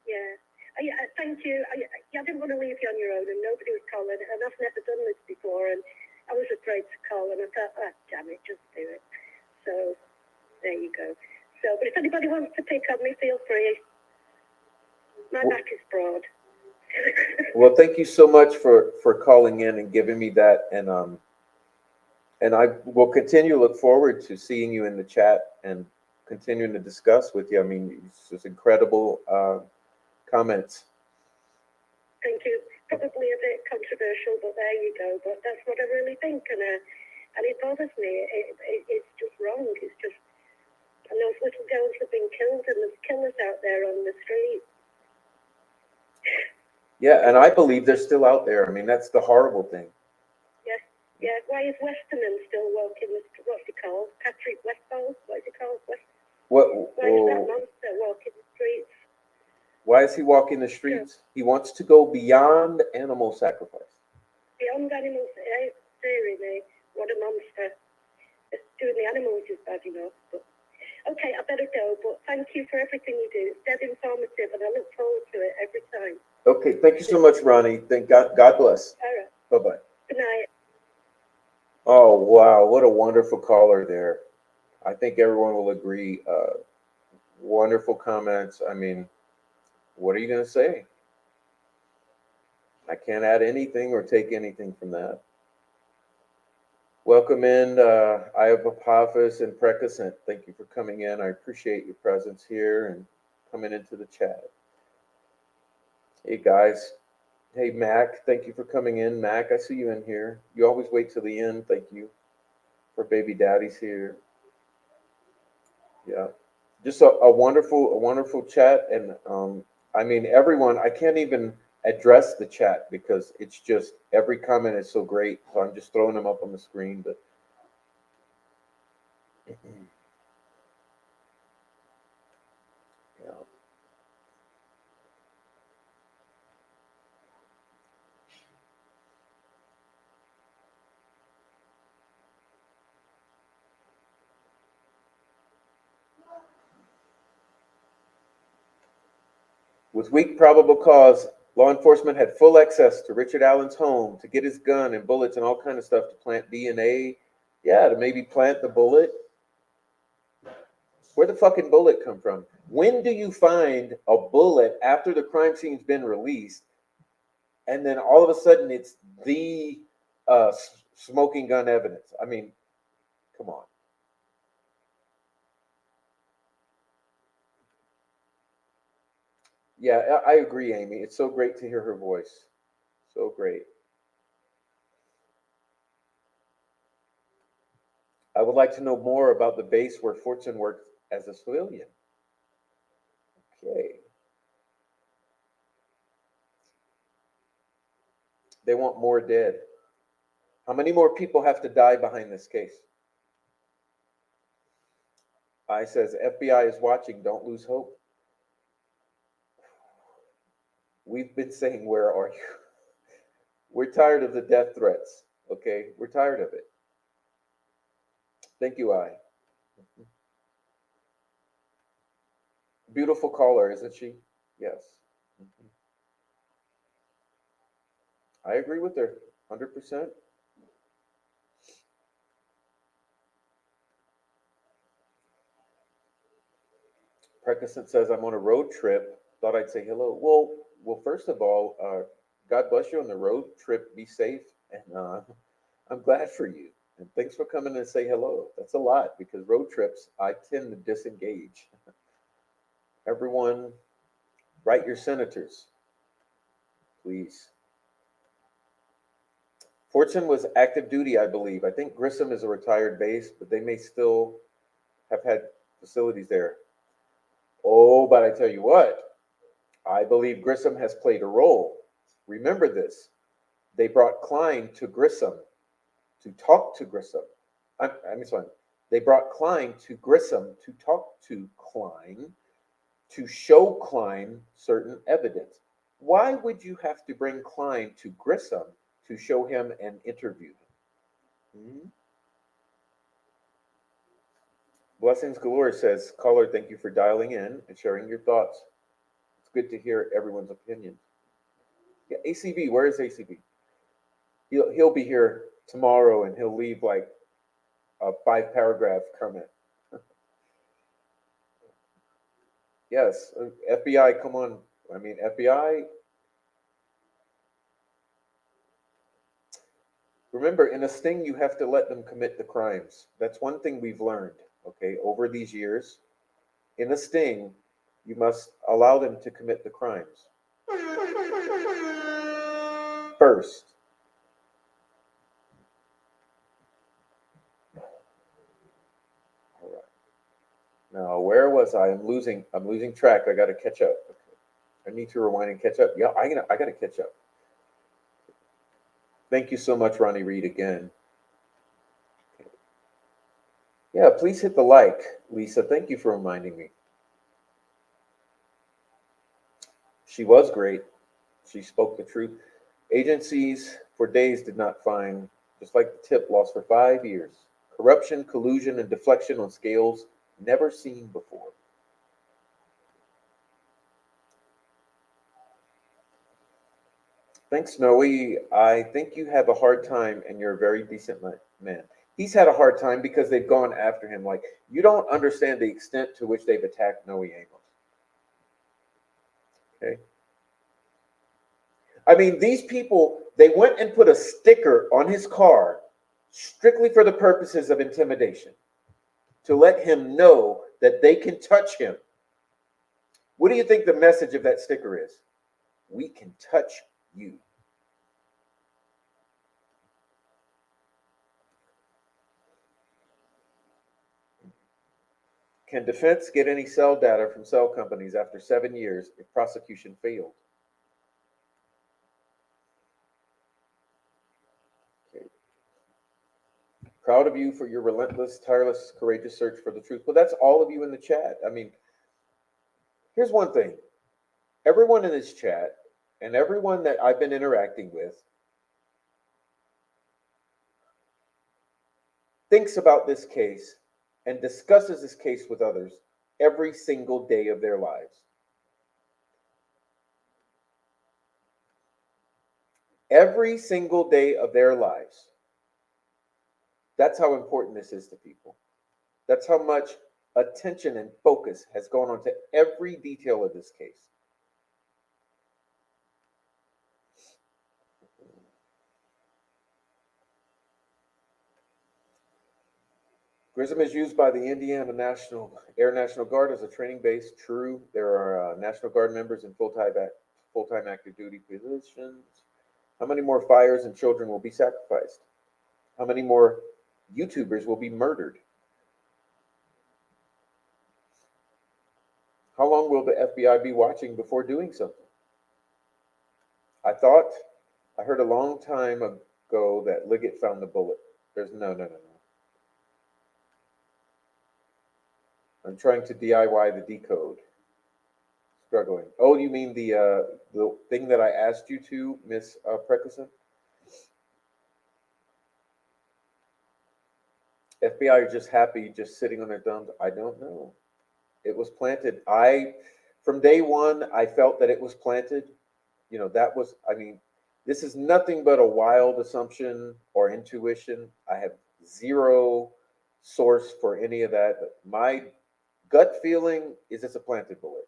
Yeah. Thank you. I didn't want to leave you on your own, and nobody was calling, and I've never done this before, and I was afraid to call, and I thought, oh, damn it, just do it. So there you go. So, but if anybody wants to pick on me, feel free. My back is broad. Well, thank you so much for calling in and giving me that, and I will continue to look forward to seeing you in the chat and continuing to discuss with you. I mean, it's just incredible comments. Thank you. Probably a bit controversial, but there you go. But that's what I really think, and it bothers me. It's just wrong. It's just, and those little girls have been killed, and there's killers out there on the street. Yeah, and I believe they're still out there. I mean, that's the horrible thing. Yeah, yeah. Why is Westerman still walking the what's he called? Patrick Westfall? What's he called? What? Why is that monster walking the streets? Why is he walking the streets? He wants to go beyond animal sacrifice. Beyond animals, really, what a monster. Doing the animals is bad enough. But okay, I better go. But thank you for everything you do. It's dead informative, and I look forward to it every time. Okay, thank you so much, Ronnie. Thank God. God bless. All right. Bye-bye. Good night. Oh, wow. What a wonderful caller there. I think everyone will agree. Wonderful comments. I mean, what are you going to say? I can't add anything or take anything from that. Welcome in, Apophis and Precascent. Thank you for coming in. I appreciate your presence here and coming into the chat. Hey, guys. Hey, Mac. Thank you for coming in. Mac, I see you in here. You always wait till the end. Thank you for baby daddy's here. Yeah. Just a wonderful chat. And I mean, everyone, I can't even address the chat because it's just every comment is so great. So I'm just throwing them up on the screen. But yeah. With weak probable cause, law enforcement had full access to Richard Allen's home to get his gun and bullets and all kind of stuff to plant DNA. Yeah, to maybe plant the bullet. Where the fucking bullet come from? When do you find a bullet after the crime scene's been released, and then all of a sudden it's the smoking gun evidence? I mean, come on. Yeah, I agree, Amy. It's so great to hear her voice. So great. I would like to know more about the base where Fortune worked as a civilian. Okay. They want more dead. How many more people have to die behind this case? I says, FBI is watching. Don't lose hope. We've been saying, where are you? We're tired of the death threats. Okay, we're tired of it. Thank you, I. Beautiful caller, isn't she? Yes. I agree with her, 100%. Precascent says, I'm on a road trip. Thought I'd say hello. Well, first of all, God bless you on the road trip. Be safe, and I'm glad for you. And thanks for coming to say hello. That's a lot because road trips, I tend to disengage. Everyone, write your senators, please. Fortune was active duty, I believe. I think Grissom is a retired base, but they may still have had facilities there. Oh, but I tell you what, I believe Grissom has played a role. Remember this. They brought Klein to Grissom to talk to Grissom. Sorry. They brought Klein to Grissom to talk to Klein to show Klein certain evidence. Why would you have to bring Klein to Grissom to show him and interview him? Hmm? Blessings Galore says, caller, thank you for dialing in and sharing your thoughts. It's good to hear everyone's opinions. Yeah, ACB, where is ACB? He'll be here tomorrow and he'll leave like a 5-paragraph comment. Yes, FBI, come on. I mean, FBI. Remember, in a sting, you have to let them commit the crimes. That's one thing we've learned, okay, over these years. In a sting, you must allow them to commit the crimes first. All right. Now, where was I? I'm losing track. I got to catch up. Okay. I need to rewind and catch up. Yeah, I gotta catch up. Thank you so much, Ronnie Reed, again. Yeah, please hit the like, Lisa. Thank you for reminding me. She was great. She spoke the truth. Agencies for days did not find, just like the tip, lost for 5 years. Corruption, collusion, and deflection on scales never seen before. Thanks, Snowy. I think you have a hard time and you're a very decent man. He's had a hard time because they've gone after him. Like, you don't understand the extent to which they've attacked Noe Amos. Okay? I mean, these people, they went and put a sticker on his car strictly for the purposes of intimidation, to let him know that they can touch him. What do you think the message of that sticker is? We can touch you. Can defense get any cell data from cell companies after 7 years if prosecution failed? Okay. Proud of you for your relentless, tireless, courageous search for the truth. Well, that's all of you in the chat. I mean, here's one thing. Everyone in this chat and everyone that I've been interacting with thinks about this case and discusses this case with others every single day of their lives. Every single day of their lives. That's how important this is to people. That's how much attention and focus has gone on to every detail of this case. Grissom is used by the Indiana Air National Guard as a training base. True, there are National Guard members in full-time active duty positions. How many more fires and children will be sacrificed? How many more YouTubers will be murdered? How long will the FBI be watching before doing something? I heard a long time ago that Liggett found the bullet. There's no. I'm trying to DIY the decode. Struggling. Oh, you mean the thing that I asked you to, Miss Preckerson? FBI are just happy, just sitting on their thumbs. I don't know. It was planted. From day one, I felt that it was planted. You know, that was, I mean, this is nothing but a wild assumption or intuition. I have zero source for any of that. But my gut feeling is it's a planted bullet.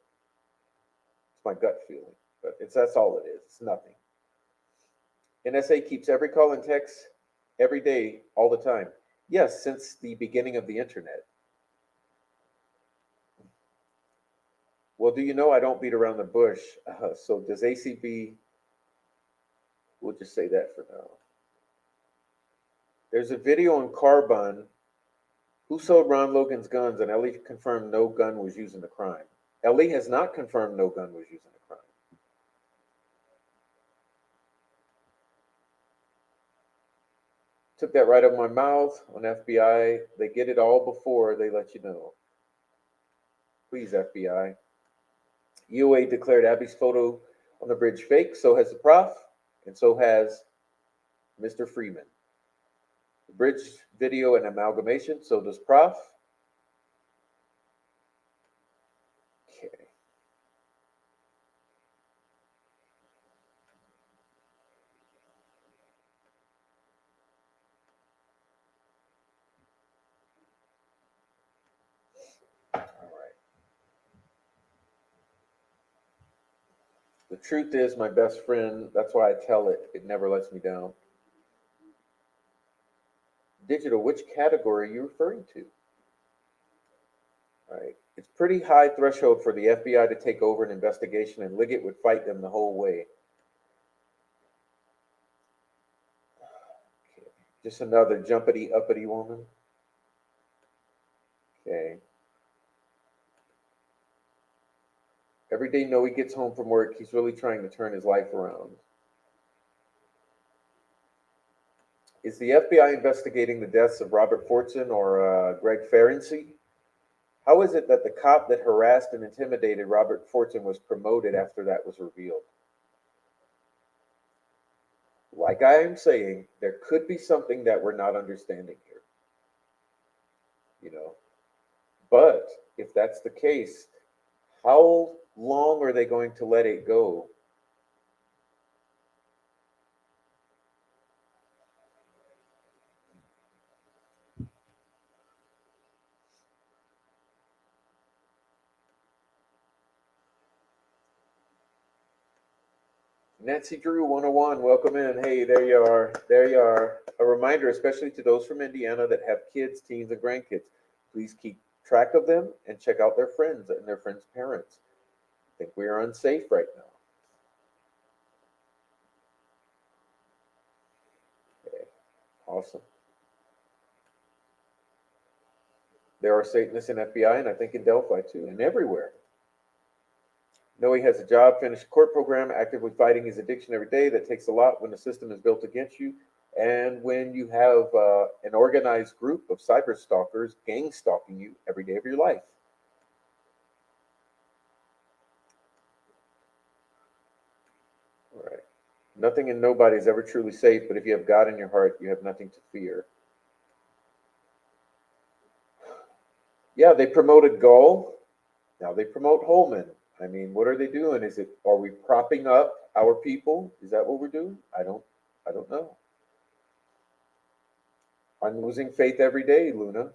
It's my gut feeling. But that's all it is. It's nothing. NSA keeps every call and text every day, all the time. Yes, since the beginning of the internet. Well, do you know I don't beat around the bush? So does ACB, we'll just say that for now. There's a video on Carbon. Who sold Ron Logan's guns? And Ellie confirmed no gun was used in the crime. Ellie has not confirmed no gun was used in the crime. Took that right out of my mouth on FBI. They get it all before they let you know. Please, FBI. UA declared Abby's photo on the bridge fake. So has the Prof, and so has Mr. Freeman. The bridge video and amalgamation. So does Prof. Okay. All right. The truth is my best friend. That's why I tell it. It never lets me down. Digital, which category are you referring to? All right. It's pretty high threshold for the FBI to take over an investigation, and Liggett would fight them the whole way. Okay. Just another jumpity uppity woman. Okay. Every day Noe gets home from work, he's really trying to turn his life around. Is the FBI investigating the deaths of Robert Fortson or Greg Ferenczi? How is it that the cop that harassed and intimidated Robert Fortson was promoted after that was revealed? Like I am saying, there could be something that we're not understanding here. You know, but if that's the case, how long are they going to let it go? Nancy Drew 101, welcome in. Hey, there you are. There you are. A reminder, especially to those from Indiana that have kids, teens, and grandkids, please keep track of them and check out their friends and their friends' parents. I think we are unsafe right now. Okay, awesome. There are Satanists in FBI, and I think in Delphi too, and everywhere. Noe has a job, finished a court program, actively fighting his addiction every day. That takes a lot when the system is built against you, and when you have an organized group of cyber stalkers gang stalking you every day of your life. All right. Nothing and nobody is ever truly safe, but if you have God in your heart, you have nothing to fear. Yeah, they promoted Gull. Now they promote Holman. I mean, what are they doing? Are we propping up our people? Is that what we're doing? I don't know. I'm losing faith every day, Luna.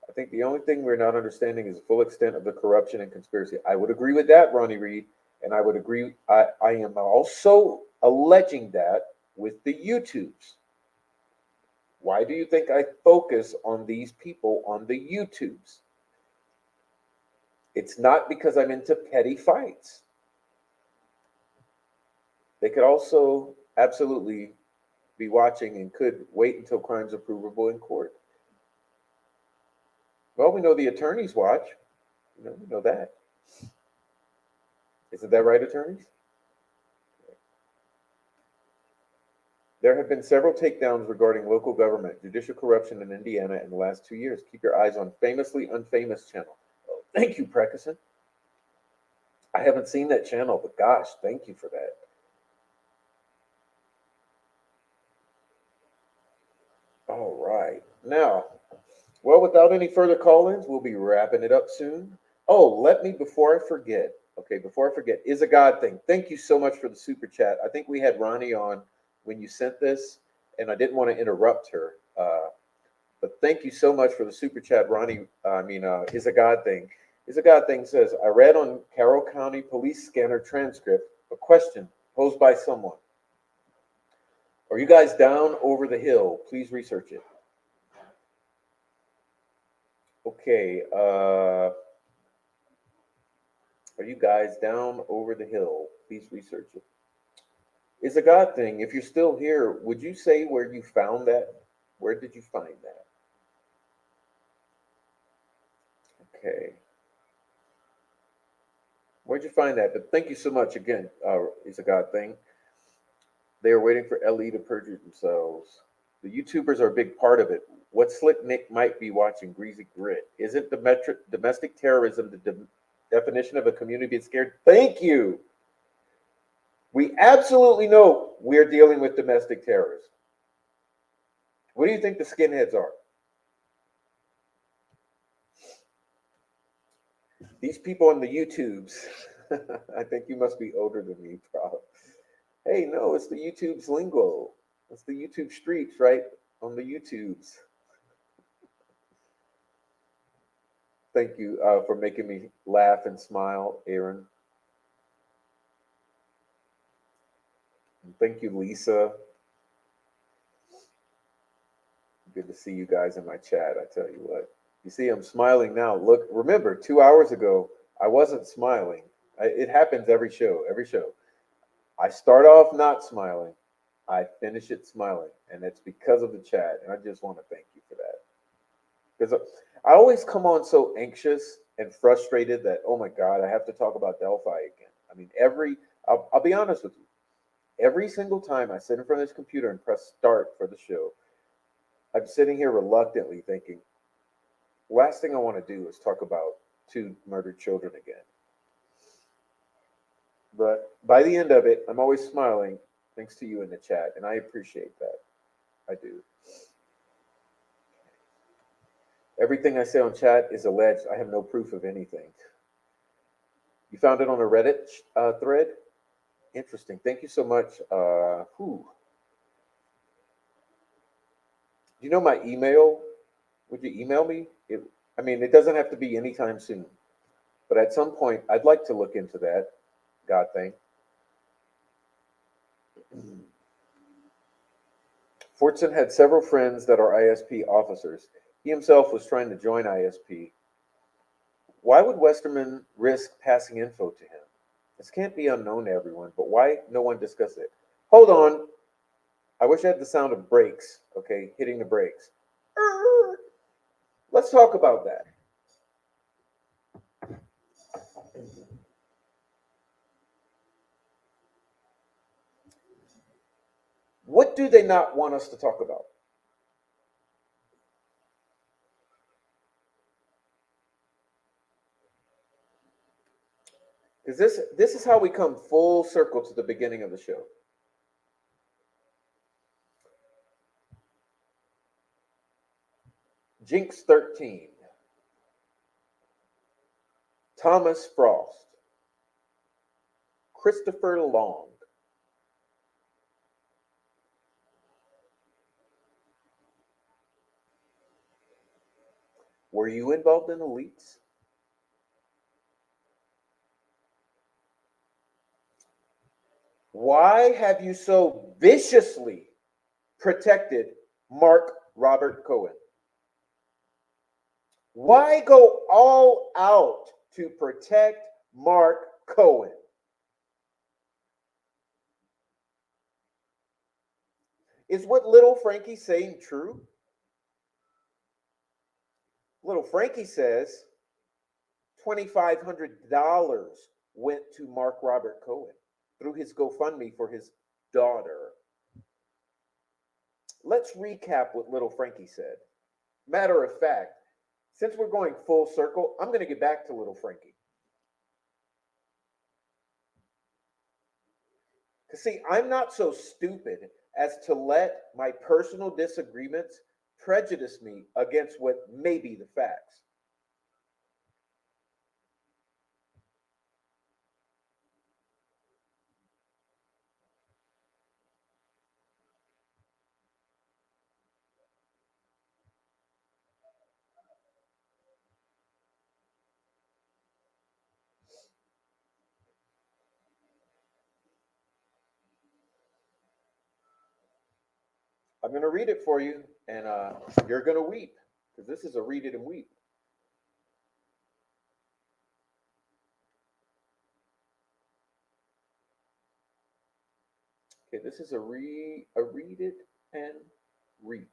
I think the only thing we're not understanding is the full extent of the corruption and conspiracy. I would agree with that, Ronnie Reed, and I would agree. I am also alleging that with the YouTubes. Why do you think I focus on these people on the YouTubes? It's not because I'm into petty fights. They could also absolutely be watching and could wait until crimes are provable in court. Well, we know the attorneys watch. We know that. Isn't that right, attorneys? There have been several takedowns regarding local government, judicial corruption in Indiana in the last 2 years. Keep your eyes on Famously Unfamous channel. Oh, thank you, Preckerson. I haven't seen that channel, but gosh, thank you for that. All right. Now, well, without any further call-ins, we'll be wrapping it up soon. Oh, before I forget, is a God thing. Thank you so much for the super chat. I think we had Ronnie on when you sent this, and I didn't want to interrupt her. But thank you so much for the super chat, Ronnie. Is a God thing. Is a God thing says, I read on Carroll County Police Scanner transcript a question posed by someone. Are you guys down over the hill? Please research it. Okay. Are you guys down over the hill? Please research it. Is a God thing. If you're still here, would you say where you found that? Where did you find that? Okay. Where'd you find that? But thank you so much again. Is a God thing. They are waiting for LE to perjure themselves. The YouTubers are a big part of it. What Slick Nick might be watching, Greasy Grit. Isn't domestic terrorism the definition of a community being scared? Thank you. We absolutely know we're dealing with domestic terrorism. What do you think the skinheads are? These people on the YouTubes, I think you must be older than me, Prof. Hey, no, it's the YouTube's lingo. It's the YouTube streets, right? On the YouTubes. Thank you for making me laugh and smile, Aaron. And thank you, Lisa. Good to see you guys in my chat, I tell you what. You see, I'm smiling now. Look, remember, 2 hours ago, I wasn't smiling. It happens every show. I start off not smiling. I finish it smiling. And it's because of the chat. And I just want to thank you for that. Because I always come on so anxious and frustrated that, oh my God, I have to talk about Delphi again. I mean, I'll be honest with you, every single time I sit in front of this computer and press start for the show, I'm sitting here reluctantly thinking, last thing I want to do is talk about 2 murdered children again. But by the end of it, I'm always smiling, thanks to you in the chat, and I appreciate that. I do. Everything I say on chat is alleged. I have no proof of anything. You found it on a Reddit thread? Interesting. Thank you so much. Do you know my email? Would you email me? It doesn't have to be anytime soon. But at some point, I'd like to look into that God thing. Fortson had several friends that are ISP officers. He himself was trying to join ISP. Why would Westerman risk passing info to him? This can't be unknown to everyone, but why no one discussed it? Hold on. I wish I had the sound of brakes, okay, hitting the brakes. Let's talk about that. What do they not want us to talk about? Because this is how we come full circle to the beginning of the show. Jinx 13. Thomas Frost. Christopher Long. Were you involved in the leaks? Why have you so viciously protected Mark Robert Cohen? Why go all out to protect Mark Cohen? Is what little Frankie's saying true? Little Frankie says $2,500 went to Mark Robert Cohen through his GoFundMe for his daughter. Let's recap what little Frankie said. Matter of fact, since we're going full circle, I'm going to get back to little Frankie. Because see, I'm not so stupid as to let my personal disagreements prejudice me against what may be the facts. I'm going to read it for you, and you're going to weep, because this is a read it and weep. Okay, this is a read it and weep.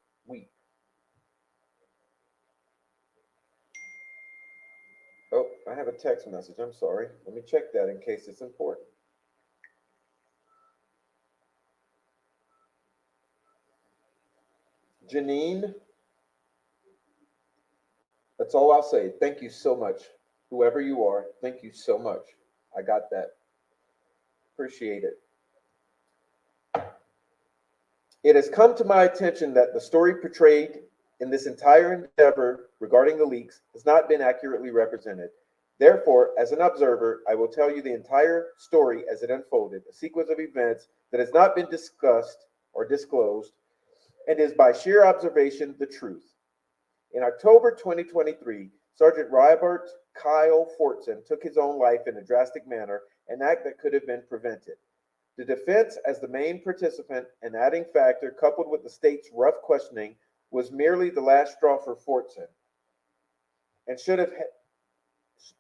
Oh, I have a text message. I'm sorry. Let me check that in case it's important. Janine, that's all I'll say. Thank you so much. Whoever you are, thank you so much. I got that. Appreciate it. It has come to my attention that the story portrayed in this entire endeavor regarding the leaks has not been accurately represented. Therefore, as an observer, I will tell you the entire story as it unfolded, a sequence of events that has not been discussed or disclosed, and is by sheer observation the truth. In October 2023, Sergeant Robert Kyle Fortson took his own life in a drastic manner, an act that could have been prevented. The defense, as the main participant and adding factor, coupled with the state's rough questioning, was merely the last straw for Fortson, and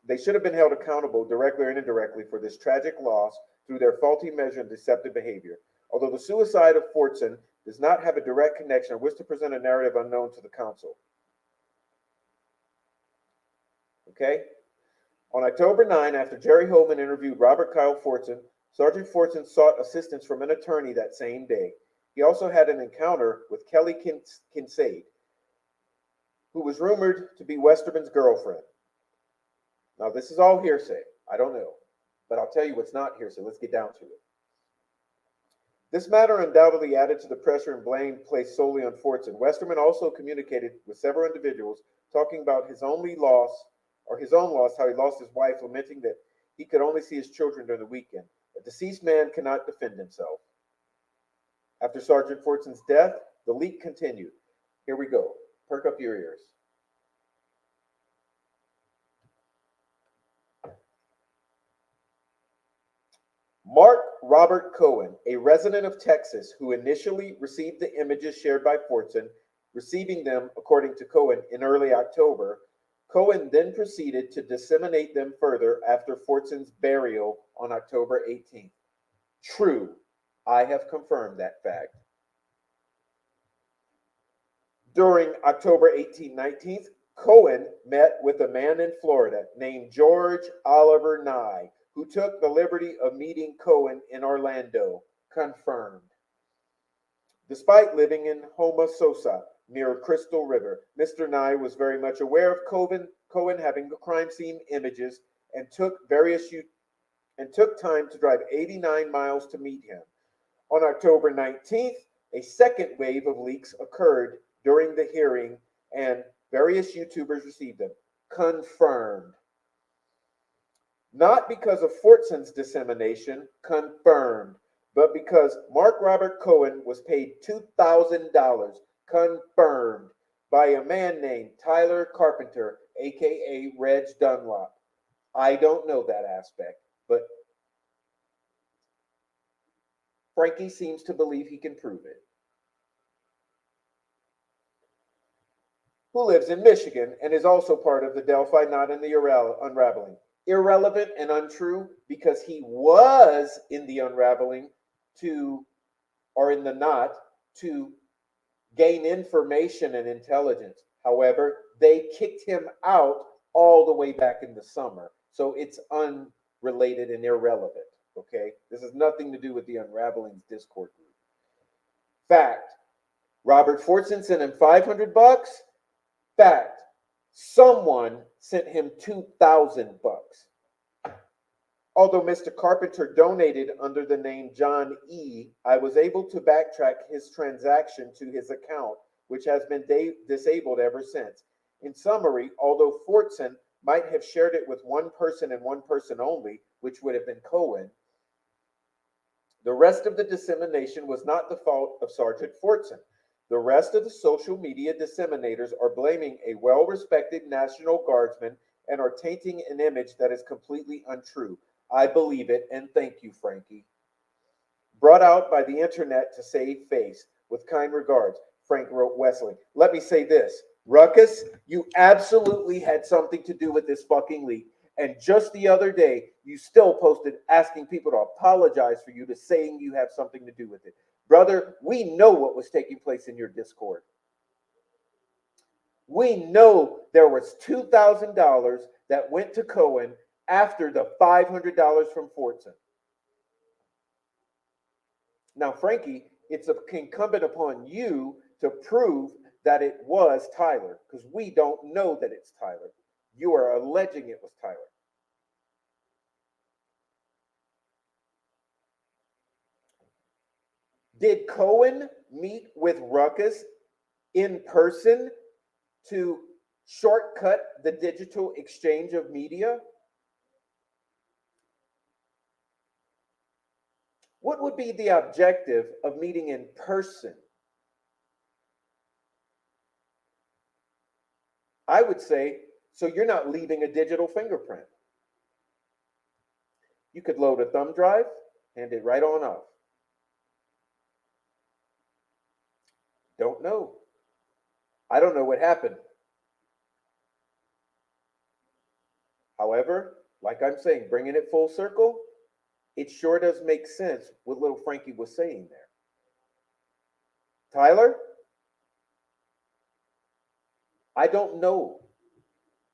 they should have been held accountable directly or indirectly for this tragic loss through their faulty measure and deceptive behavior. Although the suicide of Fortson does not have a direct connection, I wish to present a narrative unknown to the council. Okay? On October 9, after Jerry Holman interviewed Robert Kyle Fortson, Sergeant Fortson sought assistance from an attorney that same day. He also had an encounter with Kelly Kincaid, who was rumored to be Westerman's girlfriend. Now, this is all hearsay. I don't know. But I'll tell you what's not hearsay. Let's get down to it. This matter undoubtedly added to the pressure and blame placed solely on Fortson. Westerman also communicated with several individuals talking about his own loss, how he lost his wife, lamenting that he could only see his children during the weekend. A deceased man cannot defend himself. After Sergeant Fortson's death, the leak continued. Here we go. Perk up your ears. Mark Robert Cohen, a resident of Texas who initially received the images shared by Fortson, receiving them, according to Cohen, in early October. Cohen then proceeded to disseminate them further after Fortson's burial on October 18th. True, I have confirmed that fact. During October 18th, 19th, Cohen met with a man in Florida named George Oliver Nye, who took the liberty of meeting Cohen in Orlando. Confirmed. Despite living in Homosassa, near Crystal River, Mr. Nye was very much aware of Cohen having the crime scene images and took time to drive 89 miles to meet him. On October 19th, a second wave of leaks occurred during the hearing, and various YouTubers received them. Confirmed. Not because of Fortson's dissemination, confirmed, but because Mark Robert Cohen was paid $2,000, confirmed, by a man named Tyler Carpenter, aka Reg Dunlop. I don't know that aspect, but Frankie seems to believe he can prove it. Who lives in Michigan and is also part of the Delphi Knot and the Unraveling. Irrelevant and untrue because he was in the unraveling in the knot to gain information and intelligence. However, they kicked him out all the way back in the summer. So it's unrelated and irrelevant. Okay? This has nothing to do with the Unraveling's Discord group. Fact. Robert Fortson sent him $500. Fact. Someone sent him $2,000. Although Mr. Carpenter donated under the name John E., I was able to backtrack his transaction to his account, which has been disabled ever since. In summary, although Fortson might have shared it with one person and one person only, which would have been Cohen, the rest of the dissemination was not the fault of Sergeant Fortson. The rest of the social media disseminators are blaming a well-respected National Guardsman and are tainting an image that is completely untrue. I believe it, and thank you, Frankie. Brought out by the internet to save face. With kind regards, Frank wrote Wesley. Let me say this. Ruckus, you absolutely had something to do with this fucking leak. And just the other day, you still posted asking people to apologize for you to saying you have something to do with it. Brother, we know what was taking place in your Discord. We know there was $2,000 that went to Cohen after the $500 from Fortson. Now, Frankie, it's incumbent upon you to prove that it was Tyler, because we don't know that it's Tyler. You are alleging it was Tyler. Did Cohen meet with Ruckus in person to shortcut the digital exchange of media? What would be the objective of meeting in person? I would say, so you're not leaving a digital fingerprint. You could load a thumb drive, hand it right on off. Don't know. I don't know what happened. However, like I'm saying, bringing it full circle, it sure does make sense what little Frankie was saying there. Tyler, I don't know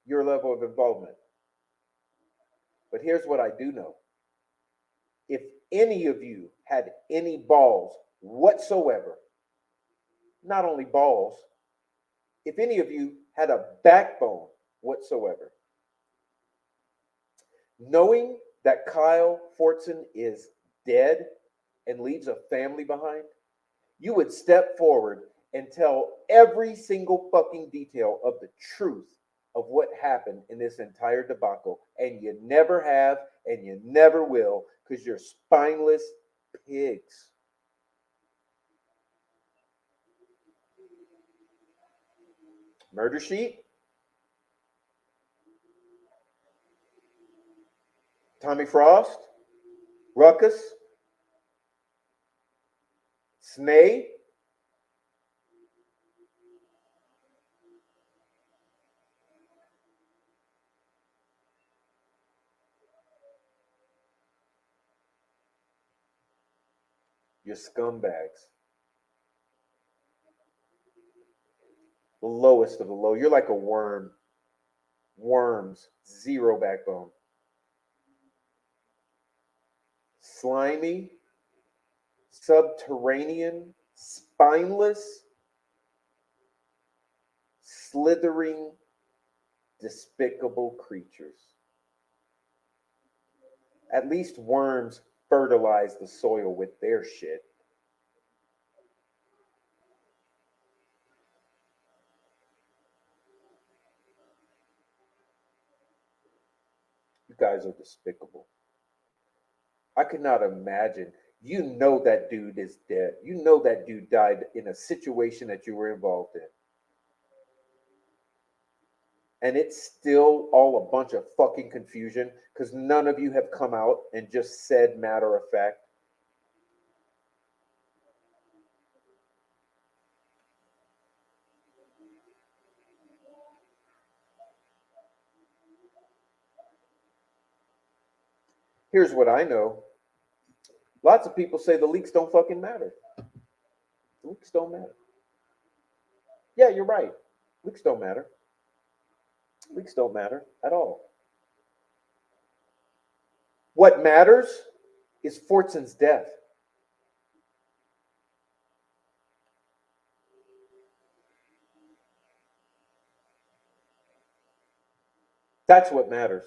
your level of involvement. But here's what I do know. If any of you had any balls whatsoever, not only balls, if any of you had a backbone whatsoever, knowing that Kyle Fortson is dead and leaves a family behind, you would step forward and tell every single fucking detail of the truth of what happened in this entire debacle. And you never have, and you never will, because you're spineless pigs. Murder Sheet, Tommy Frost, Ruckus, Snay, you're scumbags. The lowest of the low. You're like a worm. Worms, zero backbone. Slimy, subterranean, spineless, slithering, despicable creatures. At least worms fertilize the soil with their shit. You guys are despicable. I could not imagine. You know that dude is dead. You know that dude died in a situation that you were involved in. And it's still all a bunch of fucking confusion because none of you have come out and just said matter of fact. Here's what I know. Lots of people say the leaks don't fucking matter. The leaks don't matter. Yeah, you're right. Leaks don't matter. Leaks don't matter at all. What matters is Fortson's death. That's what matters.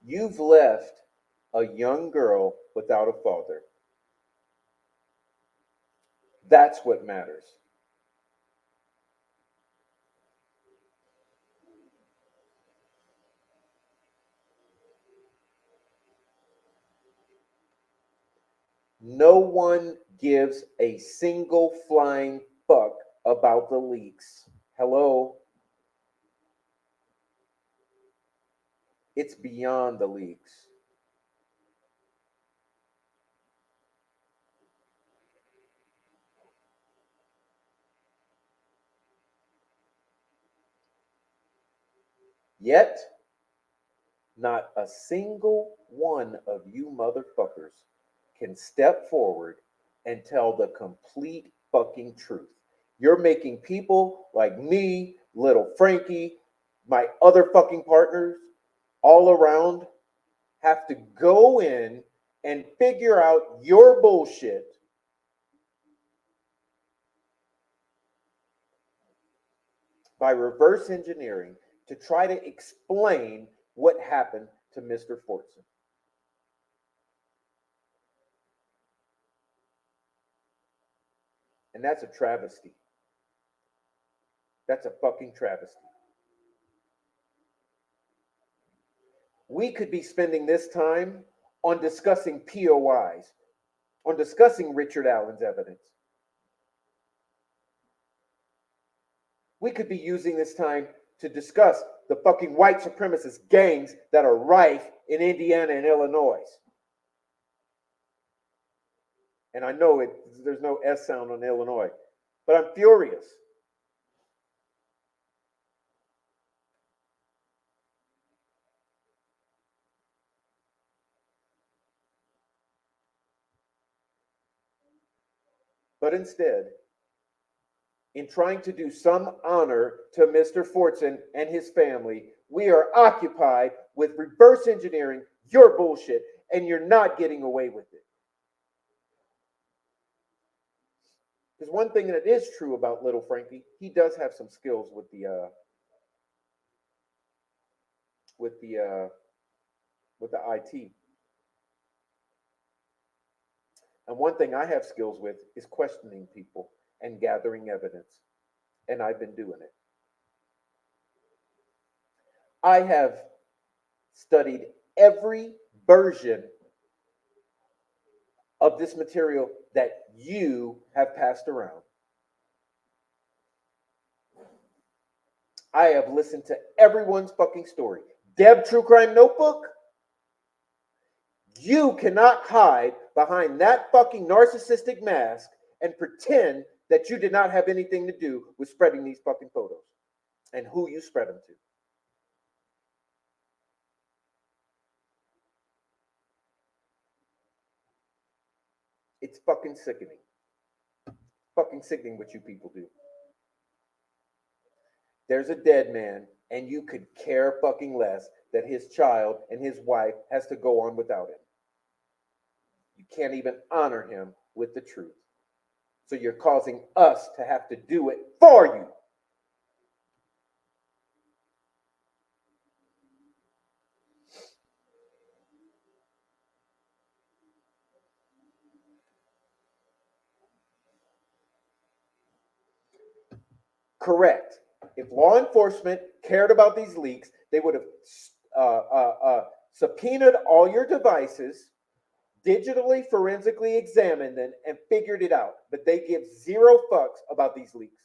You've left a young girl without a father. That's what matters. No one gives a single flying fuck about the leaks. Hello? It's beyond the leaks. Yet, not a single one of you motherfuckers can step forward and tell the complete fucking truth. You're making people like me, little Frankie, my other fucking partners, all around have to go in and figure out your bullshit by reverse engineering to try to explain what happened to Mr. Fortson. And that's a travesty. That's a fucking travesty. We could be spending this time on discussing POIs, on discussing Richard Allen's evidence. We could be using this time to discuss the fucking white supremacist gangs that are rife in Indiana and Illinois. And I know there's no S sound on Illinois, but I'm furious. But instead, in trying to do some honor to Mr. Fortson and his family, we are occupied with reverse engineering your bullshit, and you're not getting away with it. Because one thing that is true about little Frankie, he does have some skills with the with the with the IT. And one thing I have skills with is questioning people and gathering evidence. And I've been doing it. I have studied every version of this material that you have passed around. I have listened to everyone's fucking story. Deb True Crime Notebook, you cannot hide behind that fucking narcissistic mask and pretend that you did not have anything to do with spreading these fucking photos and who you spread them to. It's fucking sickening. Fucking sickening what you people do. There's a dead man, and you could care fucking less that his child and his wife has to go on without him. You can't even honor him with the truth. So you're causing us to have to do it for you. Correct. If law enforcement cared about these leaks, they would have subpoenaed all your devices, digitally, forensically examined them, and figured it out. But they give zero fucks about these leaks.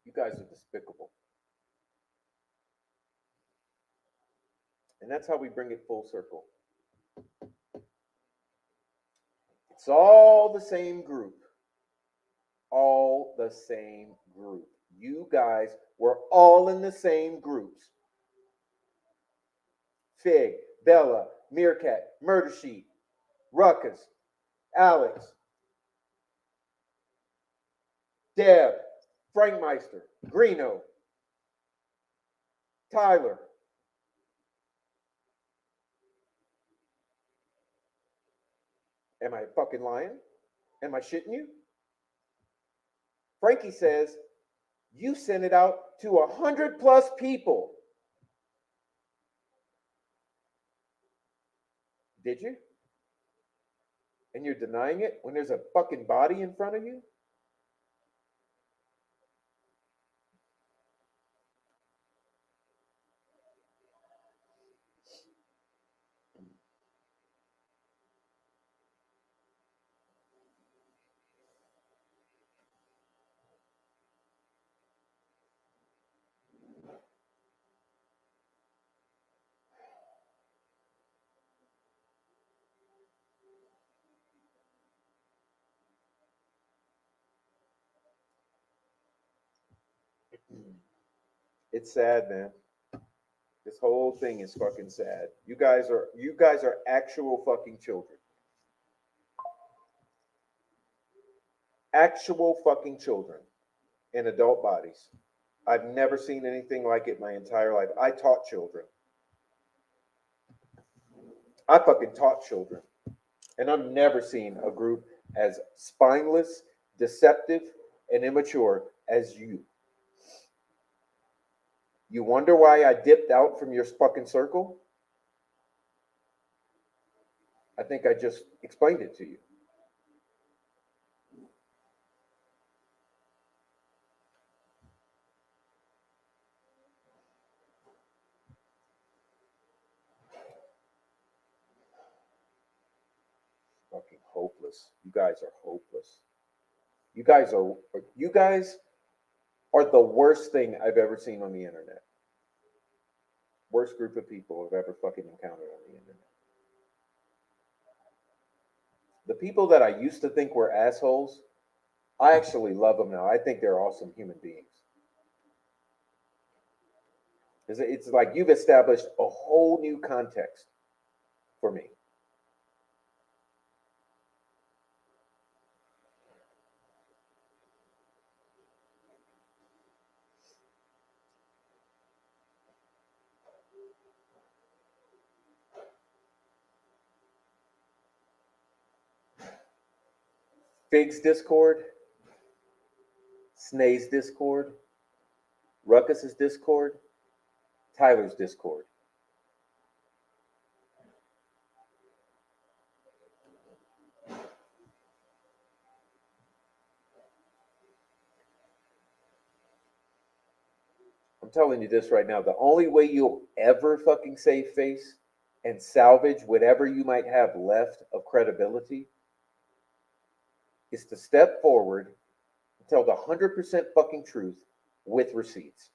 You guys are despicable. And that's how we bring it full circle. It's all the same group. All the same group. You guys were all in the same groups. Fig, Bella, Meerkat, Murder Sheet, Ruckus, Alex, Deb, Frankmeister, Greeno, Tyler. Am I fucking lying? Am I shitting you? Frankie says you sent it out to 100+ people. Did you? And you're denying it when there's a fucking body in front of you? It's sad, man. This whole thing is fucking sad. You guys are actual fucking children. Actual fucking children in adult bodies. I've never seen anything like it my entire life. I taught children. I fucking taught children. And I've never seen a group as spineless, deceptive, and immature as you. You wonder why I dipped out from your fucking circle? I think I just explained it to you. Fucking hopeless. You guys are hopeless. You guys are the worst thing I've ever seen on the internet. Worst group of people I've ever fucking encountered on the internet. The people that I used to think were assholes I actually love them now. I think they're awesome human beings. It's like you've established a whole new context for me. Fig's Discord, Snae's Discord, Ruckus's Discord, Tyler's Discord. I'm telling you this right now. The only way you'll ever fucking save face and salvage whatever you might have left of credibility is to step forward and tell the 100% fucking truth with receipts.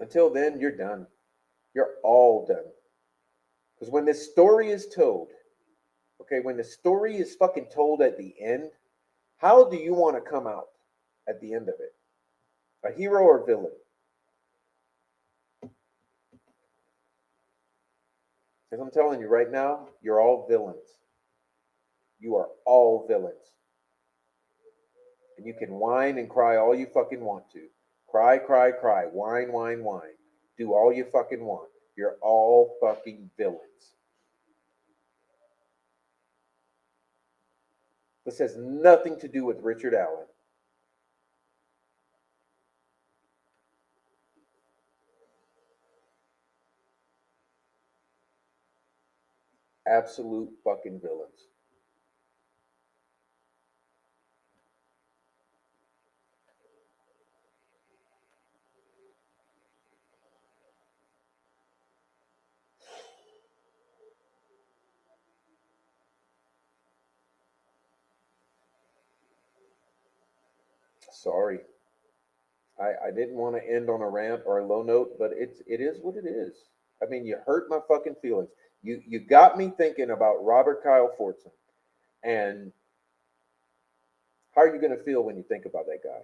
Until then, you're done. You're all done. Because when this story is told, okay, when the story is fucking told at the end, how do you want to come out at the end of it? A hero or villain? Because I'm telling you right now, you're all villains. You are all villains. And you can whine and cry all you fucking want to. Cry, cry, cry. Whine, whine, whine. Do all you fucking want. You're all fucking villains. This has nothing to do with Richard Allen. Absolute fucking villains. Sorry. I didn't want to end on a rant or a low note, but it is what it is. I mean, you hurt my fucking feelings. You got me thinking about Robert Kyle Fortson, and how are you going to feel when you think about that guy?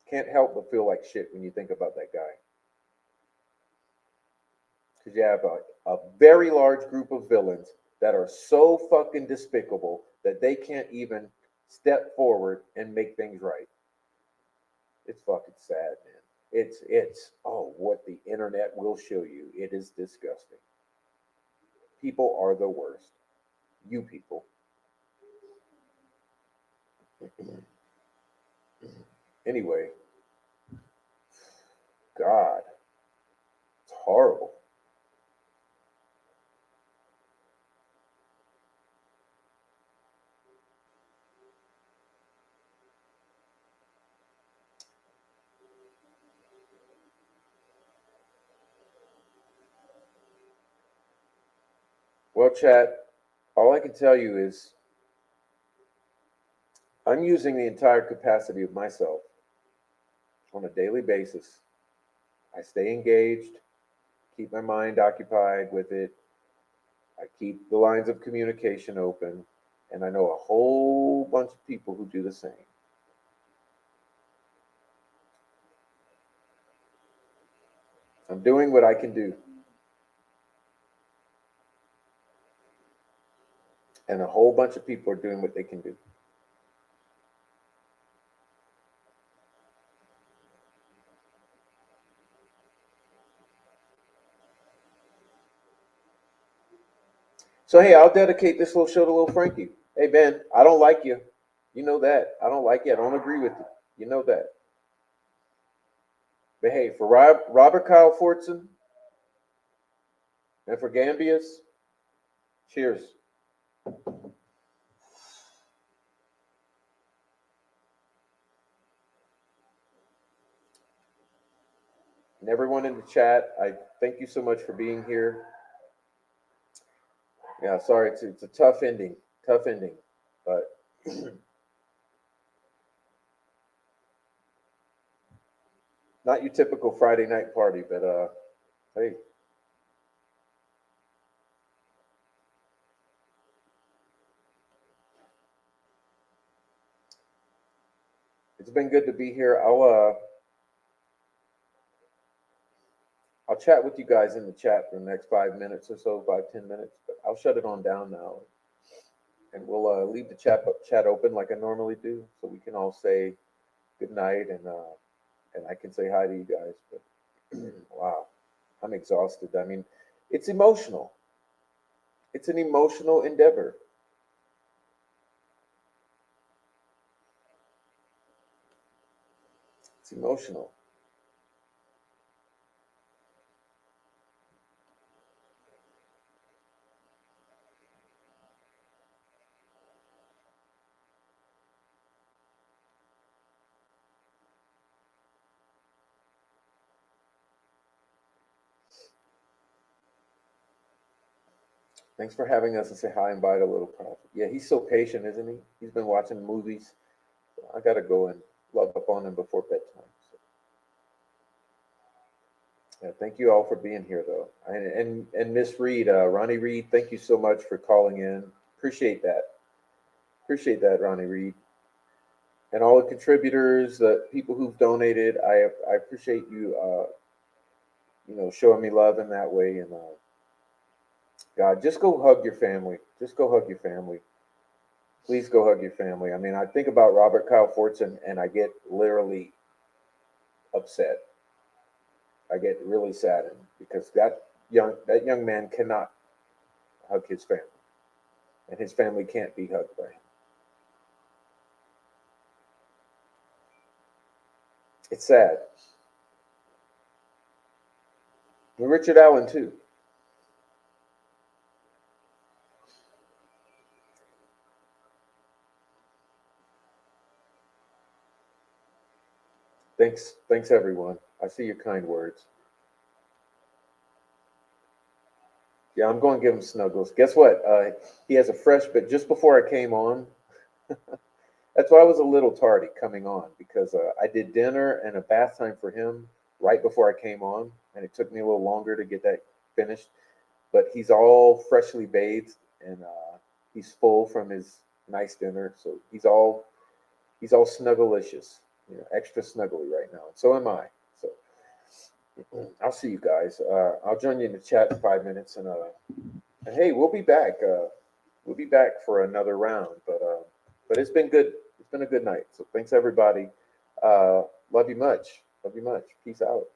Can't help but feel like shit when you think about that guy. Because you have a very large group of villains that are so fucking despicable that they can't even step forward and make things right. It's fucking sad, man. It's what the internet will show you. It is disgusting. People are the worst. You people. Anyway, God, it's horrible. Well, chat, all I can tell you is I'm using the entire capacity of myself on a daily basis. I stay engaged, keep my mind occupied with it. I keep the lines of communication open, and I know a whole bunch of people who do the same. I'm doing what I can do. And a whole bunch of people are doing what they can do. So, hey, I'll dedicate this little show to little Frankie. Hey, Ben, I don't like you. You know that. I don't like you. I don't agree with you. You know that. But hey, for Robert Kyle Fortson and for Gambius, cheers. And everyone in the chat, I thank you so much for being here. Yeah, sorry, it's a tough ending, but not your typical Friday night party. But hey, it's been good to be here. I'll chat with you guys in the chat for the next 5 minutes or so, 5-10 minutes. But I'll shut it on down now, and we'll leave the chat open like I normally do, so we can all say good night, and I can say hi to you guys. But wow, I'm exhausted. I mean, it's emotional. It's an emotional endeavor. It's emotional. Thanks for having us and say hi and bye to little Prof. Yeah, he's so patient, isn't he? He's been watching movies. I gotta go and love up on him before bedtime. So, yeah, thank you all for being here, though. And Miss Reed, Ronnie Reed, thank you so much for calling in. Appreciate that. Appreciate that, Ronnie Reed, and all the contributors, the people who've donated. I appreciate you, showing me love in that way. And God, just go hug your family. Just go hug your family. Please go hug your family. I mean, I think about Robert Kyle Fortson, and I get literally upset. I get really saddened because that young man cannot hug his family, and his family can't be hugged by him. It's sad. And Richard Allen too. Thanks everyone. I see your kind words. Yeah, I'm going to give him snuggles. Guess what? He has a fresh, but just before I came on, that's why I was a little tardy coming on because I did dinner and a bath time for him right before I came on, and it took me a little longer to get that finished. But he's all freshly bathed and he's full from his nice dinner, so he's all snugglicious, extra snuggly right now. And so am I. So I'll see you guys. I'll join you in the chat in 5 minutes, and hey, we'll be back. We'll be back for another round. But it's been good. It's been a good night. So thanks everybody. Love you much. Love you much. Peace out.